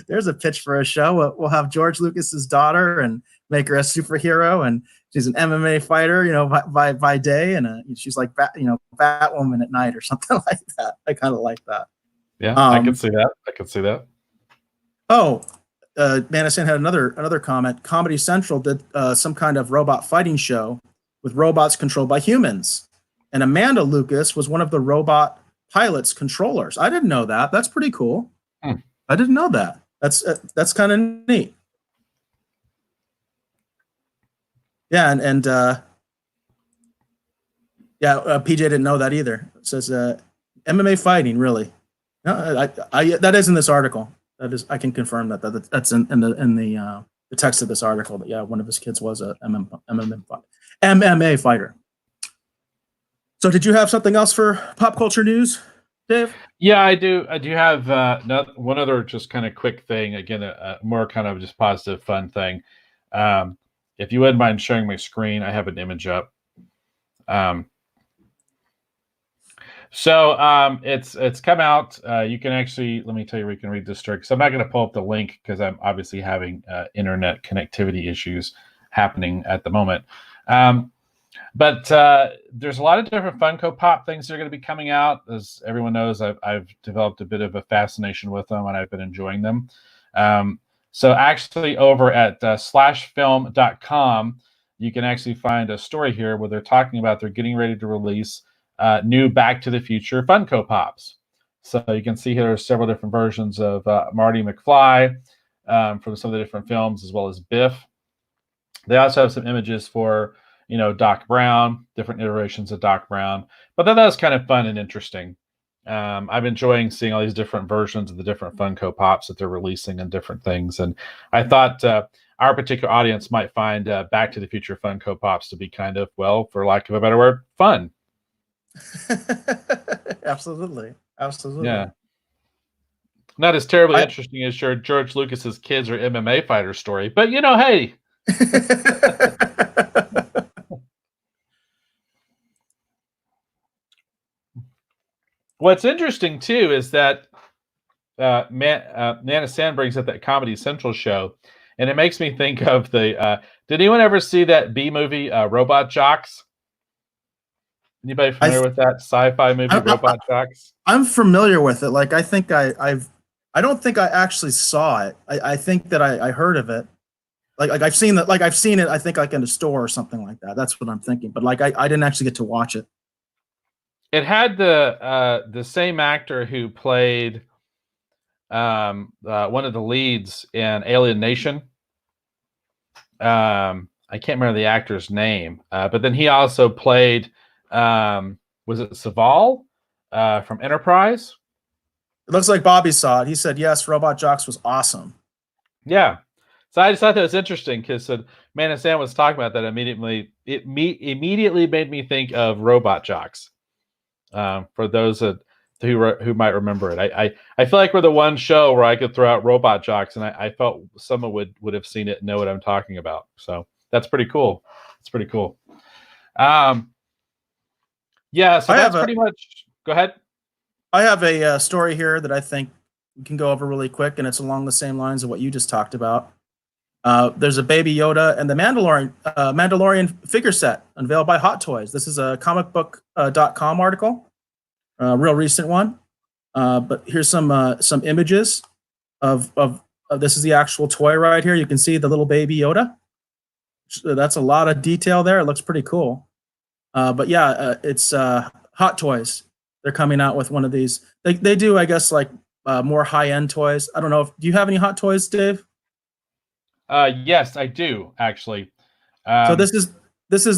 There's a pitch for a show. We'll have George Lucas's daughter and make her a superhero, and she's an MMA fighter, by day, and she's like Batwoman at night or something like that. I kind of like that. Yeah, I can see that. Oh, Madison had another comment. Comedy Central did some kind of robot fighting show with robots controlled by humans, and Amanda Lucas was one of the robot pilots controllers. I didn't know that. That's pretty cool. I didn't know that. That's kind of neat. Yeah, and PJ didn't know that either. It says MMA fighting, really? No, that is in this article. That is, I can confirm that's in the text of this article. That one of his kids was a MMA fighter. So, did you have something else for pop culture news, Dave? Yeah, I do. I do have one other just kind of quick thing. Again, a more kind of just positive, fun thing. If you wouldn't mind sharing my screen, I have an image up. So it's come out. You can actually, let me tell you where you can read this story, because I'm not going to pull up the link because I'm obviously having internet connectivity issues happening at the moment. But there's a lot of different Funko Pop things that are going to be coming out. As everyone knows, I've developed a bit of a fascination with them, and I've been enjoying them. So actually over at slashfilm.com, you can actually find a story here where they're talking about they're getting ready to release new Back to the Future Funko Pops. So you can see here are several different versions of Marty McFly from some of the different films, as well as Biff. They also have some images for, Doc Brown, different iterations of Doc Brown. But that was kind of fun and interesting. I'm enjoying seeing all these different versions of the different Funko Pops that they're releasing and different things. And I thought our particular audience might find Back to the Future Funko Pops to be kind of, well, for lack of a better word, fun. Absolutely. Yeah. Not as terribly interesting as your George Lucas's kids or MMA fighter story, but hey. What's interesting too is that Nana San brings up that Comedy Central show, and it makes me think of the. Did anyone ever see that B movie, Robot Jocks? Anybody familiar with that sci-fi movie, Robot Jocks? I'm familiar with it. Like, I think I don't think I actually saw it. I think that I heard of it. Like I've seen that. Like I've seen it. I think like in a store or something like that. That's what I'm thinking. But like I didn't actually get to watch it. It had the same actor who played one of the leads in Alien Nation. I can't remember the actor's name, but then he also played, was it Saval from Enterprise? It looks like Bobby saw it. He said, yes, Robot Jocks was awesome. Yeah. So I just thought that was interesting because Man and Sam was talking about that immediately. It immediately made me think of Robot Jocks. For those who might remember it, I feel like we're the one show where I could throw out Robot Jocks, and I felt someone would have seen it and know what I'm talking about. So that's pretty cool. It's pretty cool. Yeah. So that's pretty much. Go ahead. I have a story here that I think we can go over really quick, and it's along the same lines of what you just talked about. There's a Baby Yoda and the Mandalorian figure set unveiled by Hot Toys. This is a comicbook.com article, a real recent one. But here's some images of this is the actual toy right here. You can see the little Baby Yoda. That's a lot of detail there. It looks pretty cool. But yeah, it's Hot Toys. They're coming out with one of these. They do, I guess, like more high-end toys. I don't know. Do you have any Hot Toys, Dave? Yes, I do actually. So this is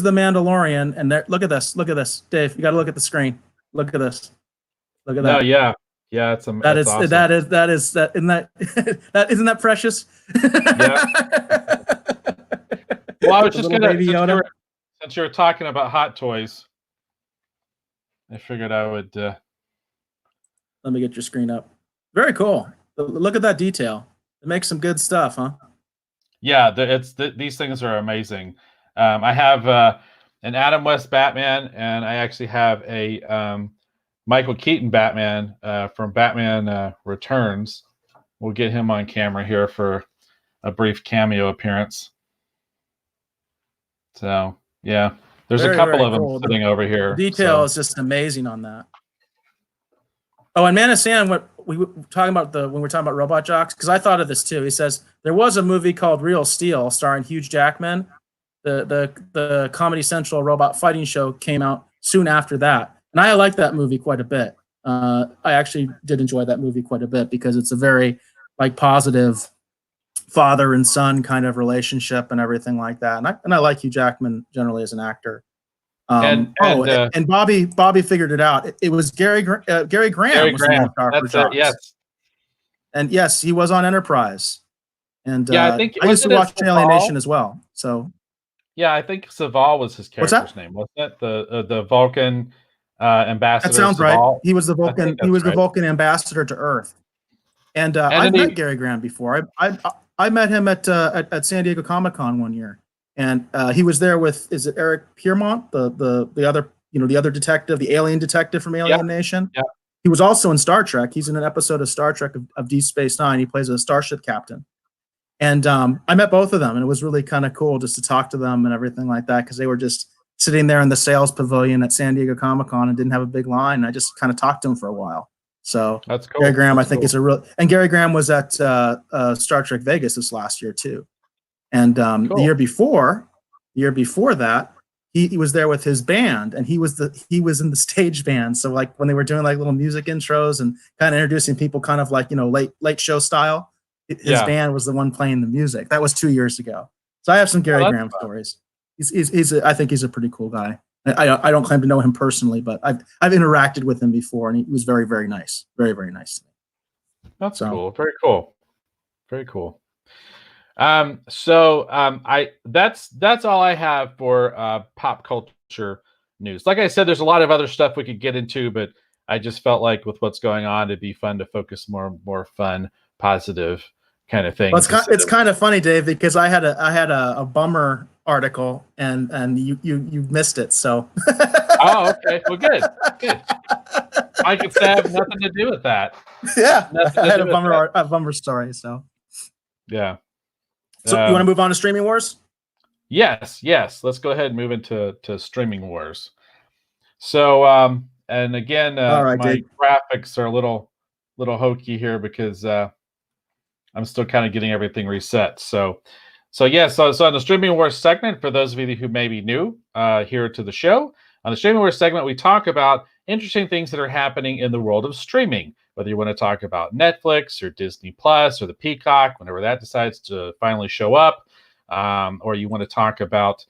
the Mandalorian, and look at this. Look at this, Dave. You got to look at the screen. Look at this. Look at that. No, yeah. It's awesome. Isn't that precious? Yeah. Well, I was just gonna since you were talking about Hot Toys, I figured I would. Let me get your screen up. Very cool. Look at that detail. It makes some good stuff, huh? Yeah, these things are amazing. I have an Adam West Batman, and I actually have a Michael Keaton Batman from Batman Returns. We'll get him on camera here for a brief cameo appearance. So, yeah. There's a couple of them sitting over here. The detail is just amazing on that. Oh, and Man of Sam, what we were talking about when we're talking about Robot Jocks, because I thought of this too. He says there was a movie called Real Steel starring Hugh Jackman. The Comedy Central robot fighting show came out soon after that, and I liked that movie quite a bit. I actually did enjoy that movie quite a bit because it's a very positive father and son kind of relationship and everything like that. And I like Hugh Jackman generally as an actor. And Bobby figured it out. It was Gary Graham. Gary Graham. That's it. Yes. And yes, he was on Enterprise. And I think I used to watch Alien Nation as well. So yeah, I think Saval was his character's name, wasn't it? The Vulcan ambassador. That sounds Saval. right. He was the Vulcan. He was the Vulcan ambassador to Earth. And I've met Gary Graham before. I met him at San Diego Comic-Con one year, and he was there with Eric Piermont, the other detective, the alien detective from Alien Nation. Yeah. He was also in Star Trek. He's in an episode of Star Trek of Deep Space Nine. He plays a starship captain. And I met both of them, and it was really kind of cool just to talk to them and everything like that, because they were just sitting there in the sales pavilion at San Diego Comic-Con and didn't have a big line. And I just kind of talked to them for a while. So that's cool. Gary Graham, I think, is a real. And Gary Graham was at Star Trek Vegas this last year too. And the year before that, he was there with his band, and he was in the stage band. So like when they were doing like little music intros and kind of introducing people, kind of like late show style. His band was the one playing the music. That was 2 years ago. So I have some Gary Graham stories. I think he's a pretty cool guy. I don't claim to know him personally, but I've interacted with him before, and he was very, very nice. Very, very nice to me. That's cool. Very cool. Very cool. That's all I have for pop culture news. Like I said, there's a lot of other stuff we could get into, but I just felt like with what's going on, it'd be fun to focus more fun, positive kind of thing. Well, it's kind of funny, Dave, because I had a bummer article and you missed it. So. Oh, okay. Well, good. I could say I have nothing to do with that. Yeah, I had a bummer story. So. Yeah. So you want to move on to streaming wars? Yes. Let's go ahead and move into streaming wars. So, and again, my graphics are a little hokey here because I'm still kind of getting everything reset. So on the streaming wars segment, for those of you who may be new here to the show, on the streaming wars segment, we talk about interesting things that are happening in the world of streaming, whether you want to talk about Netflix or Disney Plus or the Peacock, whenever that decides to finally show up, or you want to talk about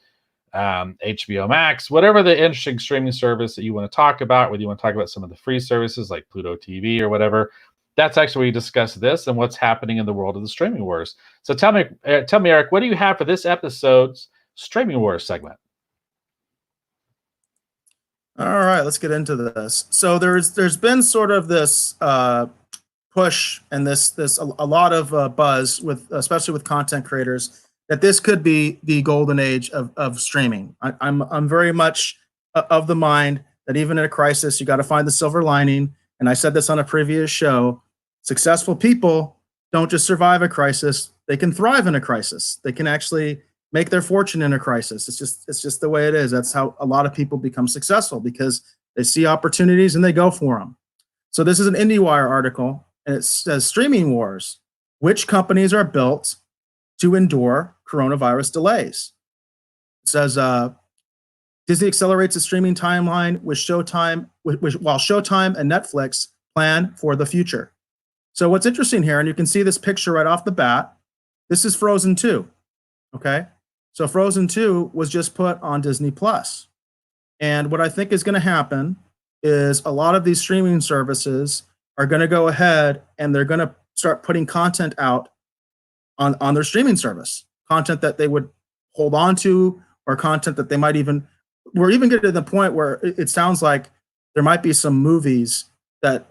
HBO Max, whatever the interesting streaming service that you want to talk about, whether you want to talk about some of the free services like Pluto TV or whatever. That's actually where we discuss this and what's happening in the world of the streaming wars. So tell me, Eric, what do you have for this episode's streaming wars segment? All right, let's get into this. So there's been sort of this push and this a lot of buzz with, especially with content creators, that this could be the golden age of streaming. I'm very much of the mind that even in a crisis, you got to find the silver lining. And I said this on a previous show. Successful people don't just survive a crisis; they can thrive in a crisis. They can actually make their fortune in a crisis. It's just the way it is. That's how a lot of people become successful, because they see opportunities and they go for them. So this is an Indiewire article, and it says streaming wars: which companies are built to endure coronavirus delays? It says Disney accelerates the streaming timeline with Showtime, while Showtime and Netflix plan for the future. So what's interesting here, and you can see this picture right off the bat, this is Frozen 2, okay? So Frozen 2 was just put on Disney Plus. And what I think is going to happen is a lot of these streaming services are going to go ahead and they're going to start putting content out on their streaming service, content that they would hold on to, or content that they might even, we're even getting to the point where it sounds like there might be some movies that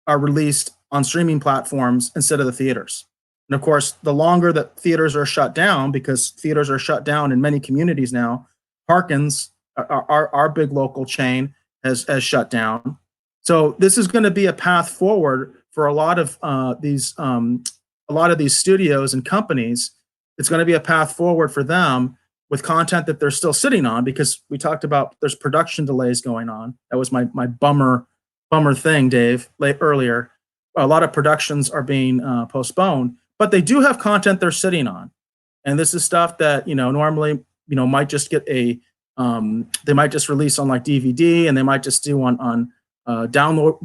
are released on streaming platforms instead of the theaters. And of course, the longer that theaters are shut down, because theaters are shut down in many communities now, Harkins, our big local chain, has shut down. So this is going to be a path forward for a lot of these studios and companies. It's going to be a path forward for them with content that they're still sitting on, because we talked about there's production delays going on. That was my bummer thing, Dave, earlier. A lot of productions are being postponed, but they do have content they're sitting on. And this is stuff that, normally, might just get they might just release on like DVD, and they might just do on download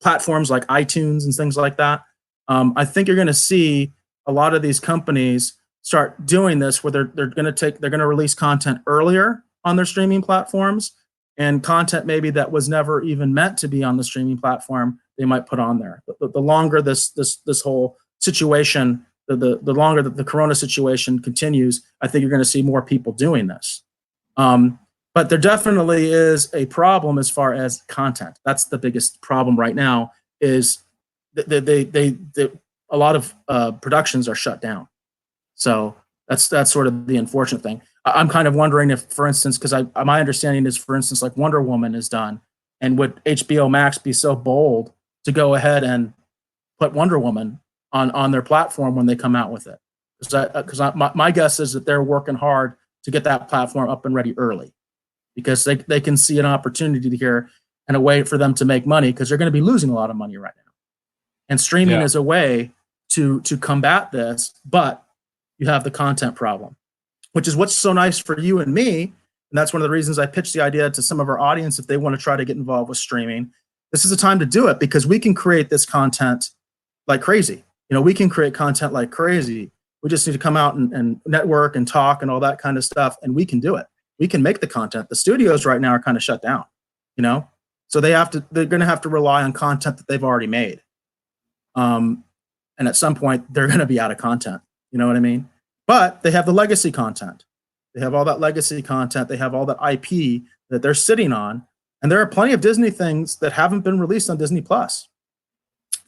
platforms like iTunes and things like that. I think you're going to see a lot of these companies start doing this, where they're going to release content earlier on their streaming platforms, and content maybe that was never even meant to be on the streaming platform, they might put on there. The longer this whole situation, the longer that the Corona situation continues, I think you're going to see more people doing this. But there definitely is a problem as far as content. That's the biggest problem right now. Is a lot of productions are shut down. So that's sort of the unfortunate thing. I'm kind of wondering if, for instance, because my understanding is, for instance, like Wonder Woman is done, and would HBO Max be so bold to go ahead and put Wonder Woman on their platform when they come out with it? Because my guess is that they're working hard to get that platform up and ready early, because they can see an opportunity here and a way for them to make money, because they're going to be losing a lot of money right now. And streaming is a way to combat this, but you have the content problem, which is what's so nice for you and me. And that's one of the reasons I pitched the idea to some of our audience, if they want to try to get involved with streaming. This is the time to do it, because we can create this content like crazy. We can create content like crazy. We just need to come out and network and talk and all that kind of stuff, and we can do it. We can make the content. The studios right now are kind of shut down, so they're going to have to rely on content that they've already made. And at some point, they're going to be out of content. You know what I mean? But they have the legacy content. They have all that legacy content. They have all that IP that they're sitting on. And there are plenty of Disney things that haven't been released on Disney Plus.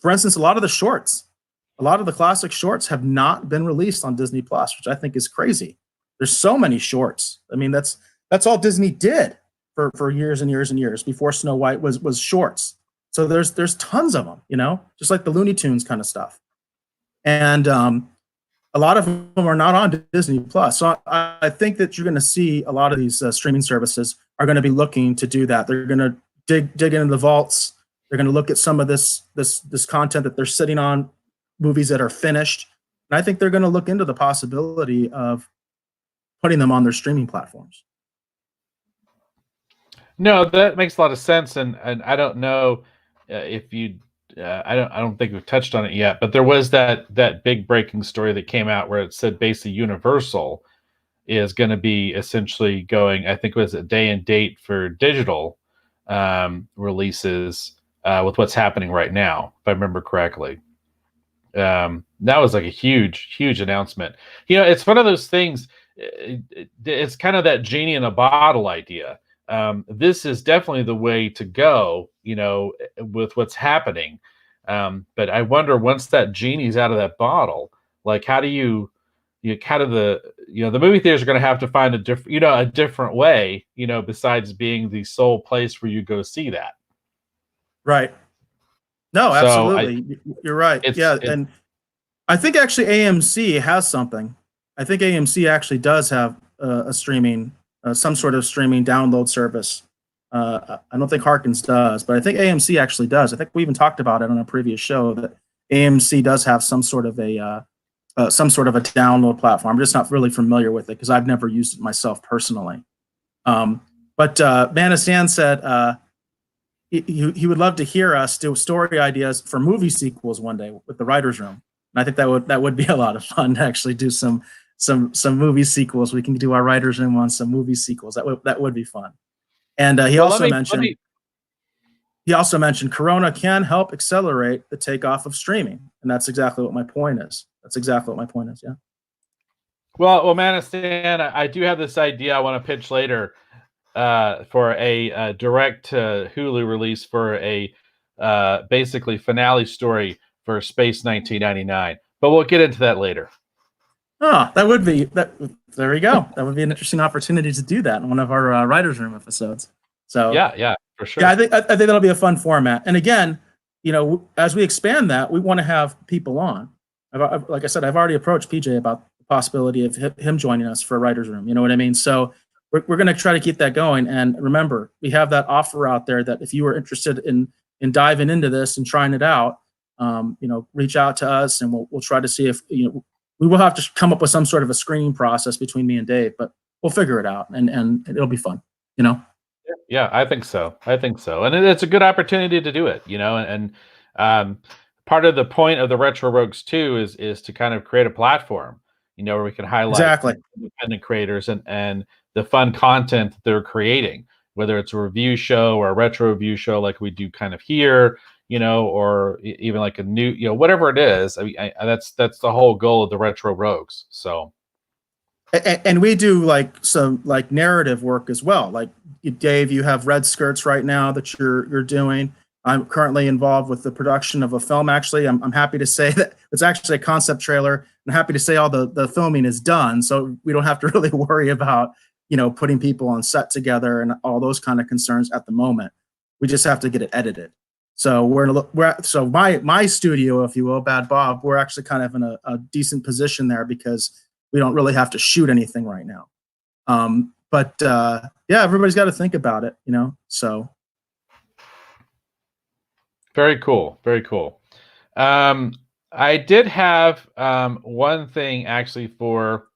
For instance, a lot of the classic shorts have not been released on Disney Plus, which I think is crazy. There's so many shorts. I mean, that's all Disney did for years and years and years before Snow White was shorts. So there's tons of them, just like the Looney Tunes kind of stuff. And a lot of them are not on Disney Plus. So I think that you're going to see a lot of these streaming services are going to be looking to do that. They're going to dig into the vaults. They're going to look at some of this content that they're sitting on, movies that are finished. And I think they're going to look into the possibility of putting them on their streaming platforms. No, that makes a lot of sense, and I don't know if you. I don't think we've touched on it yet, but there was that big breaking story that came out where it said basically Universal is going to be essentially going. I think it was a day and date for digital releases with what's happening right now, if I remember correctly. That was like a huge announcement. It's one of those things. It's kind of that genie in a bottle idea. This is definitely the way to go, with what's happening. But I wonder, once that genie's out of that bottle, like, how do you kind of the movie theaters are going to have to find a different way, besides being the sole place where you go see that. Right. No, So absolutely. You're right. it's Yeah, it, and I think actually AMC has something. I think AMC actually does have a streaming, some sort of streaming download service. I don't think Harkins does, but I think AMC actually does. I think we even talked about it on a previous show that AMC does have some sort of a download platform. I'm just not really familiar with it because I've never used it myself personally. But Man of Sand said he would love to hear us do story ideas for movie sequels one day with the writers' room. And I think that would be a lot of fun to actually do some movie sequels. We can do our writers' room on some movie sequels. That would be fun. And he well, also mentioned Corona can help accelerate the takeoff of streaming, and that's exactly what my point is. Yeah. Well, Man of Stan, I do have this idea I want to pitch later for a direct to Hulu release for a basically finale story for Space 1999. But we'll get into that later. Oh, that would be that. There we go. That would be an interesting opportunity to do that in one of our writers' room episodes. So yeah, for sure. Yeah, I think that'll be a fun format. And again, as we expand that, we want to have people on. Like I said, I've already approached PJ about the possibility of him joining us for a writers' room. You know what I mean? So we're going to try to keep that going. And remember, we have that offer out there that if you are interested in diving into this and trying it out, reach out to us, and we'll try to see if we will have to come up with some sort of a screening process between me and Dave, but we'll figure it out, and it'll be fun. Yeah, I think so. And it's a good opportunity to do it, and part of the point of the Retro Rogues too is to kind of create a platform, where we can highlight Exactly. independent creators and the fun content that they're creating, whether it's a review show or a retro review show like we do kind of here, or even like a new, whatever it is. I mean, that's the whole goal of the Retro Rogues. So. And we do some narrative work as well. Like Dave, you have Red Skirts right now that you're doing. I'm currently involved with the production of a film. Actually, I'm happy to say that it's actually a concept trailer. I'm happy to say all the filming is done, so we don't have to really worry about putting people on set together and all those kind of concerns at the moment. We just have to get it edited. So so my studio, if you will, Bad Bob, we're actually kind of in a decent position there because we don't really have to shoot anything right now. But yeah, everybody's got to think about it, so. Very cool. I did have one thing actually for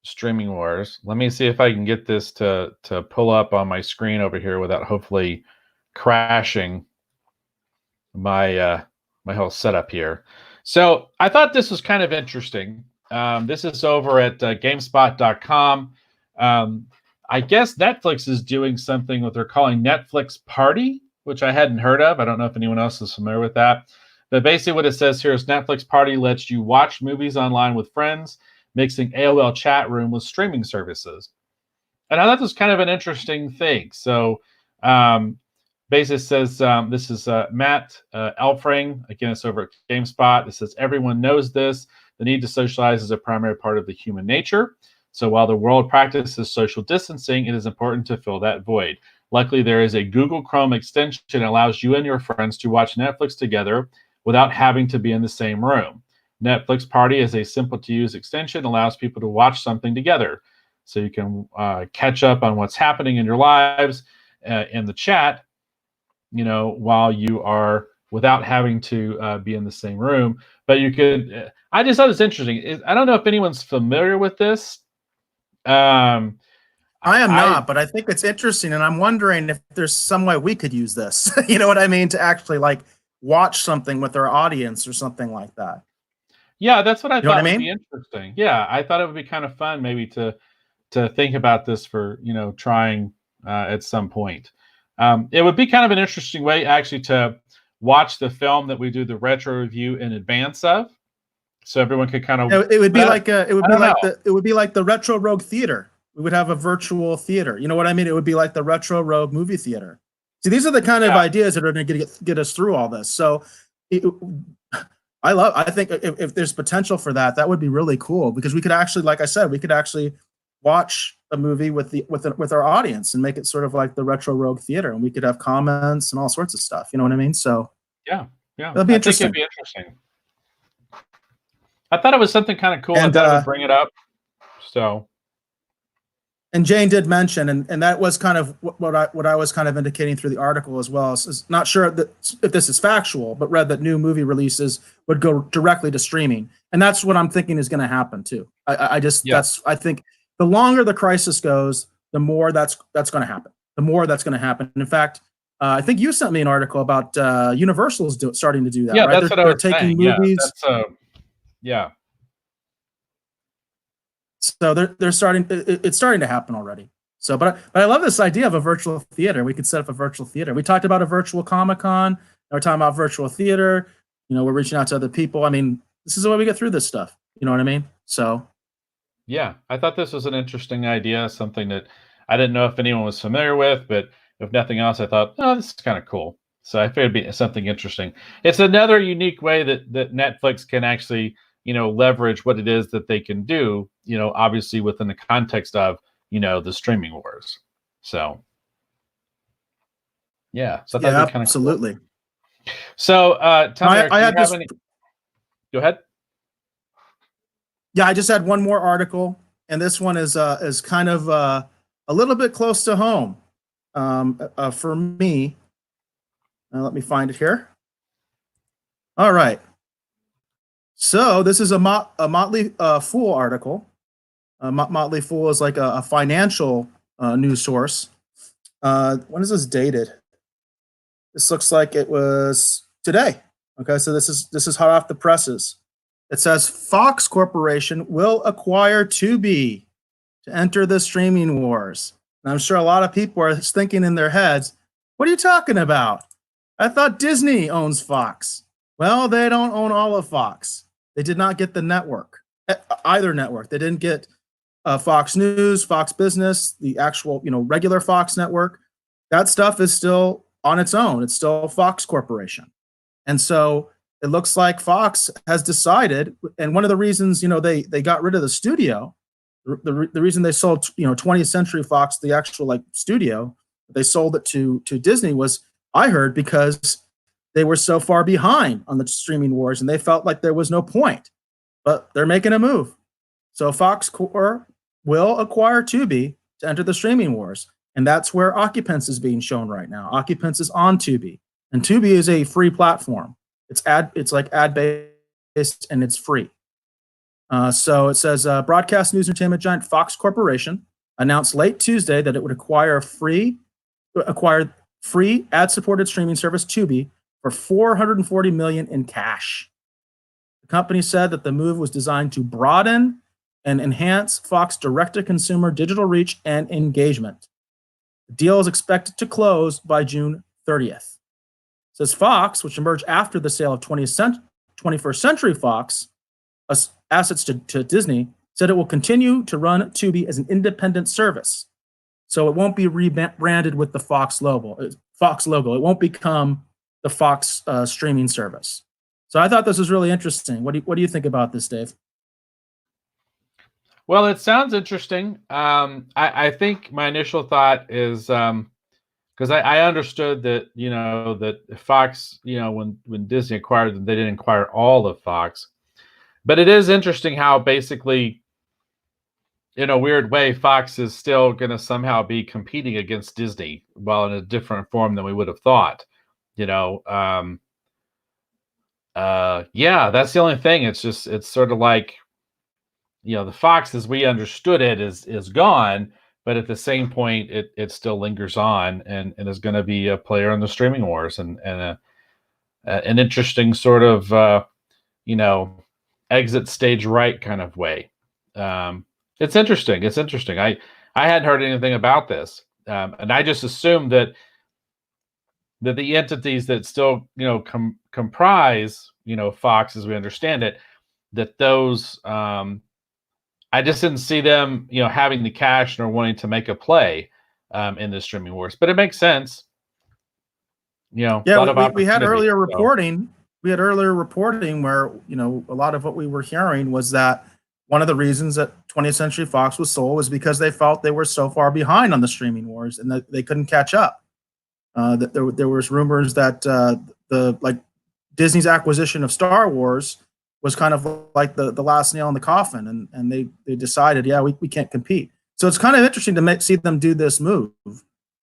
Streaming Wars. Let me see if I can get this to pull up on my screen over here without hopefully crashing my my whole setup here. So I thought this was kind of interesting. This is over at Gamespot.com. I guess Netflix is doing something what they're calling Netlfix Party, which I hadn't heard of. I don't know if anyone else is familiar with that. But basically what it says here is Netlfix Party lets you watch movies online with friends, mixing AOL chat room with streaming services. And I thought this was kind of an interesting thing. So basically says, this is Matt Elfring. Again, it's over at GameSpot. It says, everyone knows this. The need to socialize is a primary part of the human nature. So while the world practices social distancing, it is important to fill that void. Luckily, there is a Google Chrome extension that allows you and your friends to watch Netflix together without having to be in the same room. Netlfix Party is a simple-to-use extension that allows people to watch something together. So you can catch up on what's happening in your lives in the chat, while you are without having to be in the same room. But you could, I just thought it's interesting. I don't know if anyone's familiar with this. I am not, but I think it's interesting, and I'm wondering if there's some way we could use this. You know what I mean? To actually like watch something with our audience or something like that. Yeah, that's what I You know what thought I would mean? be interesting. Yeah, I thought it would be kind of fun maybe to think about this for trying at some point. It would be kind of an interesting way actually to watch the film that we do the retro review in advance of, so everyone could kind of. It would be But like it would I be don't know. like the Retro Rogue Theater. We would have a virtual theater. You know what I mean? It would be like the Retro Rogue movie theater. See, these are the kind of Yeah, ideas that are going to get us through all this. So, it, I think if there's potential for that, that would be really cool because we could actually, like I said, we could actually watch a movie with our audience and make it sort of like the Retro Rogue Theater, and we could have comments and all sorts of stuff. You know what I mean? So yeah, yeah. that'd be I think it'd interesting. be interesting. I thought it was something kind of cool. I And thought I would bring it up. So and Jane did mention, and that was kind of what I was kind of indicating through the article as well. Is not sure that if this is factual, but read that new movie releases would go directly to streaming, and that's what I'm thinking is going to happen too. I think the longer the crisis goes, the more that's going to happen. The more that's going to happen. And in fact, I think you sent me an article about Universal's starting to do that. yeah, Right? that's what I They're was taking saying. movies. Yeah, that's yeah. So they're starting. It's starting to happen already. So, but I love this idea of a virtual theater. We could set up a virtual theater. We talked about a virtual Comic-Con. We're talking about virtual theater. We're reaching out to other people. I mean, this is the way we get through this stuff. You know what I mean? So, Yeah, I thought this was an interesting idea, something that I didn't know if anyone was familiar with, but if nothing else, I thought, oh, this is kind of cool. So I figured it'd be something interesting. It's another unique way that Netflix can actually, leverage what it is that they can do, obviously within the context of, the streaming wars. So, yeah, so I thought yeah, that'd be kind of cool. absolutely. So, tell me, Eric, do you had have this. any? Go ahead. Yeah, I just had one more article, and this one is kind of a little bit close to home for me. Let me find it here. All right. So this is a Motley Fool article. Motley Fool is like a financial news source. When is this dated? This looks like it was today. Okay, so this is hot off the presses. It says Fox Corporation will acquire Tubi to enter the streaming wars. And I'm sure a lot of people are thinking in their heads, what are you talking about? I thought Disney owns Fox. Well, they don't own all of Fox. They did not get the network, either network. They didn't get Fox News, Fox Business, the actual, regular Fox network. That stuff is still on its own. It's still Fox Corporation. And so it looks like Fox has decided, and one of the reasons, they got rid of the studio, the reason they sold, 20th Century Fox, the actual studio, they sold it to Disney was, I heard, because they were so far behind on the streaming wars and they felt like there was no point. But they're making a move. So Fox Corp will acquire Tubi to enter the streaming wars. And that's where Occupants is being shown right now. Occupants is on Tubi. And Tubi is a free platform. It's like ad-based and it's free. So it says broadcast news entertainment giant Fox Corporation announced late Tuesday that it would acquire free ad-supported streaming service Tubi for $440 million in cash. The company said that the move was designed to broaden and enhance Fox direct-to-consumer digital reach and engagement. The deal is expected to close by June 30th. It says Fox, which emerged after the sale of 21st Century Fox assets to Disney, said it will continue to run Tubi as an independent service. So it won't be rebranded with the Fox logo. It won't become the Fox streaming service. So I thought this was really interesting. What do you think about this, Dave? Well, it sounds interesting. I think my initial thought is because I understood that that Fox, when Disney acquired them, they didn't acquire all of Fox. But it is interesting how basically, in a weird way, Fox is still going to somehow be competing against Disney, while in a different form than we would have thought. Yeah, that's the only thing. It's sort of like, the Fox as we understood it is gone, but at the same point, it still lingers on and is going to be a player in the streaming wars and an interesting sort of exit stage right kind of way. It's interesting. It's interesting. I hadn't heard anything about this, and I just assumed that the entities that still comprise Fox as we understand it, that those I just didn't see them having the cash nor wanting to make a play in the streaming wars. But it makes sense. Yeah, we had earlier reporting. We had earlier reporting where a lot of what we were hearing was that one of the reasons that 20th Century Fox was sold was because they felt they were so far behind on the streaming wars and that they couldn't catch up. That there was rumors that Disney's acquisition of Star Wars was kind of like the last nail in the coffin, and they decided, we can't compete. So it's kind of interesting to see them do this move.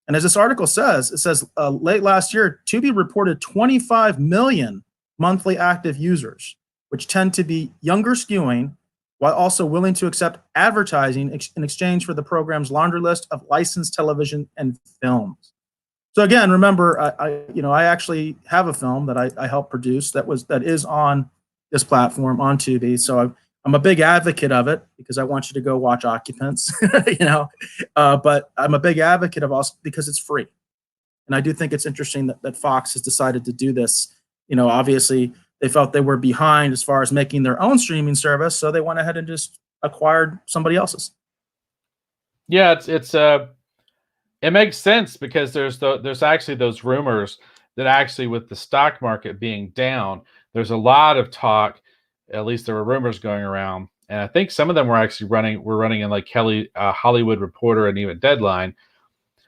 And as this article says, it says late last year, Tubi reported 25 million monthly active users, which tend to be younger skewing, while also willing to accept advertising in exchange for the program's laundry list of licensed television and films. So again, remember, I actually have a film that I helped produce that is on this platform on Tubi. So I'm a big advocate of it because I want you to go watch Occupants, but I'm a big advocate of also because it's free. And I do think it's interesting that Fox has decided to do this. Obviously they felt they were behind as far as making their own streaming service. So they went ahead and just acquired somebody else's. Yeah, it makes sense because there's actually those rumors that actually with the stock market being down, there's a lot of talk, at least there were rumors going around, and I think some of them were actually running in like Hollywood Reporter and even Deadline,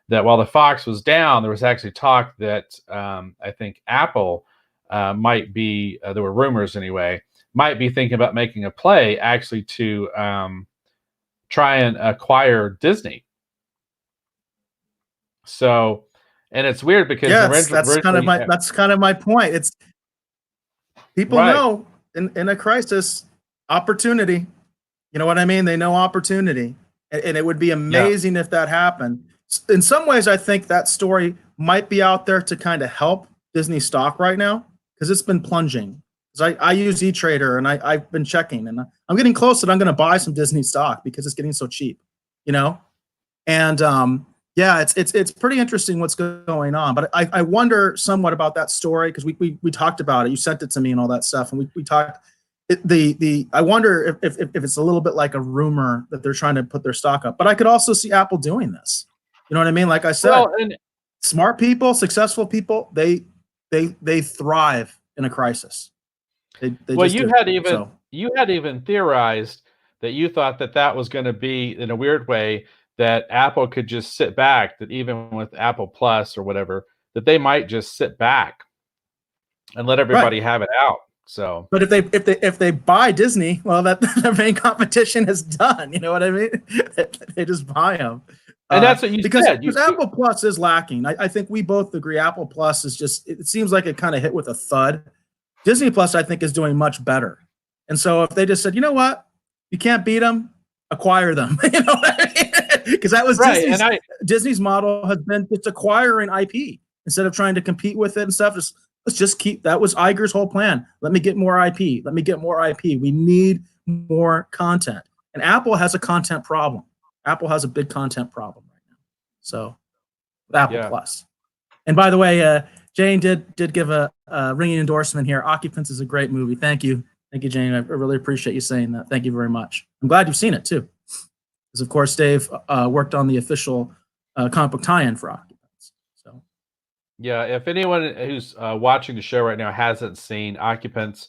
that while the Fox was down, there was actually talk that I think Apple might be, there were rumors anyway, might be thinking about making a play actually to try and acquire Disney. So, and it's weird because that's kind of my point. It's people know in a crisis, opportunity. You know what I mean? They know opportunity, and it would be amazing if that happened. In some ways, I think that story might be out there to kind of help Disney stock right now because it's been plunging. Because I use eTrader and I've been checking, and I'm getting close that I'm going to buy some Disney stock because it's getting so cheap, and it's pretty interesting what's going on. But I wonder somewhat about that story because we talked about it. You sent it to me and all that stuff, and we talked. I wonder if it's a little bit like a rumor that they're trying to put their stock up. But I could also see Apple doing this. You know what I mean? Like I said, smart people, successful people, they thrive in a crisis. You had even theorized that you thought that was going to be in a weird way that Apple could just sit back, that even with Apple Plus or whatever, that they might just sit back and let everybody have it out. So, but if they buy Disney, well, that their main competition is done. You know what I mean? They just buy them, and that's what you said. Because Apple Plus is lacking. I think we both agree. Apple Plus is just. It seems like it kind of hit with a thud. Disney Plus, I think, is doing much better. And so if they just said, you know what, you can't beat them, acquire them. You know what I mean? Because that was Disney's model has been just acquiring IP instead of trying to compete with it and stuff. Let's just keep, that was Iger's whole plan. Let me get more IP. Let me get more IP. We need more content. And Apple has a content problem. Apple has a big content problem right now. So Apple Plus. And by the way, Jane did give a ringing endorsement here. Occupants is a great movie. Thank you. Thank you, Jane. I really appreciate you saying that. Thank you very much. I'm glad you've seen it too. Because of course, Dave worked on the official comic book tie-in for Occupants. So, yeah, if anyone who's watching the show right now hasn't seen Occupants,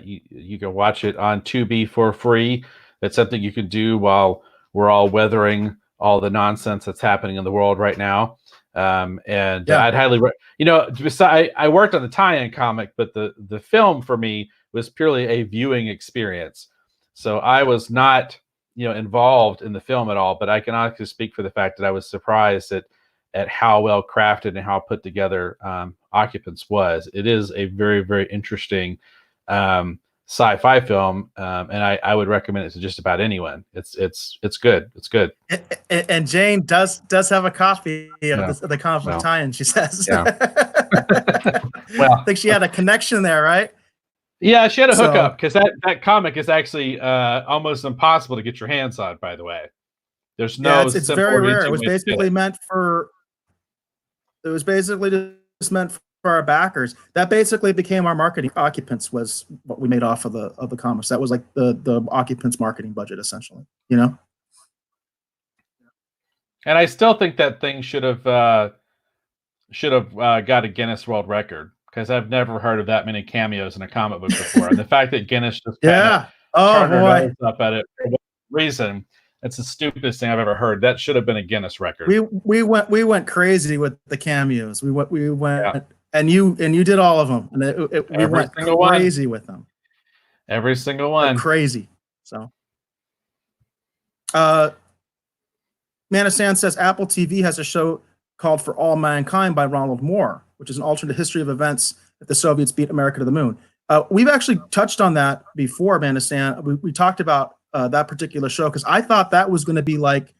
you can watch it on Tubi for free. It's something you can do while we're all weathering all the nonsense that's happening in the world right now. I'd highly, I worked on the tie-in comic, but the film for me was purely a viewing experience. So I was not, involved in the film at all, but I can honestly speak for the fact that I was surprised at how well crafted and how put together Occupants was. It is a very, very interesting sci-fi film, and I would recommend it to just about anyone. It's good. It's good. And Jane does have a copy of Yeah. the comic book tie-in, she says. Yeah. Well, I think she had a connection there, right? Yeah, she had a hookup, because that comic is actually almost impossible to get your hands on, by the way. There's no it's very rare. It was basically meant for just meant for our backers. That basically became our marketing. Occupants was what we made off of the comics. That was like the Occupants marketing budget, essentially, you know? And I still think that thing should have got a Guinness World Record, because I've never heard of that many cameos in a comic book before. And the fact that Guinness just turned their nose up at it for what reason, it's the stupidest thing I've ever heard. That should have been a Guinness record. We went crazy with the cameos. We went and you did all of them, and we went crazy with them. Every single one. Crazy. So Man of Sand says Apple TV has a show called For All Mankind by Ronald Moore, which is an alternate history of events that the Soviets beat America to the moon. We've actually touched on that before, Man of Sand. We talked about that particular show, because I thought that was going to be like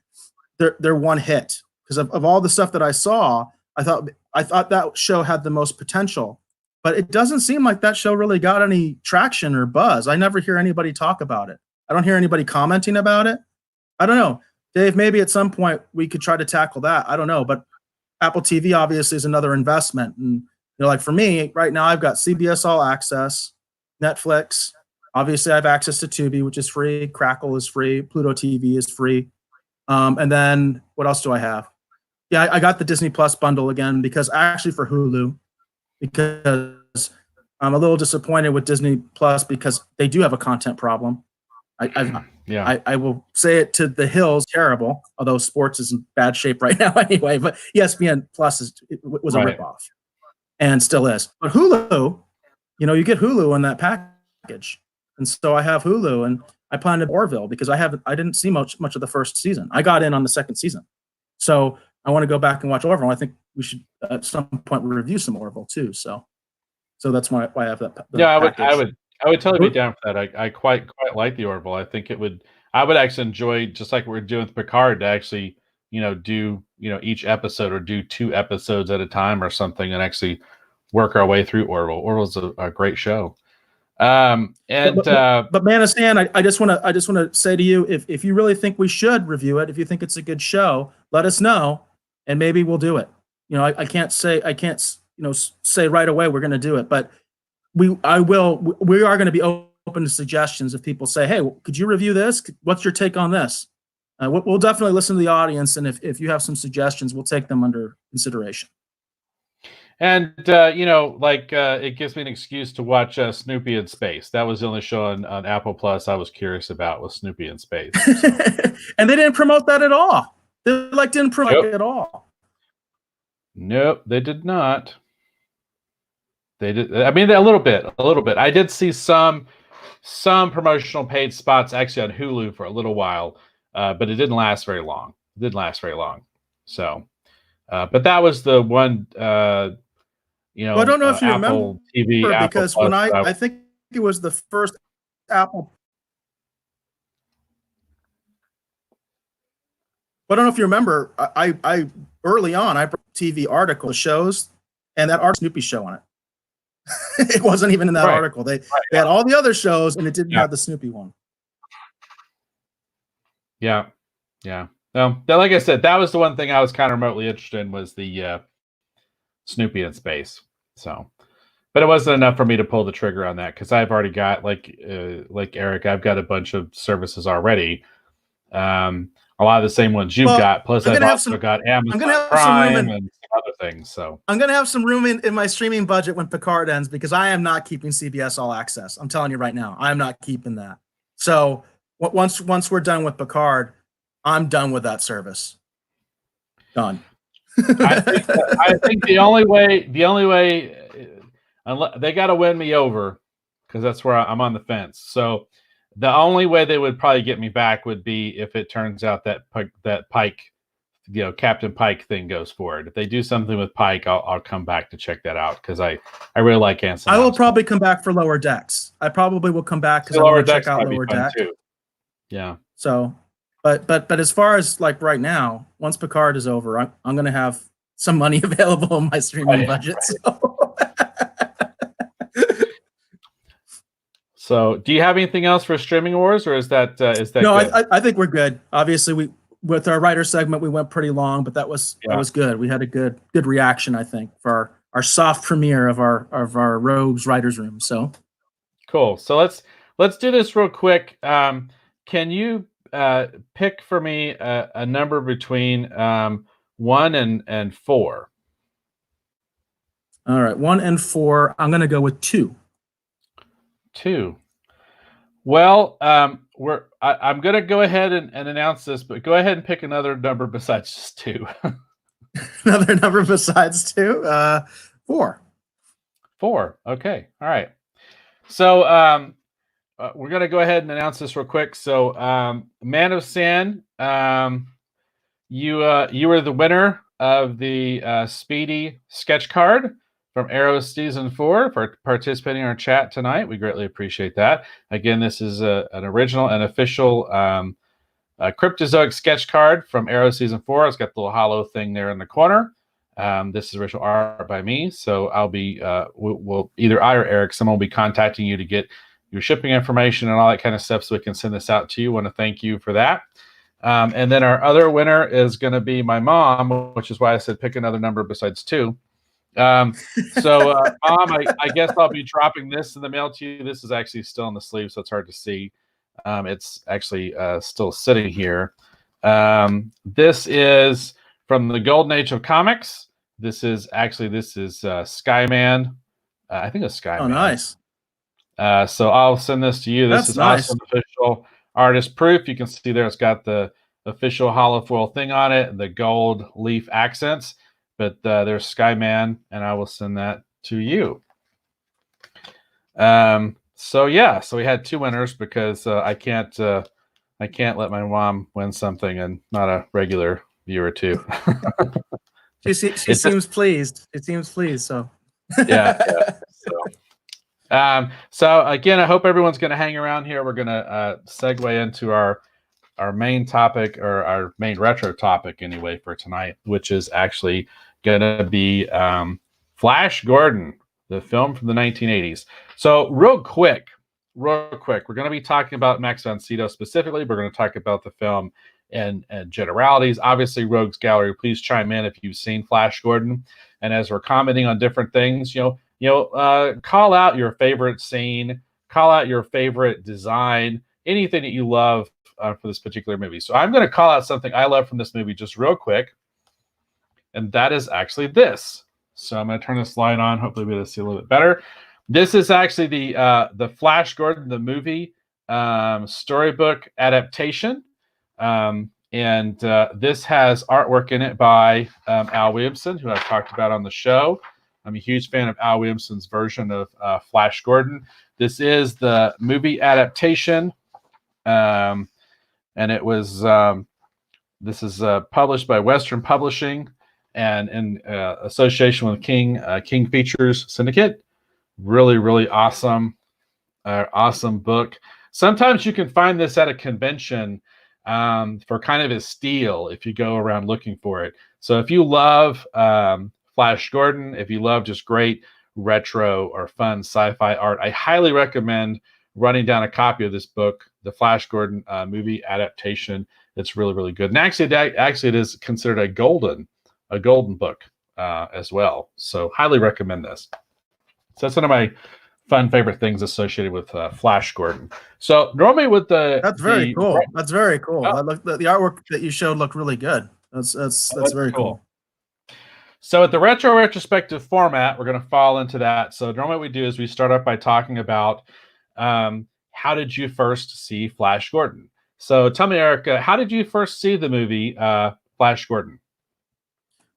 their one hit, because of all the stuff that I saw. I thought that show had the most potential, but it doesn't seem like that show really got any traction or buzz. I never hear anybody talk about it. I don't hear anybody commenting about it. I don't know, Dave, maybe at some point we could try to tackle that. I don't know, but Apple TV obviously is another investment. And like for me right now, I've got CBS All Access, Netflix. Obviously I have access to Tubi, which is free. Crackle is free. Pluto TV is free. And then what else do I have? Yeah, I got the Disney Plus bundle again, because actually for Hulu, because I'm a little disappointed with Disney Plus, because they do have a content problem. I will say it to the hills, terrible, although sports is in bad shape right now anyway, but ESPN Plus was a ripoff and still is. But Hulu, you get Hulu in that package. And so I have Hulu, and I plan to Orville, because I didn't see much of the first season. I got in on the second season. So I want to go back and watch Orville. I think we should at some point review some Orville too. So that's why I have that. I would totally be down for that. I quite like the Orville. I think I would actually enjoy, just like we're doing with Picard, to actually, do, each episode, or do 2 episodes at a time or something, and actually work our way through Orville. Orville's a great show. But Man of Sand, I just want to say to you, if you really think we should review it, if you think it's a good show, let us know, and maybe we'll do it. I can't say right away we're going to do it, but we are going to be open to suggestions. If people say, hey, could you review this? What's your take on this? We'll definitely listen to the audience, and if you have some suggestions, we'll take them under consideration. And it gives me an excuse to watch Snoopy in Space. That was the only show on Apple Plus I was curious about, was Snoopy in Space. And they didn't promote that at all. They didn't promote it at all. Nope, they did not. They did. I mean, a little bit. I did see some promotional paid spots actually on Hulu for a little while, but it didn't last very long. So, but that was the one. I don't know if you remember TV, because when I think it was the first Apple. But I don't know if you remember, I early on, I brought TV article shows, and that Snoopy show on it. It wasn't even in that article. They had all the other shows, and it didn't have the Snoopy one. Yeah. Like I said, that was the one thing I was kind of remotely interested in, was the Snoopy in Space. So, but it wasn't enough for me to pull the trigger on that, because I've already got, like Eric, I've got a bunch of services already. A lot of the same ones you've got. Plus, I've also got Amazon Prime and other things. So I'm going to have some room in my streaming budget when Picard ends, because I am not keeping CBS All Access. I'm telling you right now, I'm not keeping that. So once we're done with Picard, I'm done with that service. Done. I think the only way, unless they got to win me over, because that's where I'm on the fence. So the only way they would probably get me back would be if it turns out that Pike Captain Pike thing goes forward. If they do something with Pike, I'll come back to check that out because I really like Anson. I will probably come back for Lower Decks. I probably will come back because I want to check out Lower Deck too. Yeah. So, but as far as like right now, once Picard is over, I'm going to have some money available in my streaming budget. So, do you have anything else for Streaming Wars, or is that No, good? I think we're good. Obviously, with our writer segment, we went pretty long, but that was good. We had a good reaction, I think, for our soft premiere of our Rogues Writers Room. So cool. So let's do this real quick. Can you pick for me a number between 1 and 4? All right, 1 and 4. I'm going to go with 2. 2. Well, I'm going to go ahead and announce this, but go ahead and pick another number besides just 2. Another number besides 2? 4. 4. Okay. All right. So we're going to go ahead and announce this real quick. So Man of Sand, you were the winner of the Speedy sketch card from Arrow Season 4 for participating in our chat tonight. We greatly appreciate that. Again, this is an original and official Cryptozoic sketch card from Arrow Season 4. It's got the little hollow thing there in the corner. This is original art by me. So I'll be, we'll either I or Eric, someone will be contacting you to get your shipping information and all that kind of stuff so we can send this out to you. Want to thank you for that. And then our other winner is going to be my mom, which is why I said pick another number besides 2. Mom, I guess I'll be dropping this in the mail to you. This is actually still in the sleeve, so it's hard to see. It's actually still sitting here. This is from the golden age of comics. This is Skyman. I think it's Skyman. Oh, nice. So I'll send this to you. This is nice. Awesome official artist proof. You can see there it's got the official holofoil thing on it, the gold leaf accents. But there's Skyman, and I will send that to you. So we had 2 winners because I can't let my mom win something and not a regular viewer too. she seems pleased. It seems pleased. So yeah. So again, I hope everyone's going to hang around here. We're going to segue into our main topic, or our main retro topic anyway for tonight, which is actually going to be Flash Gordon, the film from the 1980s. So real quick, we're going to be talking about Max Von Sydow specifically. We're going to talk about the film and generalities. Obviously, Rogues Gallery, please chime in if you've seen Flash Gordon. And as we're commenting on different things, call out your favorite scene, call out your favorite design, anything that you love for this particular movie. So I'm going to call out something I love from this movie just real quick. And that is actually this. So I'm going to turn this light on. Hopefully we'll be able to see a little bit better. This is actually the Flash Gordon, the movie storybook adaptation. And this has artwork in it by Al Williamson, who I've talked about on the show. I'm a huge fan of Al Williamson's version of Flash Gordon. This is the movie adaptation. And it was, this is published by Western Publishing and in association with King Features Syndicate. Really, really awesome book. Sometimes you can find this at a convention for kind of a steal if you go around looking for it. So if you love Flash Gordon, if you love just great retro or fun sci-fi art, I highly recommend running down a copy of this book, the Flash Gordon movie adaptation. It's really, really good. And actually it is considered a golden book as well. So highly recommend this. So that's one of my fun favorite things associated with Flash Gordon. So normally with that's very cool. That's very cool. Oh. The artwork that you showed looked really good. That's very cool. So at the retro retrospective format, we're going to fall into that. So normally what we do is we start off by talking about how did you first see Flash Gordon? So tell me, Erica, how did you first see the movie Flash Gordon?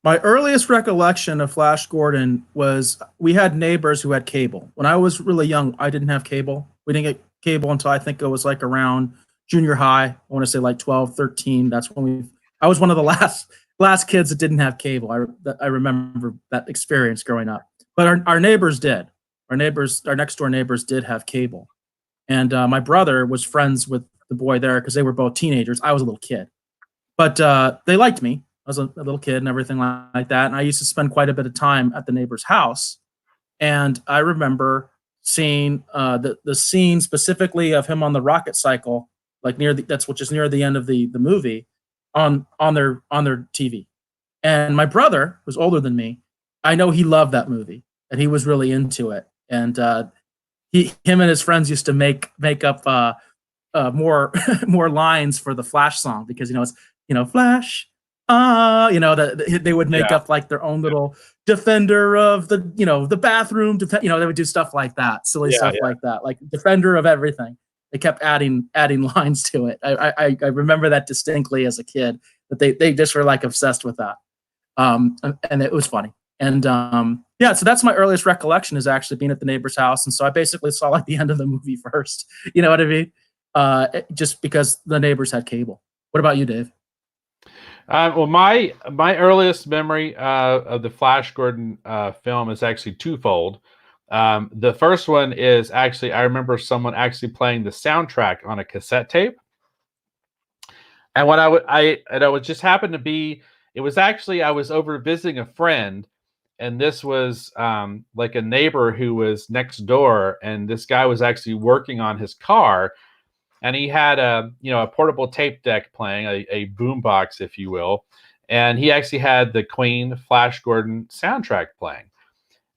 My earliest recollection of Flash Gordon was we had neighbors who had cable. When I was really young, I didn't have cable. We didn't get cable until I think it was like around junior high. I want to say like 12, 13. That's when I was one of the last last kids that didn't have cable. I remember that experience growing up. But our neighbors did. Our next door neighbors did have cable. And my brother was friends with the boy there because they were both teenagers. I was a little kid. But they liked me. I was a little kid and everything like that. And I used to spend quite a bit of time at the neighbor's house. And I remember seeing the scene specifically of him on the rocket cycle, like which is near the end of the movie, on their TV. And my brother, who's older than me, I know he loved that movie and he was really into it. And him and his friends used to make up more more lines for the Flash song because it's Flash. They would make up like their own little defender of the bathroom. They would do stuff like that, silly stuff like that, like defender of everything. They kept adding lines to it. I remember that distinctly as a kid, that they just were like obsessed with that, and it was funny. And so that's my earliest recollection, is actually being at the neighbor's house. And so I basically saw like the end of the movie first. You know what I mean? Just because the neighbors had cable. What about you, Dave? Well, my earliest memory of the Flash Gordon film is actually twofold. The first one is actually, I remember someone actually playing the soundtrack on a cassette tape. And what it would just happen to be, it was actually, I was over visiting a friend, and this was like a neighbor who was next door, and this guy was actually working on his car. And he had a portable tape deck playing, a boombox, if you will. And he actually had the Queen Flash Gordon soundtrack playing.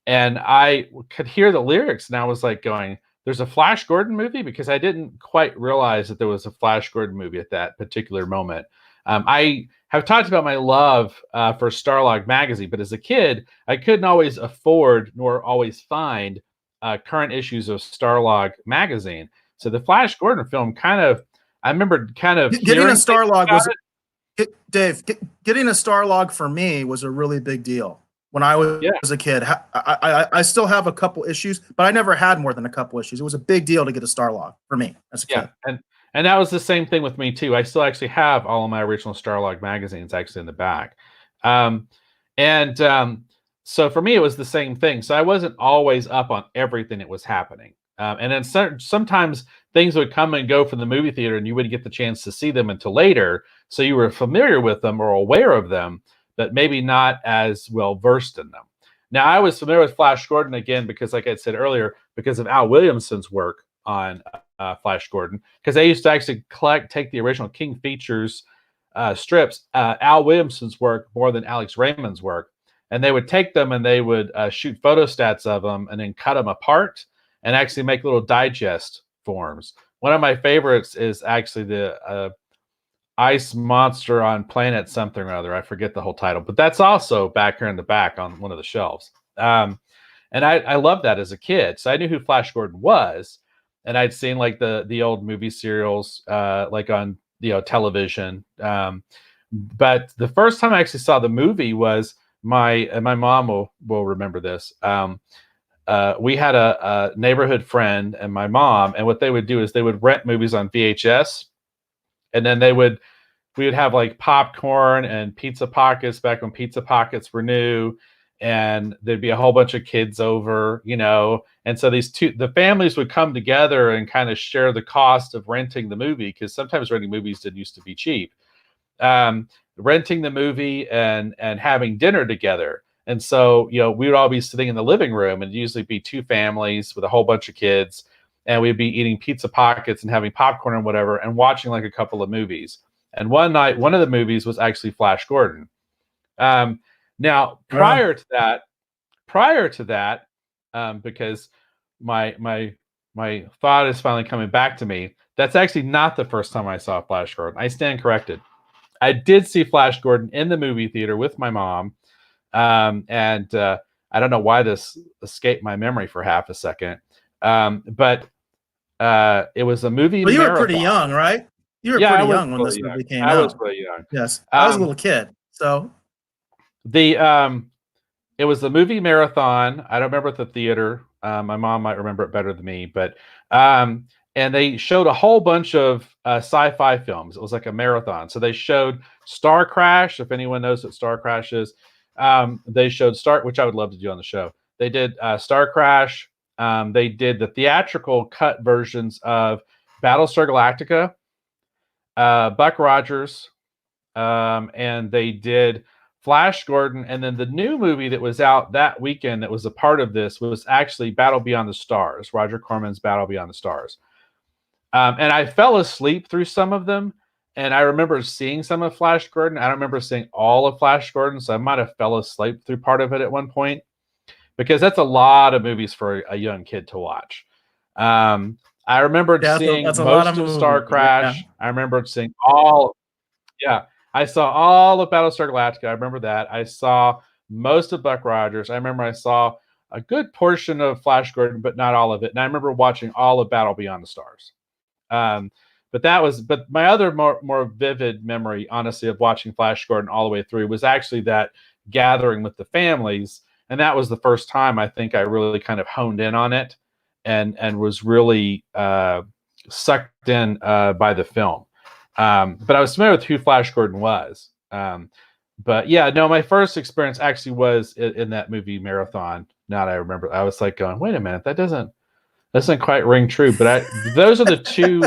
And I could hear the lyrics, and I was like going, there's a Flash Gordon movie? Because I didn't quite realize that there was a Flash Gordon movie at that particular moment. I have talked about my love for Starlog magazine, but as a kid, I couldn't always afford nor always find current issues of Starlog magazine. So the Flash Gordon film I remember getting a Starlog Dave, getting a Starlog for me was a really big deal when I was a kid. I still have a couple issues, but I never had more than a couple issues. It was a big deal to get a Starlog for me as a kid. And that was the same thing with me too. I still actually have all of my original Starlog magazines actually in the back. So for me, it was the same thing. So I wasn't always up on everything that was happening. And then sometimes things would come and go from the movie theater, and you wouldn't get the chance to see them until later. So you were familiar with them or aware of them, but maybe not as well versed in them. Now, I was familiar with Flash Gordon again because, like I said earlier, because of Al Williamson's work on Flash Gordon, because they used to actually take the original King Features strips, Al Williamson's work more than Alex Raymond's work, and they would take them and they would shoot photostats of them and then cut them apart and actually make little digest forms. One of my favorites is actually the Ice Monster on Planet something or other. I forget the whole title, but that's also back here in the back on one of the shelves. And I loved that as a kid. So I knew who Flash Gordon was, and I'd seen like the old movie serials like on television. But the first time I actually saw the movie was my mom will remember this. We had a neighborhood friend and my mom, and what they would do is they would rent movies on VHS, and then we would have like popcorn and pizza pockets back when pizza pockets were new, and there'd be a whole bunch of kids over, and so the families would come together and kind of share the cost of renting the movie, because sometimes renting movies didn't used to be cheap. Renting the movie and having dinner together. And so, we would all be sitting in the living room, and usually be two families with a whole bunch of kids, and we'd be eating pizza pockets and having popcorn and whatever, and watching like a couple of movies. And one night, one of the movies was actually Flash Gordon. Now, prior to that, because my thought is finally coming back to me, that's actually not the first time I saw Flash Gordon. I stand corrected. I did see Flash Gordon in the movie theater with my mom. And I don't know why this escaped my memory for half a second. But it was a movie. Well, you were pretty young, right? You were pretty young when this movie came out. I was pretty young. Yes, I was a little kid. So it was the movie marathon. I don't remember the theater. My mom might remember it better than me, but and they showed a whole bunch of sci-fi films. It was like a marathon. So they showed Star Crash, if anyone knows what Star Crash is. They showed which I would love to do on the show. They did Star Crash. They did the theatrical cut versions of Battlestar Galactica, Buck Rogers, and they did Flash Gordon. And then the new movie that was out that weekend that was a part of this was actually Battle Beyond the Stars, Roger Corman's Battle Beyond the Stars. And I fell asleep through some of them. And I remember seeing some of Flash Gordon. I don't remember seeing all of Flash Gordon, so I might have fell asleep through part of it at one point, because that's a lot of movies for a young kid to watch. I remember seeing most of Star Crash. Yeah. I remember seeing all. Yeah, I saw all of Battlestar Galactica. I remember that. I saw most of Buck Rogers. I remember I saw a good portion of Flash Gordon, but not all of it. And I remember watching all of Battle Beyond the Stars. But my other more vivid memory, honestly, of watching Flash Gordon all the way through was actually that gathering with the families. And that was the first time I think I really kind of honed in on it and was really sucked in by the film. But I was familiar with who Flash Gordon was. But yeah, no, my first experience actually was in that movie marathon. Now that I remember, I was like going, wait a minute, that doesn't quite ring true. But those are the two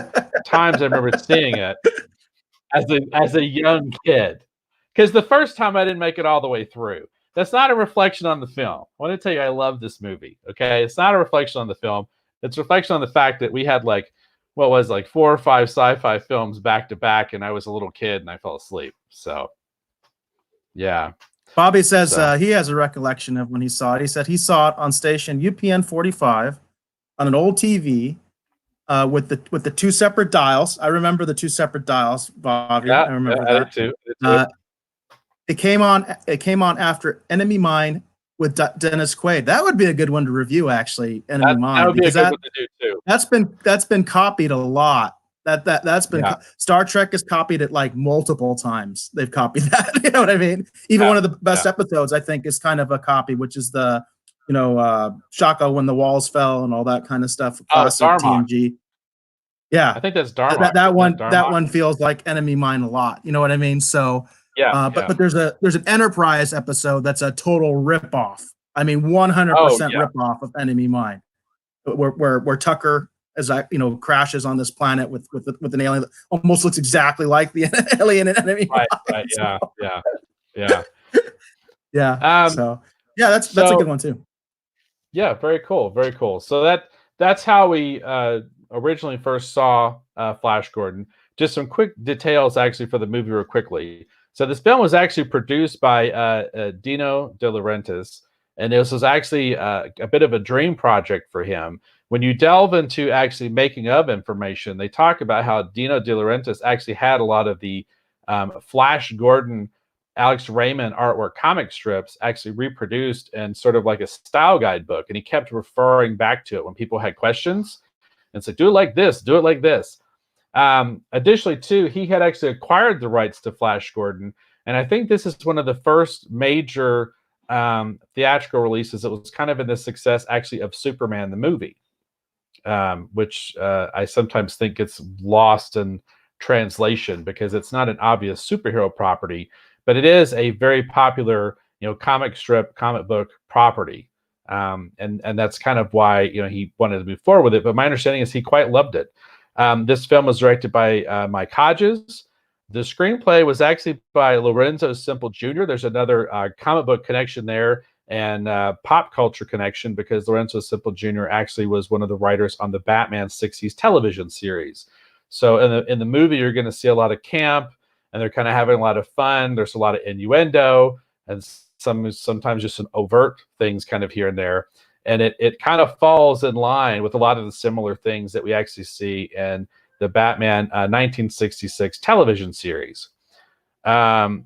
times I remember seeing it as a young kid. Because the first time I didn't make it all the way through. That's not a reflection on the film. I want to tell you, I love this movie. Okay, it's not a reflection on the film. It's a reflection on the fact that we had 4 or 5 sci-fi films back to back, and I was a little kid and I fell asleep. So, yeah. Bobby says he has a recollection of when he saw it. He said he saw it on station UPN 45 on an old TV with the 2 separate dials. I remember the 2 separate dials, Bobby. Yeah, I remember that. I did too. It came on after Enemy Mine with Dennis Quaid. That would be a good one to review, actually. Enemy Mine. That would be a good one to do too. That's been copied a lot. That's been Star Trek has copied it multiple times. They've copied that. You know what I mean? Even one of the best episodes, I think, is kind of a copy, which is the Shaka when the walls fell and all that kind of stuff. Classic TNG. Yeah, I think that's Darmok. That one feels like Enemy Mine a lot. You know what I mean? So. But there's an Enterprise episode that's a total ripoff. I mean, 100% ripoff of Enemy Mine, where Tucker crashes on this planet with an alien that almost looks exactly like the alien in Enemy Mine. Right. Yeah. That's a good one too. Yeah, very cool, very cool. So that's how we originally first saw Flash Gordon. Just some quick details actually for the movie real quickly. So this film was actually produced by Dino De Laurentiis, and this was actually a bit of a dream project for him. When you delve into actually making of information, they talk about how Dino De Laurentiis actually had a lot of the Flash Gordon, Alex Raymond artwork comic strips actually reproduced in sort of like a style guidebook, and he kept referring back to it when people had questions and said, do it like this, do it like this. Additionally, too, he had actually acquired the rights to Flash Gordon, and I think this is one of the first major theatrical releases that was kind of in the success actually of Superman the movie, which I sometimes think gets lost in translation because it's not an obvious superhero property, but it is a very popular comic book property, and that's kind of why he wanted to move forward with it. But my understanding is he quite loved it. This film was directed by Mike Hodges. The screenplay was actually by Lorenzo Simple Jr. There's another comic book connection there and pop culture connection because Lorenzo Simple Jr. actually was one of the writers on the Batman 60s television series. So in the movie, you're going to see a lot of camp, and they're kind of having a lot of fun. There's a lot of innuendo and sometimes just some overt things kind of here and there. And it kind of falls in line with a lot of the similar things that we actually see in the Batman 1966 television series. Of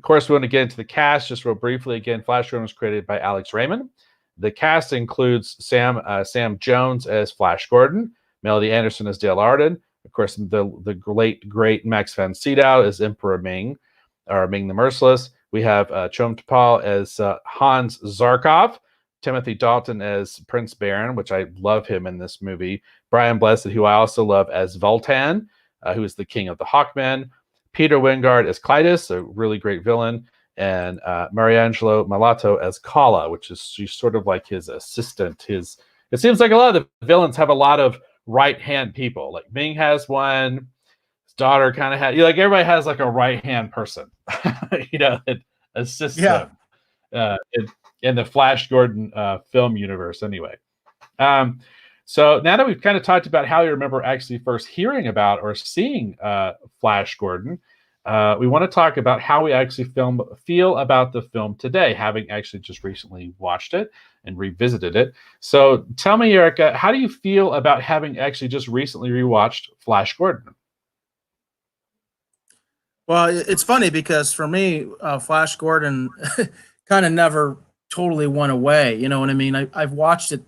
course, we want to get into the cast just real briefly. Again, Flash Gordon was created by Alex Raymond. The cast includes Sam Jones as Flash Gordon, Melody Anderson as Dale Arden, of course, the great Max Von Sydow as Emperor Ming, or Ming the Merciless. We have Chom Topal as Hans Zarkov, Timothy Dalton as Prince Baron, which I love him in this movie. Brian Blessed, who I also love as Vultan, who is the king of the Hawkmen. Peter Wingard as Clytus, a really great villain. And Mariangelo Malato as Kala, which is she's sort of like his assistant. It seems like a lot of the villains have a lot of right-hand people. Like Ming has one. His daughter kind of had, like everybody has like a right-hand person, that assists them in the Flash Gordon film universe anyway. So now that we've kind of talked about how you remember actually first hearing about or seeing Flash Gordon, we want to talk about how we actually feel about the film today, having actually just recently watched it and revisited it. So tell me, Erica, how do you feel about having actually just recently rewatched Flash Gordon? Well, it's funny because for me, Flash Gordon kind of never totally went away. You know what I mean? I've watched it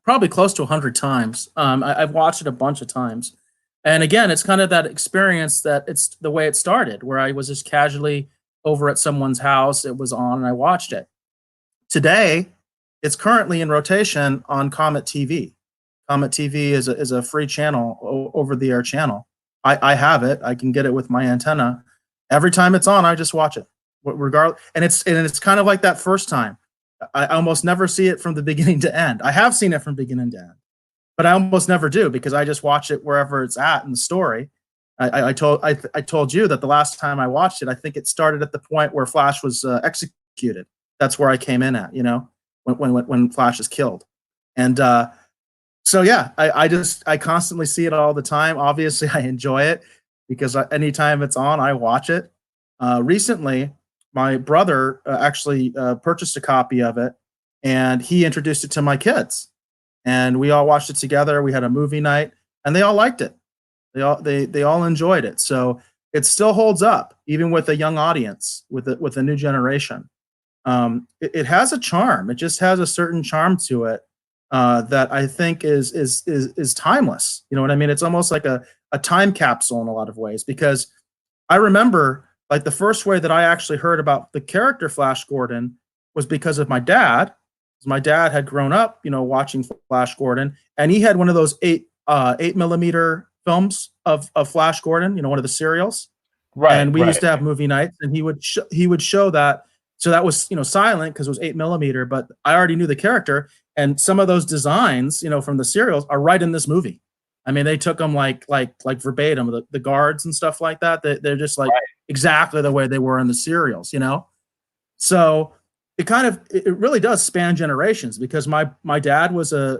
probably close to 100 times. I've watched it a bunch of times. And again, it's kind of that experience that it's the way it started, where I was just casually over at someone's house. It was on and I watched it. Today, it's currently in rotation on Comet TV. Comet TV is a free channel, over-the-air channel. I have it. I can get it with my antenna. Every time it's on, I just watch it, regardless. And it's kind of like that first time. I almost never see it from the beginning to end. I have seen it from beginning to end, but I almost never do because I just watch it wherever it's at in the story. I told you that the last time I watched it, I think it started at the point where Flash was executed. That's where I came in at, when Flash is killed. And so yeah, I constantly see it all the time. Obviously, I enjoy it because anytime it's on, I watch it. Recently, my brother actually purchased a copy of it, and he introduced it to my kids, and we all watched it together. We had a movie night, and they all liked it. They all enjoyed it. So it still holds up, even with a young audience, with a new generation. It has a charm. It just has a certain charm to it that I think is timeless. You know what I mean? It's almost like a time capsule in a lot of ways, because I remember, like, the first way that I actually heard about the character Flash Gordon was because of my dad. My dad had grown up, watching Flash Gordon, and he had one of those 8mm films of Flash Gordon, one of the serials. Right. And we used to have movie nights, and he would show that. So that was, silent because it was 8mm, but I already knew the character, and some of those designs, from the serials are right in this movie. I mean, they took them like verbatim, the guards and stuff like that. They're just like exactly the way they were in the serials, So it really does span generations, because my dad was a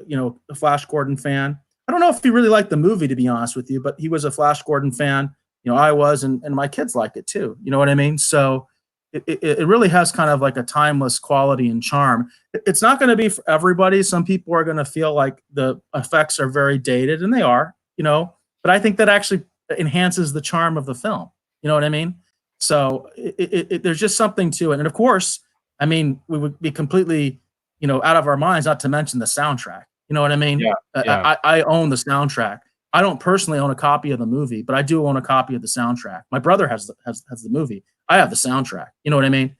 Flash Gordon fan. I don't know if he really liked the movie, to be honest with you, but he was a Flash Gordon fan. I was, and my kids liked it too. You know what I mean? So it really has kind of like a timeless quality and charm. It's not going to be for everybody. Some people are going to feel like the effects are very dated, and they are, but I think that actually enhances the charm of the film. You know what I mean? So there's just something to it. And of course, I mean, we would be completely, out of our minds not to mention the soundtrack. You know what I mean? Yeah. I own the soundtrack. I don't personally own a copy of the movie, but I do own a copy of the soundtrack. My brother has the movie. I have the soundtrack. You know what I mean?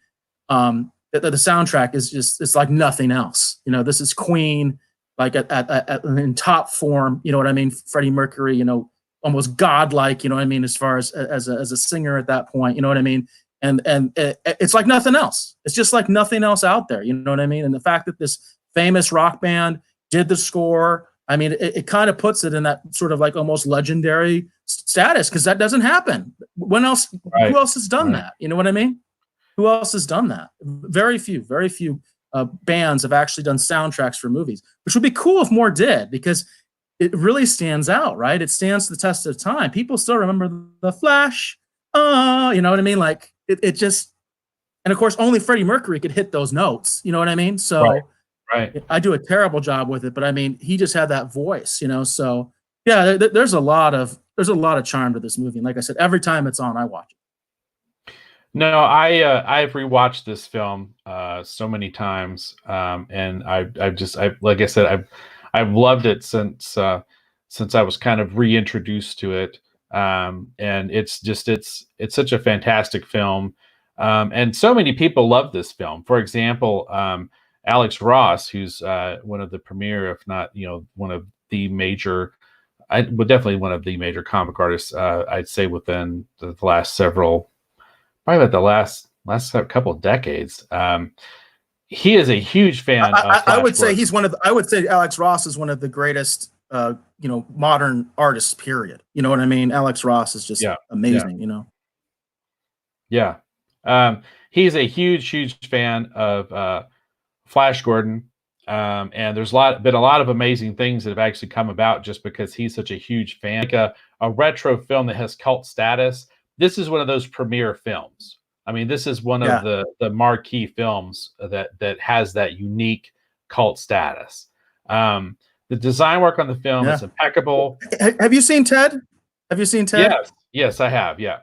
The soundtrack is it's like nothing else. This is Queen, like in top form. You know what I mean? Freddie Mercury, almost godlike. You know what I mean? As far as a singer at that point. You know what I mean? And it's like nothing else. It's just like nothing else out there. You know what I mean? And the fact that this famous rock band did the score, I mean, it kind of puts it in that sort of like almost legendary status, because that doesn't happen. When else? Right. Who else has done that? You know what I mean? Who else has done that? Very few bands have actually done soundtracks for movies, which would be cool if more did, because it really stands out, right? It stands the test of time. People still remember the Flash. You know what I mean? Like it just, and of course, only Freddie Mercury could hit those notes. You know what I mean? So. Right. I do a terrible job with it, but I mean, he just had that voice, So yeah, there's a lot of charm to this movie. And like I said, every time it's on, I watch it. No, I've rewatched this film so many times, and I've like I said, I've loved it since I was kind of reintroduced to it, and it's such a fantastic film, and so many people love this film. For example, Alex Ross, who's one of the premier, if not one of the major, definitely one of the major comic artists. I'd say within the last several, probably about the last couple of decades. He is a huge fan of Flash I would say Gordon. he's one of the, I would say Alex Ross is one of the greatest modern artists, period. You know what I mean? Alex Ross is just amazing, Yeah. He's a huge fan of Flash Gordon. And there's been a lot of amazing things that have actually come about just because he's such a huge fan. Like a retro film that has cult status. This is one of those premiere films. I mean, this is one of the marquee films that has that unique cult status. The design work on the film is impeccable. Have you seen Ted? Have you seen Ted? Yes, I have. Yeah.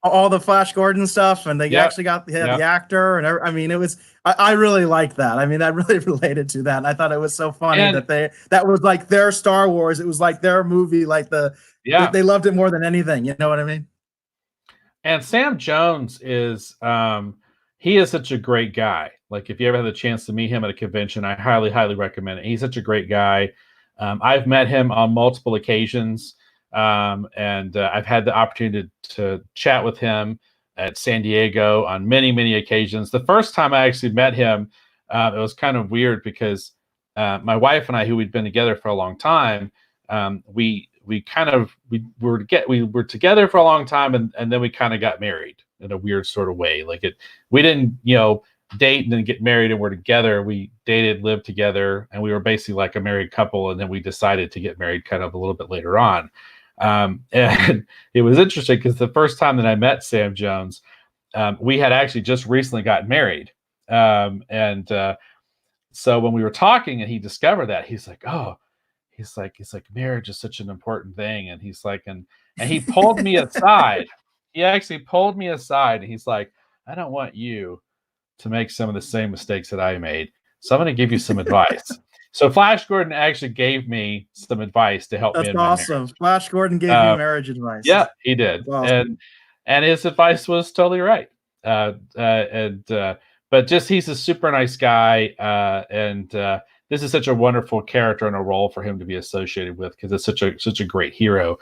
All the Flash Gordon stuff, and they actually got the actor, and I mean, it was. I really liked that. I mean, I really related to that. And I thought it was so funny that was like their Star Wars. It was like their movie. Like they loved it more than anything. You know what I mean? And Sam Jones is he is such a great guy. Like if you ever had the chance to meet him at a convention, I highly recommend it. He's such a great guy. I've met him on multiple occasions. And I've had the opportunity to chat with him at San Diego on many occasions. The first time I actually met him, it was kind of weird because my wife and I, who we'd been together for a long time, we were together for a long time, and then we kind of got married in a weird sort of way. Like we didn't date and then get married and we're together. We dated, lived together, and we were basically like a married couple. And then we decided to get married kind of a little bit later on. And it was interesting because the first time that I met Sam Jones, we had actually just recently gotten married. So when we were talking and he discovered that, he's like, marriage is such an important thing. And he's like, and he pulled me aside. He actually pulled me aside and he's like, I don't want you to make some of the same mistakes that I made. So I'm going to give you some advice. So Flash Gordon actually gave me some advice to help me in my marriage. Flash Gordon gave you marriage advice. Yeah, he did. Awesome. And his advice was totally right. But just he's a super nice guy. And this is such a wonderful character and a role for him to be associated with because it's such a great hero.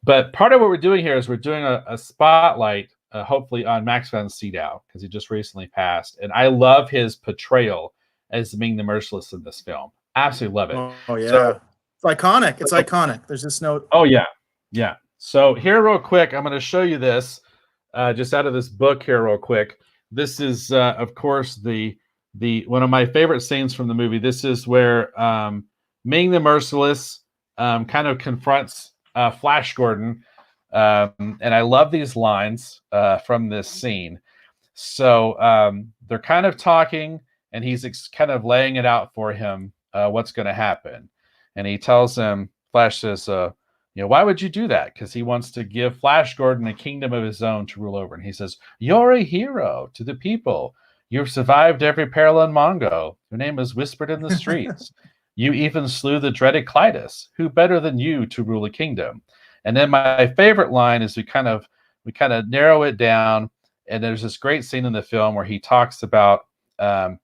But part of what we're doing here is we're doing a spotlight, hopefully on Max Von Sydow because he just recently passed. And I love his portrayal as being the Merciless in this film. Absolutely love it. Oh yeah. So, it's iconic. It's iconic. There's just no. Oh yeah. Yeah. So here real quick, I'm going to show you this just out of this book here real quick. This is, of course, the one of my favorite scenes from the movie. This is where Ming the Merciless kind of confronts Flash Gordon. And I love these lines from this scene. So they're kind of talking, and he's kind of laying it out for him what's going to happen. And he tells him, Flash says, why would you do that? Because he wants to give Flash Gordon a kingdom of his own to rule over. And he says, you're a hero to the people. You've survived every peril in Mongo. Your name is whispered in the streets. You even slew the dreaded Clytus. Who better than you to rule a kingdom? And then my favorite line is we kind of narrow it down. And there's this great scene in the film where he talks about, it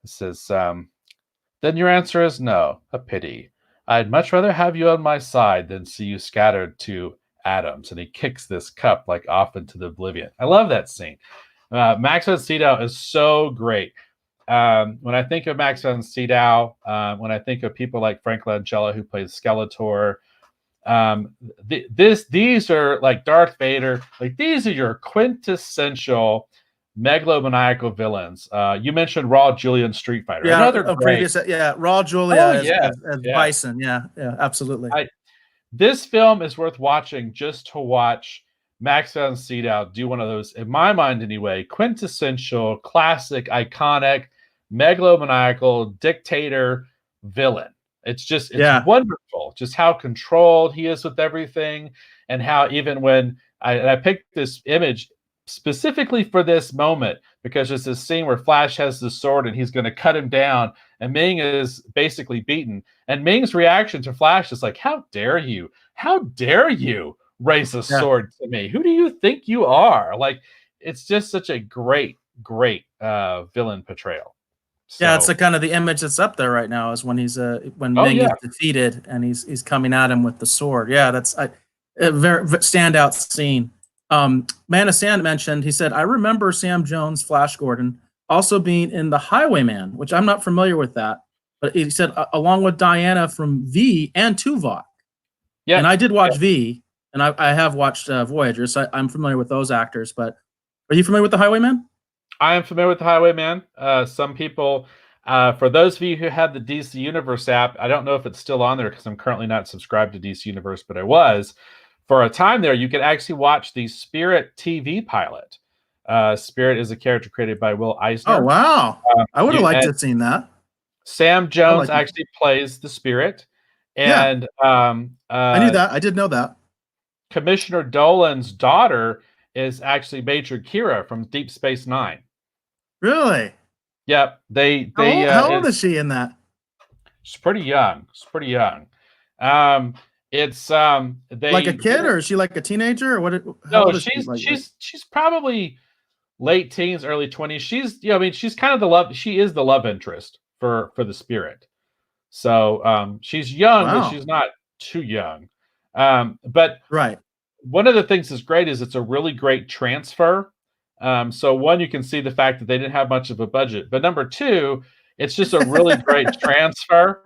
says, then your answer is no, a pity. I'd much rather have you on my side than see you scattered to atoms. And he kicks this cup like off into the oblivion. I love that scene. Max von Sydow is so great. When I think of Max von Sydow, when I think of people like Frank Langella who plays Skeletor, these are like Darth Vader. Like these are your quintessential megalomaniacal villains. You mentioned Raul Julia in Street Fighter. Yeah, another great. Raul Julia as Bison. Yeah, absolutely. This film is worth watching just to watch Max von Sydow do one of those, in my mind anyway, quintessential, classic, iconic, megalomaniacal dictator villain. It's wonderful just how controlled he is with everything, and how even when I picked this image specifically for this moment because there's this scene where Flash has the sword and he's going to cut him down, and Ming is basically beaten. And Ming's reaction to Flash is like, how dare you? How dare you raise a sword to me? Who do you think you are? Like, it's just such a great villain portrayal. Yeah, it's So, the kind of the image that's up there right now is when he's when oh Ming is yeah, defeated and he's coming at him with the sword. Yeah, that's a very standout scene. Man of Sand mentioned, he said, I remember Sam Jones, Flash Gordon, also being in The Highwayman, which I'm not familiar with that. But he said, along with Diana from V and Tuvok. yeah. And I did watch V, and I have watched Voyager, so I'm familiar with those actors. But are you familiar with The Highwayman? I am familiar with the Highwayman. Some people, for those of you who have the DC Universe app, I don't know if it's still on there because I'm currently not subscribed to DC Universe, but I was. For a time there, you could actually watch the Spirit TV pilot. Spirit is a character created by Will Eisner. Oh, wow. I would have liked to and have seen that. Sam Jones like it. actually plays the Spirit. Yeah. And I knew that. I did know that. Commissioner Dolan's daughter is actually Major Kira from Deep Space Nine. Really? Yep. How old is she in that? She's pretty young. It's they Like a kid, or is she like a teenager, or what? How no, old is she? she's probably late teens, early 20s. She's I mean, she's kind of she is the love interest for the Spirit. So she's young, but Wow. she's not too young. But Right. one of the things that's great is it's a really great transfer. So one, you can see the fact that they didn't have much of a budget, but number two, it's just a really great transfer.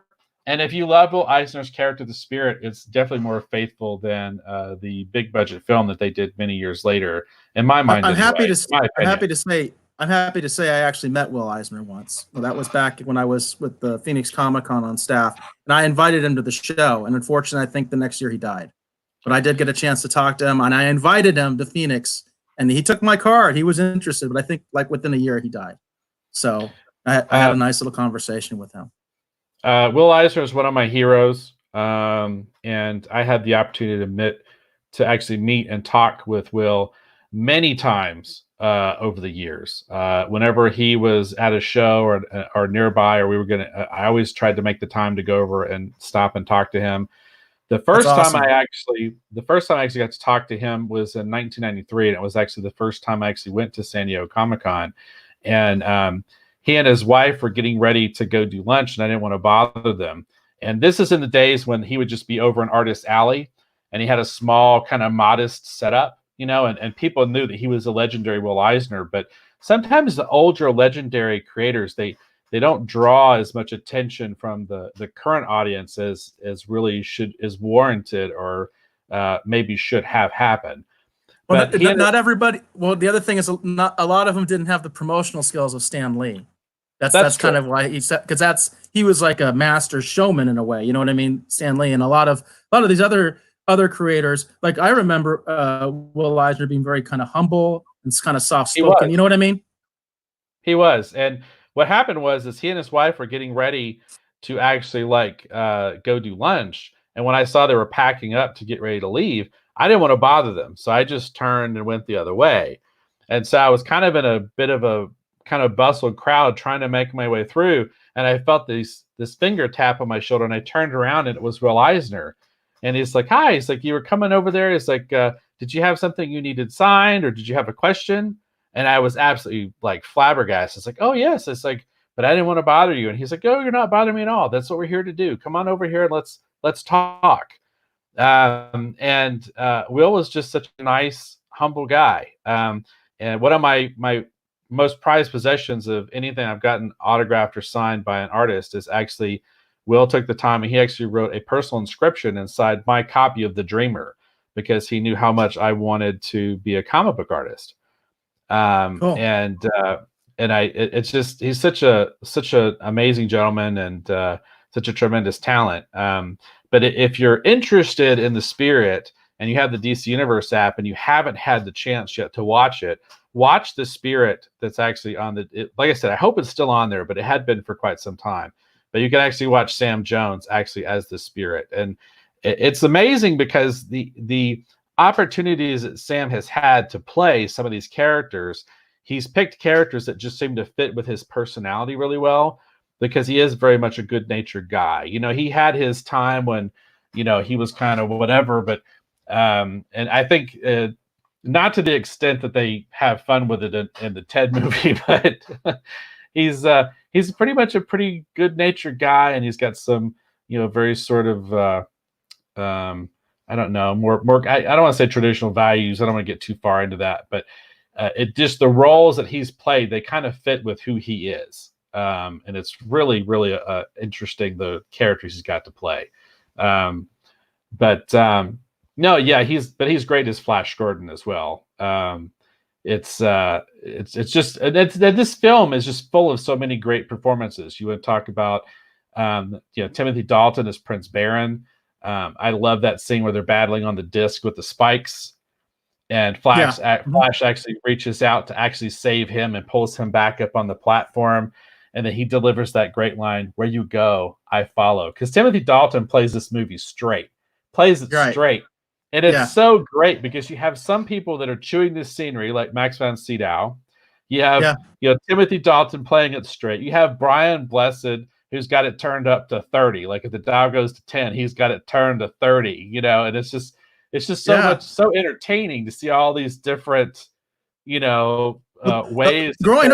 And if you love Will Eisner's character, the Spirit, it's definitely more faithful than the big budget film that they did many years later. In my mind, I'm happy to. I'm happy to say I actually met Will Eisner once. Well, that was back when I was with the Phoenix Comic Con on staff, and I invited him to the show. And unfortunately, I think the next year he died. But I did get a chance to talk to him, and I invited him to Phoenix, and he took my card. He was interested, but I think like within a year he died. So I had a nice little conversation with him. Will Eisner is one of my heroes, and I had the opportunity to actually meet and talk with Will many times over the years. Whenever he was at a show or nearby, or we were I always tried to make the time to go over and stop and talk to him. The first time I actually got to talk to him was in 1993, and it was actually the first time I actually went to San Diego Comic-Con, and he and his wife were getting ready to go do lunch, and I didn't want to bother them. And this is in the days when he would just be over in Artist Alley, and he had a small kind of modest setup, and people knew that he was a legendary Will Eisner. But sometimes the older legendary creators, they don't draw as much attention from the current audience as really is warranted or maybe should have happened. Well, not everybody. Well, the other thing is not a lot of them didn't have the promotional skills of Stan Lee. That's kind of why he said, because he was like a master showman in a way. You know what I mean? Stan Lee, and a lot of these other creators. Like I remember Will Eisner being very kind of humble and kind of soft spoken. You know what I mean? He was, and what happened was he and his wife were getting ready to actually go do lunch, and when I saw they were packing up to get ready to leave, I didn't want to bother them, so I just turned and went the other way. And so I was kind of in a bit of a kind of bustled crowd trying to make my way through, and I felt this finger tap on my shoulder, and I turned around, and it was Will Eisner. And he's like, "Hi." He's like, "You were coming over there." He's like, "Did you have something you needed signed, or did you have a question?" And I was absolutely like flabbergasted. It's like, "Oh yes." It's like, "But I didn't want to bother you." And he's like, "Oh, you're not bothering me at all. That's what we're here to do. Come on over here and let's talk." And Will was just such a nice, humble guy. And one of my most prized possessions of anything I've gotten autographed or signed by an artist is actually Will took the time and he actually wrote a personal inscription inside my copy of The Dreamer because he knew how much I wanted to be a comic book artist. Cool. It's just he's such a amazing gentleman and such a tremendous talent. But if you're interested in the Spirit and you have the DC Universe app and you haven't had the chance yet to watch it, watch the Spirit that's actually on like I said, I hope it's still on there, but it had been for quite some time. But you can actually watch Sam Jones actually as the Spirit. And it's amazing because the opportunities that Sam has had to play some of these characters, he's picked characters that just seem to fit with his personality really well because he is very much a good-natured guy. He had his time when, he was kind of whatever, but and I think not to the extent that they have fun with it in the Ted movie, but he's pretty much a pretty good natured guy, and he's got some very sort of I don't know, more I don't want to say traditional values. I don't want to get too far into that, but it just the roles that he's played, they kind of fit with who he is. And it's really, really interesting, the characters he's got to play. No, yeah, he's great as Flash Gordon as well. It's just this film is just full of so many great performances. You would talk about Timothy Dalton as Prince Baron. I love that scene where they're battling on the disc with the spikes, and Flash actually reaches out to actually save him and pulls him back up on the platform. And then he delivers that great line, "Where you go, I follow." Because Timothy Dalton plays this movie straight. Straight. And it's so great because you have some people that are chewing this scenery, like Max Von Sydow. You have Timothy Dalton playing it straight. You have Brian Blessed, who's got it turned up to 30. Like if the dial goes to 10, he's got it turned to 30, and it's just so entertaining to see all these different, ways. Growing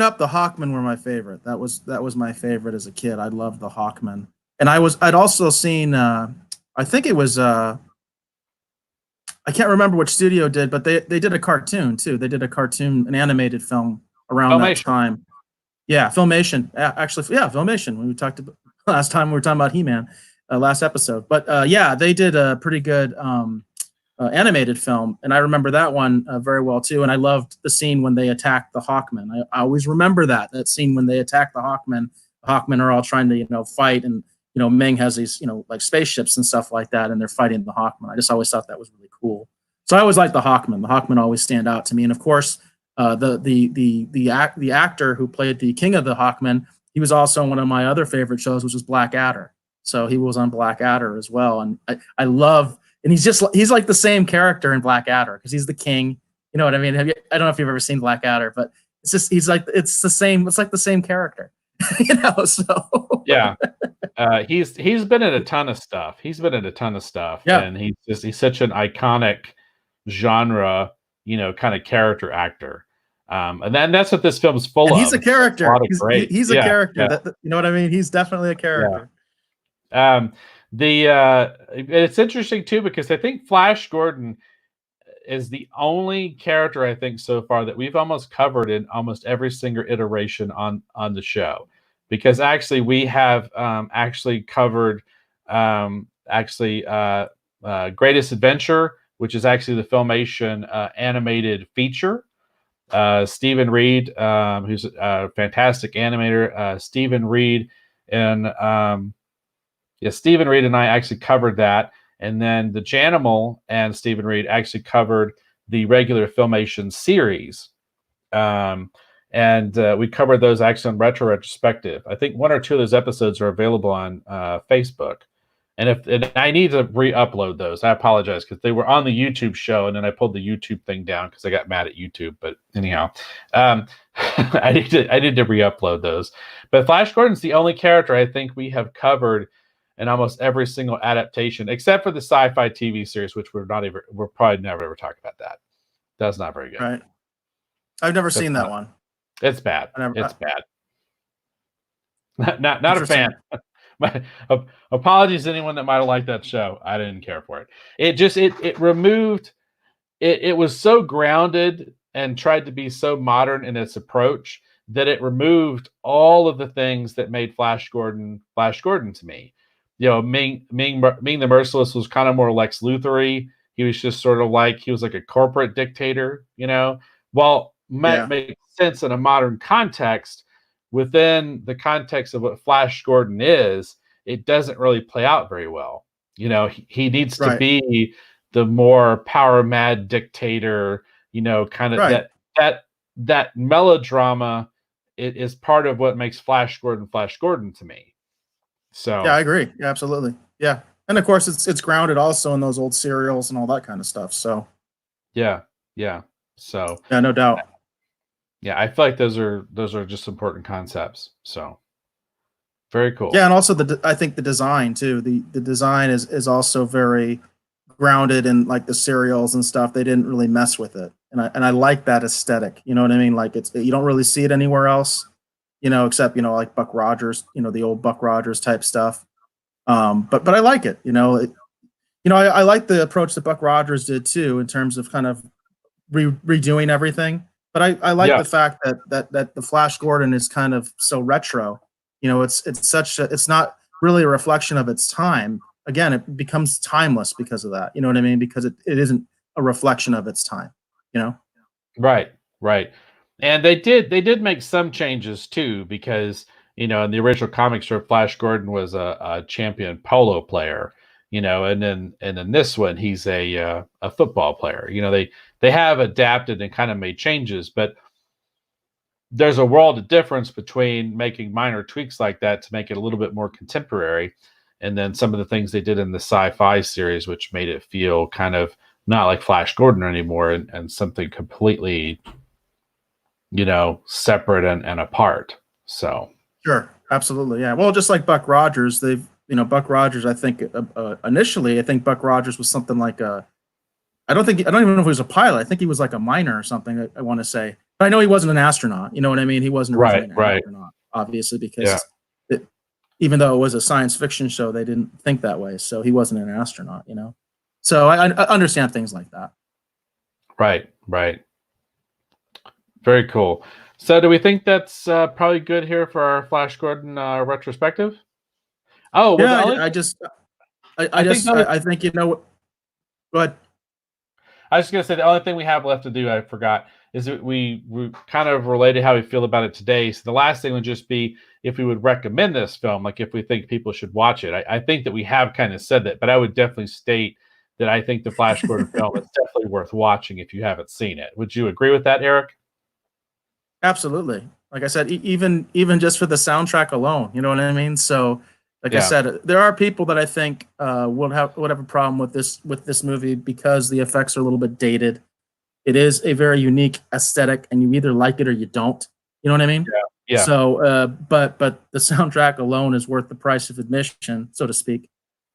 up, the Hawkmen were my favorite. That was my favorite as a kid. I loved the Hawkmen. And I'd also seen, I think it was, I can't remember which studio did, but they did a cartoon too. They did an animated film around that time. Yeah, Filmation. Actually, Filmation. When we talked about last time, we were talking about He-Man, last episode. But they did a pretty good animated film, and I remember that one very well too. And I loved the scene when they attacked the Hawkmen. I always remember that scene when they attack the Hawkmen. The Hawkmen are all trying to fight, and Ming has these like spaceships and stuff like that, and they're fighting the Hawkmen. I just always thought that was really cool. So I always liked the Hawkmen. The Hawkmen always stand out to me, and of course, the actor who played the King of the Hawkmen, he was also on one of my other favorite shows, which was Blackadder. So he was on Blackadder as well, and I love. And he's like the same character in Blackadder because he's the king. You know what I mean? I don't know if you've ever seen Blackadder, but it's like the same character. So yeah. He's been in a ton of stuff. Yeah. And he's such an iconic genre, kind of character actor. And then that's what this film's full of. He's a character. He's a character. Yeah. That, you know what I mean? He's definitely a character. Yeah. It's interesting too because I think Flash Gordon is the only character I think so far that we've almost covered in almost every single iteration on the show, because actually we have actually covered Greatest Adventure, which is actually the Filmation animated feature. Stephen Reed, who's a fantastic animator, Stephen Reed and Stephen Reed and I actually covered that. And then the Janimal and Stephen Reed actually covered the regular Filmation series. And we covered those actually on retrospective. I think one or two of those episodes are available on Facebook. And I need to re-upload those. I apologize because they were on the YouTube show, and then I pulled the YouTube thing down because I got mad at YouTube. But anyhow, I need to re-upload those. But Flash Gordon's the only character I think we have covered in almost every single adaptation, except for the sci-fi TV series, which we're probably never ever talk about that. That's not very good. Right. I've never seen that one. It's bad. It's bad. Not a fan. Apologies to anyone that might have liked that show. I didn't care for it. It removed. It was so grounded and tried to be so modern in its approach that it removed all of the things that made Flash Gordon to me. Ming the Merciless was kind of more Lex Luthor-y. He was just sort of like, he was like a corporate dictator, Well, might make sense in a modern context. Within the context of what Flash Gordon is, it doesn't really play out very well. He needs to be the more power mad dictator, kind of that melodrama. It is part of what makes Flash Gordon to me. So yeah, I agree. Yeah, absolutely. Yeah. And of course it's grounded also in those old serials and all that kind of stuff. So yeah. So yeah, no doubt. Yeah, I feel like those are just important concepts. So very cool. Yeah, and also I think the design too. The design is also very grounded in like the serials and stuff. They didn't really mess with it, and I like that aesthetic. You know what I mean? Like you don't really see it anywhere else, except like Buck Rogers, the old Buck Rogers type stuff. But I like it. I like the approach that Buck Rogers did too in terms of kind of redoing everything. But I like the fact that the Flash Gordon is kind of so retro. It's not really a reflection of its time. Again, it becomes timeless because of that. You know what I mean? Because it isn't a reflection of its time. Right. And they did make some changes too, because in the original comic strip, Flash Gordon was a champion polo player, and then this one he's a football player. They have adapted and kind of made changes, but there's a world of difference between making minor tweaks like that to make it a little bit more contemporary, and then some of the things they did in the sci-fi series, which made it feel kind of not like Flash Gordon anymore, and something completely, separate and apart. So sure, absolutely, yeah. Well, just like Buck Rogers, Buck Rogers. I think initially, Buck Rogers was something like I don't even know if he was a pilot. I think he was like a miner or something. I want to say, but I know he wasn't an astronaut. You know what I mean? He wasn't originally an astronaut, obviously, because even though it was a science fiction show, they didn't think that way. So he wasn't an astronaut. So I understand things like that. Right. Very cool. So do we think that's probably good here for our Flash Gordon retrospective? Oh, well, yeah. I think Go ahead. I was just going to say the only thing we have left to do, I forgot, is that we kind of related how we feel about it today. So the last thing would just be if we would recommend this film, like if we think people should watch it. I think that we have kind of said that, but I would definitely state that I think the Flash Gordon film is definitely worth watching if you haven't seen it. Would you agree with that, Eric? Absolutely. Like I said, even just for the soundtrack alone, you know what I mean? So like I said, there are people that I think would have a problem with this movie because the effects are a little bit dated. It is a very unique aesthetic, and you either like it or you don't. You know what I mean? Yeah. So, but the soundtrack alone is worth the price of admission, so to speak.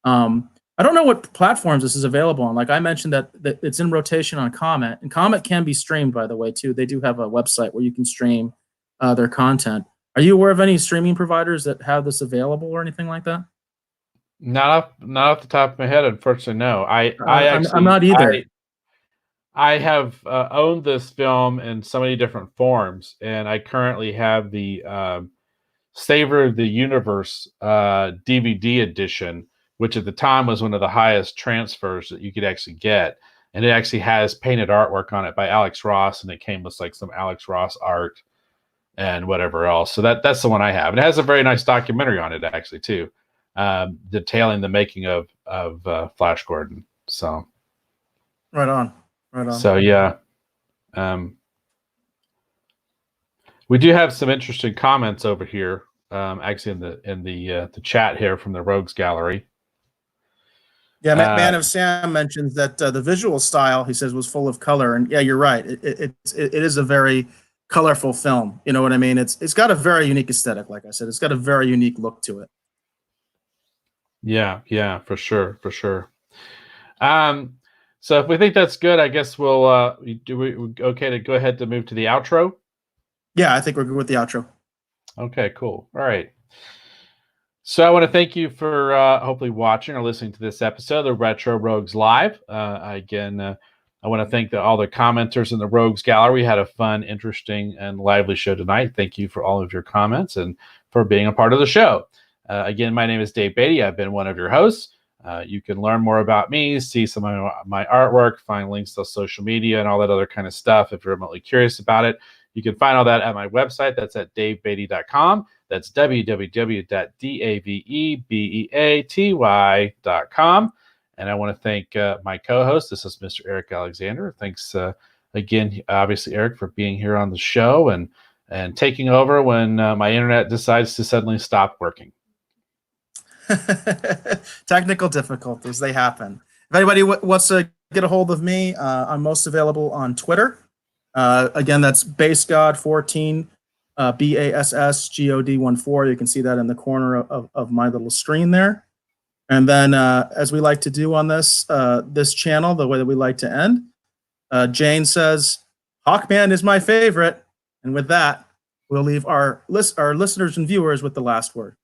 I don't know what platforms this is available on. Like I mentioned that it's in rotation on Comet, and Comet can be streamed, by the way, too. They do have a website where you can stream their content. Are you aware of any streaming providers that have this available or anything like that? Not off the top of my head, unfortunately, no. I'm not either. I have owned this film in so many different forms, and I currently have the Savor of the Universe DVD edition, which at the time was one of the highest transfers that you could actually get. And it actually has painted artwork on it by Alex Ross, and it came with like some Alex Ross art and whatever else. So that's the one I have. And it has a very nice documentary on it actually too, detailing the making of Flash Gordon. So right on. So yeah, we do have some interesting comments over here. Actually, in the chat here from the Rogues Gallery. Yeah, Man of Sam mentions that the visual style, he says, was full of color, and yeah, you're right. It is a very colorful film. You know what I mean? It's got a very unique aesthetic. Like I said, it's got a very unique look to it. Yeah, for sure. So if we think that's good, I guess we'll okay to go ahead to move to the outro. Yeah, I think we're good with the outro. Okay, cool. All right. So I want to thank you for hopefully watching or listening to this episode of the Retro Rogues Live. Again, I want to thank all the commenters in the Rogues Gallery. We had a fun, interesting, and lively show tonight. Thank you for all of your comments and for being a part of the show. Again, my name is Dave Beatty. I've been one of your hosts. You can learn more about me, see some of my artwork, find links to social media and all that other kind of stuff if you're remotely curious about it. You can find all that at my website. That's at davebeatty.com. That's www.davebeaty.com. And I want to thank my co-host. This is Mr. Eric Alexander. Thanks again, obviously, Eric, for being here on the show and taking over when my internet decides to suddenly stop working. Technical difficulties, they happen. If anybody wants to get a hold of me, I'm most available on Twitter. Again, that's BassGod14, BassGod14. You can see that in the corner of my little screen there. And then, as we like to do on this this channel, the way that we like to end, Jane says, Hawkman is my favorite. And with that, we'll leave our listeners and viewers with the last word.